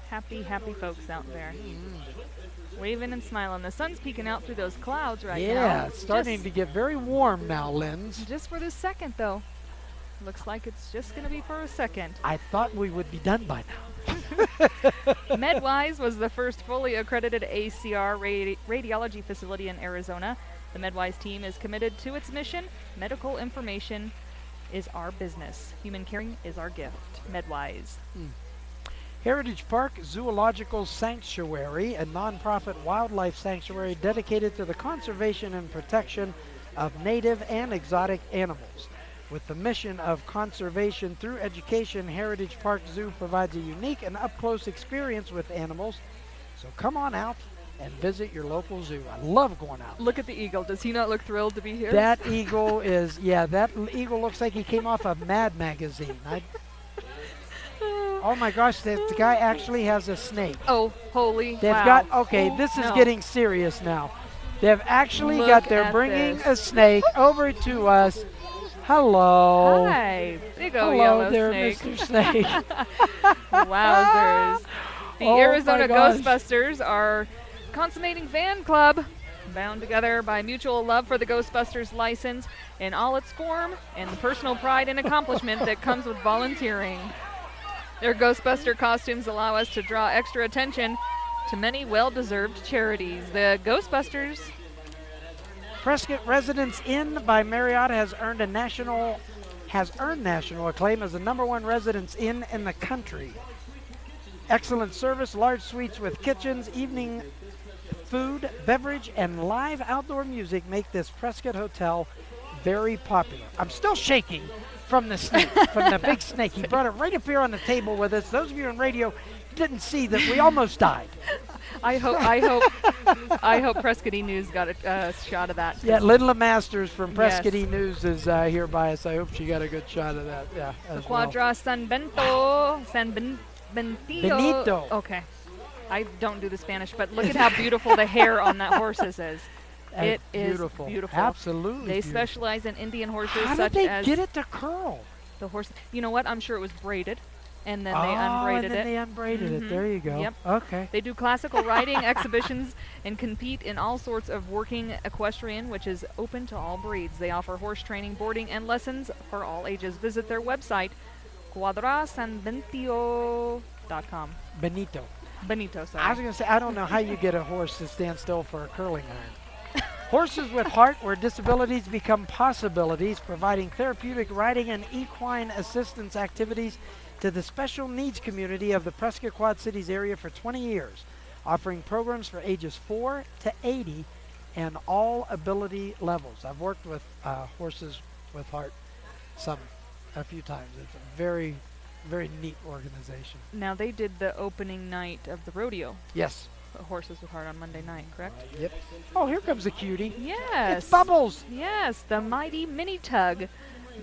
Happy, happy folks out there. Waving and smiling. The sun's peeking out through those clouds right now. Yeah, it's starting to get very warm now, Linz. Just for this second, though. Looks like it's just going to be for a second. I thought we would be done by now. MedWise was the first fully accredited ACR radiology facility in Arizona. The MedWise team is committed to its mission. Medical information is our business. Human caring is our gift. MedWise. Heritage Park Zoological Sanctuary, a nonprofit wildlife sanctuary dedicated to the conservation and protection of native and exotic animals. With the mission of conservation through education, Heritage Park Zoo provides a unique and up-close experience with animals. So come on out and visit your local zoo. I love going out. Look at the eagle. Does he not look thrilled to be here? That eagle is, yeah, that eagle looks like he came off of Mad Magazine. Oh my gosh, the guy actually has a snake. Oh, holy They've wow. got, okay, Oh, this is no. getting serious now. They've actually Look they're at bringing this. a snake over to us. Hello. Hi. There you go, Hello yellow there, snake. Mr. Snake. Wowzers. The Oh my Arizona gosh. Ghostbusters are consummating fan club, bound together by mutual love for the Ghostbusters license in all its form and the personal pride and accomplishment that comes with volunteering. Their Ghostbuster costumes allow us to draw extra attention to many well-deserved charities. The Ghostbusters. Prescott Residence Inn by Marriott has earned national acclaim as the #1 residence inn in the country. Excellent service, large suites with kitchens, evening food, beverage, and live outdoor music make this Prescott hotel very popular. I'm still shaking from the snake, from the big snake. He brought it right up here on the table with us. Those of you on radio didn't see that we almost died. I hope Prescott E-News got a shot of that. Yeah, Linda Masters from Prescott Yes. E-News is here by us. I hope she got a good shot of that. Yeah, as well. Quadra San Bento, Benito. Benito. Okay. I don't do the Spanish, but look at how beautiful the hair on that horse's is. It is beautiful. beautiful. Absolutely. They beautiful. specialize in Indian horses How such did they as get it to curl? the horse. You know what? I'm sure it was braided, and then they and unbraided then it. they unbraided it. Mhm. There you go. Yep. Okay. They do classical riding exhibitions and compete in all sorts of working equestrian, which is open to all breeds. They offer horse training, boarding, and lessons for all ages. Visit their website, quadrasanbentio.com. Benito. Benito, sorry. I was going to say, I don't know how you get a horse to stand still for a curling iron. Horses with Heart, where disabilities become possibilities, providing therapeutic riding and equine assistance activities to the special needs community of the Prescott Quad Cities area for 20 years, offering programs for ages 4 to 80 and all ability levels. I've worked with Horses with Heart a few times. It's a very, very neat organization. Now, they did the opening night of the rodeo, Yes. Horses with Heart, on Monday night, correct? Yep. Oh, here comes a cutie. Yes. It's Bubbles. Yes, the mighty mini tug.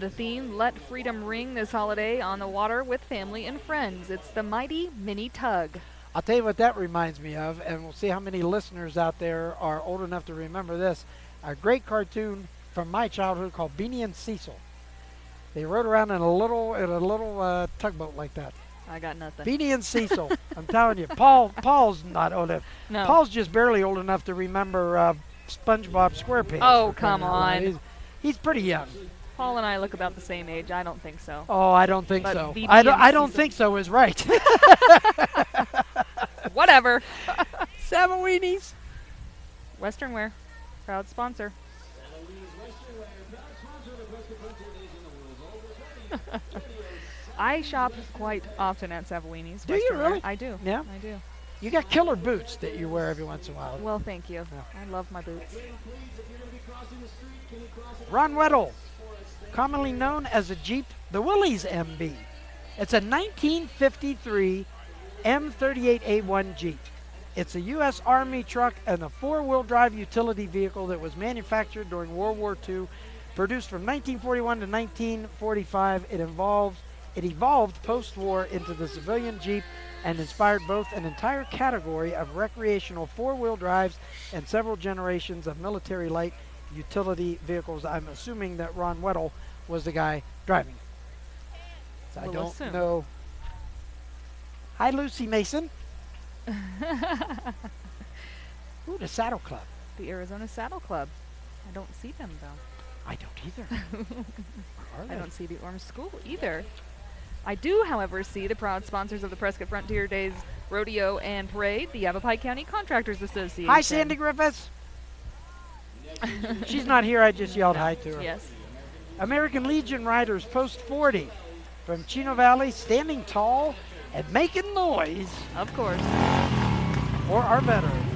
The theme, Let Freedom Ring this holiday on the water with family and friends. It's the mighty mini tug. I'll tell you what that reminds me of, and we'll see how many listeners out there are old enough to remember this. A great cartoon from my childhood called Beanie and Cecil. They rode around in a little tugboat like that. I got nothing. Beanie and Cecil. I'm telling you, Paul's not old enough. No. Paul's just barely old enough to remember SpongeBob SquarePants. Oh, for crying come out loud. on. He's pretty young. Paul and I look about the same age. I don't think so. Oh, I don't think But so. BB I and don't Cecil. think so is right. Whatever. Seven weenies. Western Wear, proud sponsor. I shop quite often at Savouini's. Do you Western Wear. really? I do. Yeah? I do. You got killer boots that you wear every once in a while. Well, thank you. Yeah. I love my boots. Ron Weddle, commonly known as a Jeep, the Willys MB. It's a 1953 M38A1 Jeep. It's a U.S. Army truck and a four-wheel drive utility vehicle that was manufactured during World War II, produced from 1941 to 1945. It evolved post-war into the civilian Jeep and inspired both an entire category of recreational four-wheel drives and several generations of military light utility vehicles. I'm assuming that Ron Weddle was the guy driving it. So I We'll don't assume. know. Hi, Lucy Mason. Ooh, the Saddle Club. The Arizona Saddle Club. I don't see them, though. I don't either. Are I they? don't see the Orange School either. I do, however, see the proud sponsors of the Prescott Frontier Days Rodeo and Parade, the Yavapai County Contractors Association. Hi, Sandy Griffiths. She's not here. I just yelled hi to her. Yes. American Legion riders post 40 from Chino Valley, standing tall and making noise Of course. for our veterans.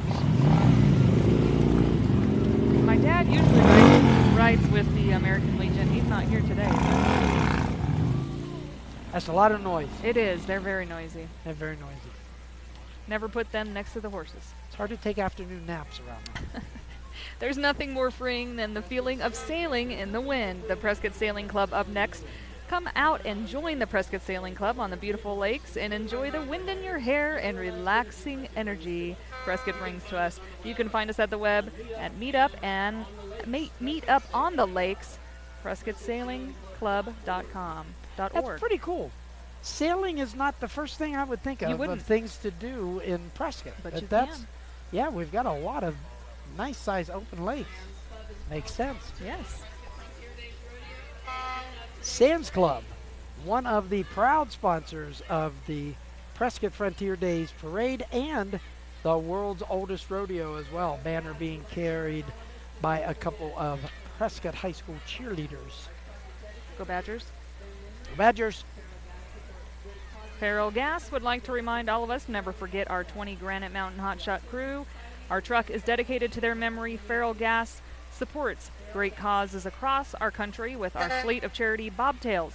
My dad usually rides with the American Legion. He's not here today. That's a lot of noise It is. They're very noisy. and very noisy. Never put them next to the horses. It's hard to take afternoon naps around them. There's nothing more freeing than the feeling of sailing in the wind. The Prescott Sailing Club up next. Come out and join the Prescott Sailing Club on the beautiful lakes and enjoy the wind in your hair and relaxing energy Prescott brings to us. You can find us at the web at Meetup and Meet Up on the Lakes, PrescottSailingClub.com. That's pretty cool. Sailing is not the first thing I would think You of wouldn't. things to do in Prescott. But you that's, can. yeah, we've got a lot of nice size open lakes. Makes sense. Yes. Sam's Club, one of the proud sponsors of the Prescott Frontier Days Parade and the world's oldest rodeo as well. Banner being carried by a couple of Prescott High School cheerleaders. Go Badgers. Badgers. Farrell Gas would like to remind all of us never forget our 20 Granite Mountain Hotshot crew. Our truck is dedicated to their memory. Farrell Gas supports great causes across our country with our fleet of charity bobtails.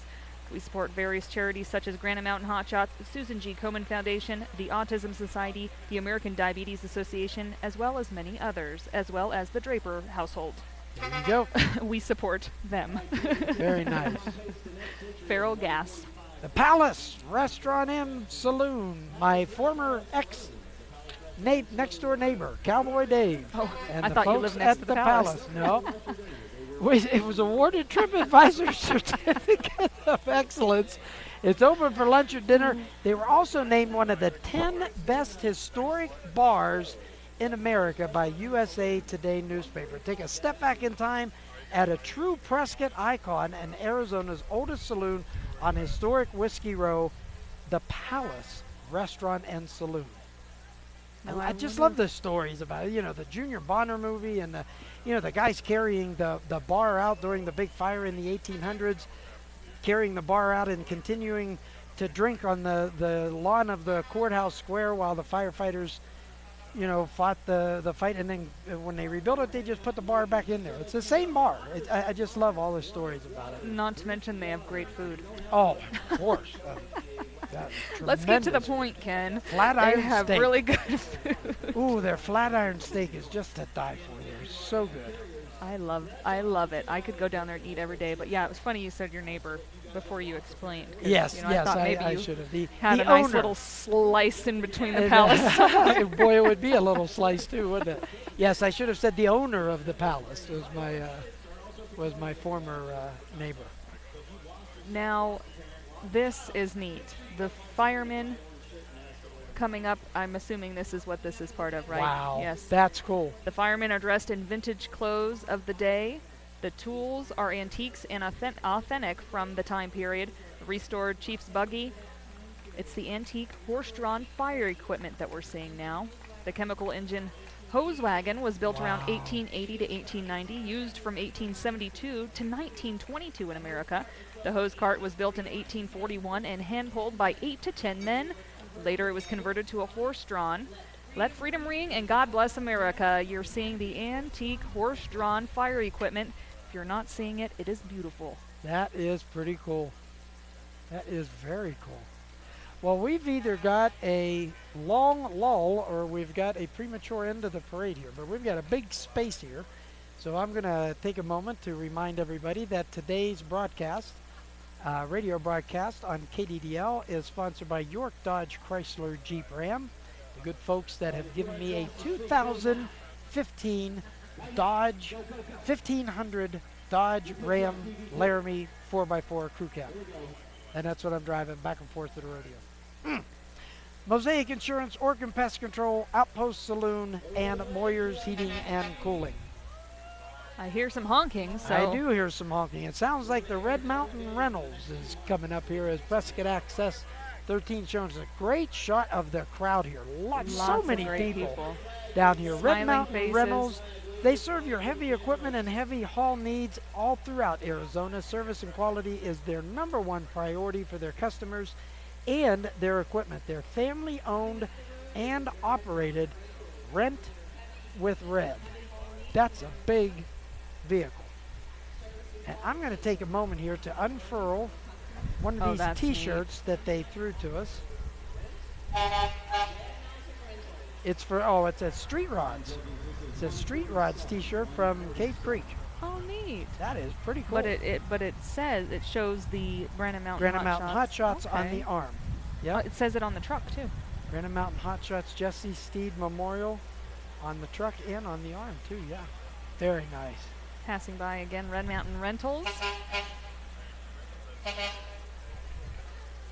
We support various charities such as Granite Mountain Hotshots, Susan G. Komen Foundation, the Autism Society, the American Diabetes Association, as well as many others, as well as the Draper household. There you go. We support them. Very nice. Farrell Gas. The Palace Restaurant and Saloon. My former next door neighbor, Cowboy Dave. Oh, and I the thought you folks lived next at to the palace. No. It was awarded TripAdvisor Certificate of Excellence. It's open for lunch or dinner. They were also named one of the 10 best historic bars in America by USA Today newspaper. Take a step back in time at a true Prescott icon and Arizona's oldest saloon on historic Whiskey Row, the Palace Restaurant and Saloon. No, I just love the stories about it. You know, the Junior Bonner movie and the guys carrying the bar out during the big fire in the 1800s, carrying the bar out and continuing to drink on the lawn of the courthouse square while the firefighters, fought the fight. And then when they rebuilt it, they just put the bar back in there. It's the same bar. I just love all the stories about it. Not to mention they have great food. Oh, of course. Let's get to the Tremendous. point, Ken. Flat They iron have steak. really good food. Ooh, their flat iron steak is just to die for. They're so good. I love it. I could go down there and eat every day. But yeah, it was funny you said your neighbor before you explained. 'cause, Yes, I thought maybe I you should have. The had a owner. nice little slice in between the And, palace. boy, it would be a little slice too, wouldn't it? Yes, I should have said the owner of the palace was my former neighbor. Now, this is neat. The firemen coming up. I'm assuming this is what this is part of, right? Wow, Yes. that's cool. The firemen are dressed in vintage clothes of the day. The tools are antiques and authentic from the time period. The restored chief's buggy. It's the antique horse-drawn fire equipment that we're seeing now. The chemical engine hose wagon was built around 1880 to 1890, used from 1872 to 1922 in America. The hose cart was built in 1841 and hand-pulled by 8 to 10 men. Later it was converted to a horse-drawn. Let freedom ring and God bless America. You're seeing the antique horse-drawn fire equipment. If you're not seeing it, it is beautiful. That is pretty cool. That is very cool. Well, we've either got a long lull or we've got a premature end of the parade here, but we've got a big space here. So I'm going to take a moment to remind everybody that today's broadcast, radio broadcast on KDDL, is sponsored by York Dodge Chrysler Jeep Ram, the good folks that have given me a 2015 Dodge 1500 Dodge Ram Laramie 4x4 crew cab. And that's what I'm driving back and forth to the rodeo. Mosaic Insurance, Orkin Pest Control, Outpost Saloon, and Moyer's Heating and Cooling. I hear some honking, so I do hear some honking. It sounds like the Red Mountain Reynolds is coming up here as Prescott Access 13 shows a great shot of the crowd here. So Lots many of great people down here. Smiling Red Mountain faces. Reynolds. They serve your heavy equipment and heavy haul needs all throughout Arizona. Service and quality is their #1 priority for their customers and their equipment. They're family owned and operated. Rent with Red. That's a big vehicle. And I'm going to take a moment here to unfurl one of these that's neat. t-shirts that they threw to us. It's for, it's a Street Rods. It's a Street Rods t-shirt from Cave Creek. Oh, neat. That is pretty cool. But it says it shows the Granite Mountain Granite Mountain Hot Shots on Okay. the arm. Yeah. It says it on the truck too. Granite Mountain Hot Shots Jesse Steed Memorial on the truck and on the arm too. Yeah. Very nice. Passing by again, Red Mountain Rentals.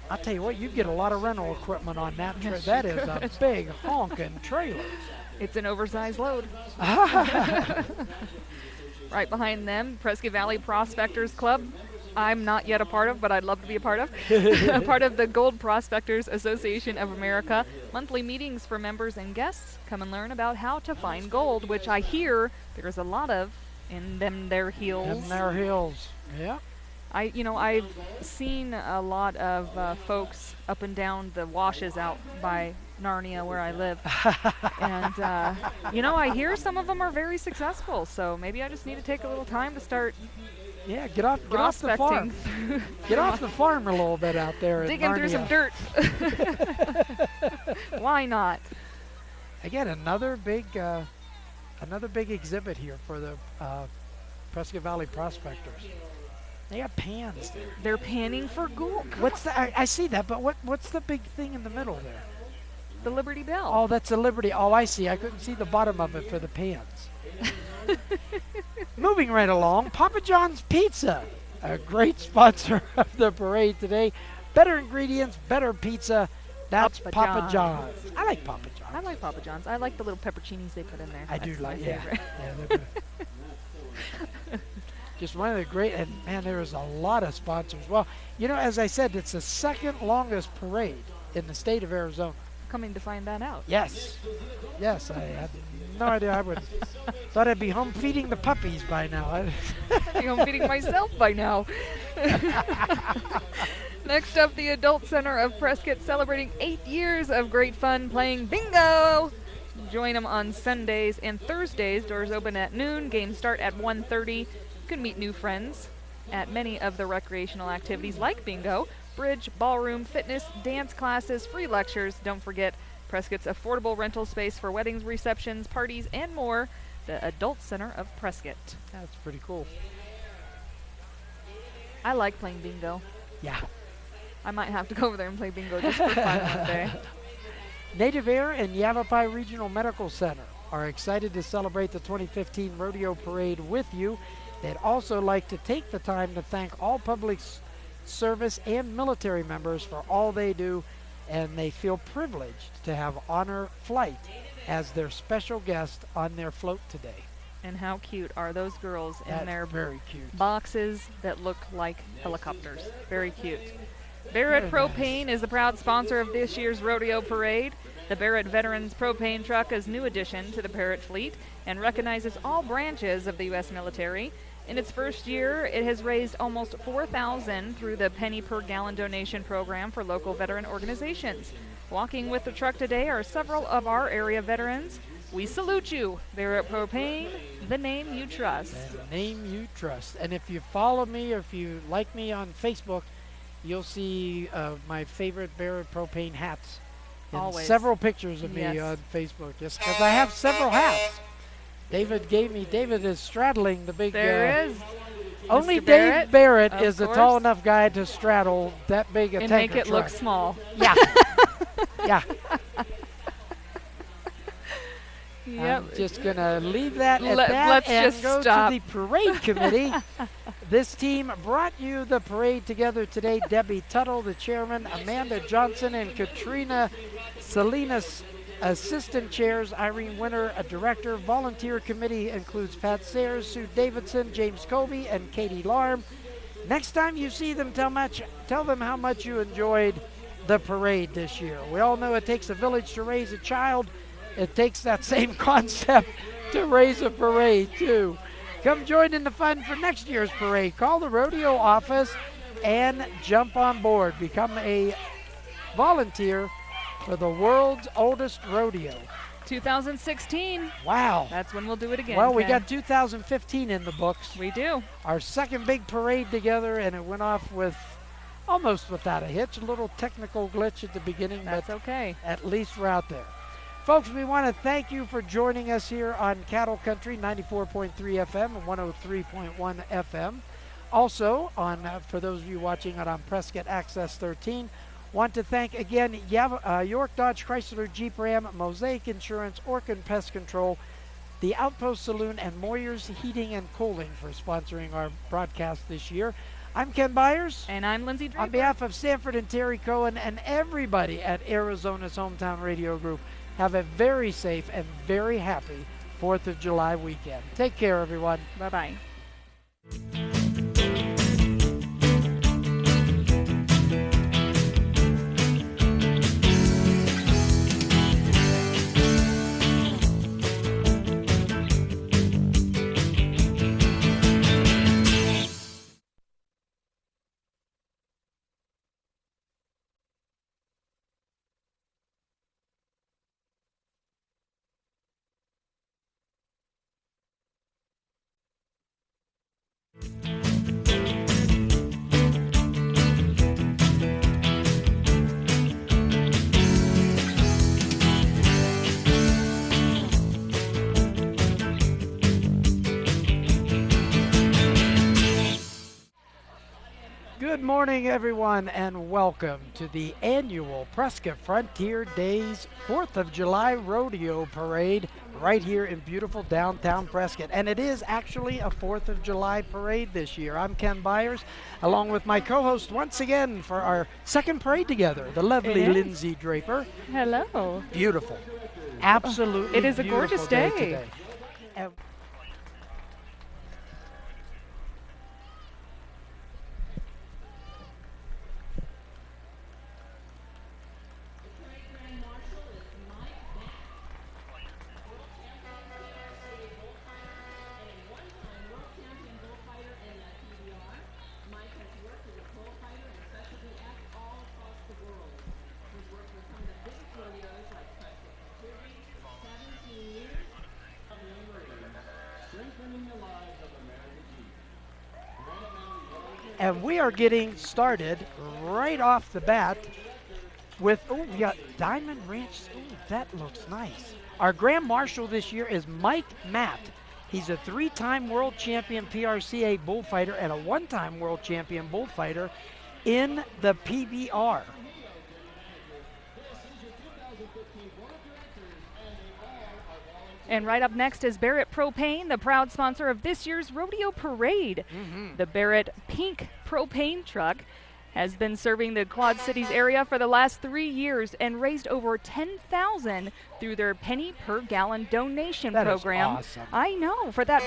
I'll tell you what, you get a lot of rental equipment on that. Yes, That you is a could. big honking trailer. It's an oversized load. Right behind them, Prescott Valley Prospectors Club. I'm not yet a part of, but I'd love to be a part of. A part of the Gold Prospectors Association of America. Monthly meetings for members and guests. Come and learn about how to find gold, which I hear there's a lot of in their hills. In their hills. Yeah. I've seen a lot of folks up and down the washes out by Narnia where I live. And, I hear some of them are very successful. So maybe I just need to take a little time to start Yeah, get off the farm. prospecting. Get off the farm a little bit out there. in Digging through some Narnia. dirt. Why not? Again, another big exhibit here for the Prescott Valley Prospectors. They got pans there. They're panning for gold. What's the? I see that, but what's the big thing in the middle there? The Liberty Bell. Oh, that's the Liberty. Oh, I see. I couldn't see the bottom of it for the pans. Moving right along, Papa John's Pizza, a great sponsor of the parade today. Better ingredients, better pizza. That's Papa John's. I like Papa John's. I like Papa John's. I like the little pepperoncinis they put in there. I do That's like, my yeah. favorite. Yeah, they're good. Just one of the great, and man, there is a lot of sponsors. Well, as I said, it's the second longest parade in the state of Arizona. coming to find that out. Yes. Yes, I had no idea I would. Thought I'd be home feeding the puppies by now. I think I'm feeding myself by now. Next up, the Adult Center of Prescott celebrating 8 years of great fun playing bingo. Join them on Sundays and Thursdays. Doors open at noon. Games start at 1:30. You can meet new friends at many of the recreational activities like bingo, bridge, ballroom, fitness, dance classes, free lectures. Don't forget Prescott's affordable rental space for weddings, receptions, parties, and more. The Adult Center of Prescott. That's pretty cool. I like playing bingo. Yeah. I might have to go over there and play bingo just for fun one day. Native Air and Yavapai Regional Medical Center are excited to celebrate the 2015 Rodeo Parade with you. They'd also like to take the time to thank all public service and military members for all they do, and they feel privileged to have Honor Flight as their special guest on their float today. And how cute are those girls in That's their very cute. boxes that look like helicopters. Very cute. Barrett Very Propane is the proud sponsor of this year's rodeo parade. The Barrett Veterans Propane Truck is a new addition to the Barrett fleet and recognizes all branches of the U.S. military. In its first year, it has raised almost $4,000 through the penny per gallon donation program for local veteran organizations. Walking with the truck today are several of our area veterans. We salute you, Barrett Propane, the name you trust. And the name you trust. And if you follow me or if you like me on Facebook, you'll see my favorite Barrett Propane hats. And Always. several pictures of me Yes. on Facebook, just because I have several hats. David is straddling the big. There is. Only Mr. Dave Barrett of is a tall course. enough guy to straddle that big a And tanker make it truck. look small. Yeah. Yeah. Yep. I'm just going to leave that at Let- that let's and just go stop. to the parade committee. This team brought you the parade together today. Debbie Tuttle, the chairman, Amanda Johnson, and Katrina Salinas, assistant chairs, Irene Winter, a director. Volunteer committee includes Pat Sayers, Sue Davidson, James Colby, and Katie Larm. Next time you see them, tell them how much you enjoyed the parade this year. We all know it takes a village to raise a child. It takes that same concept to raise a parade, too. Come join in the fun for next year's parade. Call the rodeo office and jump on board. Become a volunteer for the world's oldest rodeo. 2016. Wow. That's when we'll do it again. Well, we Ken. got 2015 in the books. We do. Our second big parade together, and it went off with almost without a hitch. A little technical glitch at the beginning, That's but okay. at least we're out there. Folks, we want to thank you for joining us here on Cattle Country 94.3 FM and 103.1 FM. Also, for those of you watching it on Prescott Access 13, want to thank again York Dodge Chrysler Jeep Ram, Mosaic Insurance, Orkin Pest Control, the Outpost Saloon, and Moyer's Heating and Cooling for sponsoring our broadcast this year. I'm Ken Byers. And I'm Lindsay Draper. On behalf of Sanford and Terry Cohen and everybody at Arizona's Hometown Radio Group, have a very safe and very happy 4th of July weekend. Take care, everyone. Bye-bye. Good morning, everyone, and welcome to the annual Prescott Frontier Days 4th of July Rodeo Parade right here in beautiful downtown Prescott. And it is actually a 4th of July parade this year. I'm Ken Byers, along with my co-host once again for our second parade together, the lovely It is. Lindsay Draper. Hello. Beautiful. Absolutely It is a beautiful gorgeous day. today. And And we are getting started right off the bat with, oh, we got Diamond Ranch. Oh, that looks nice. Our Grand Marshal this year is Mike Matt. He's a 3-time world champion PRCA bullfighter and a 1-time world champion bullfighter in the PBR. And right up next is Barrett Propane, the proud sponsor of this year's rodeo parade. The Barrett pink propane truck has been serving the Quad Cities area for the last 3 years and raised over $10,000 through their penny per gallon donation That is program. awesome. I know, for that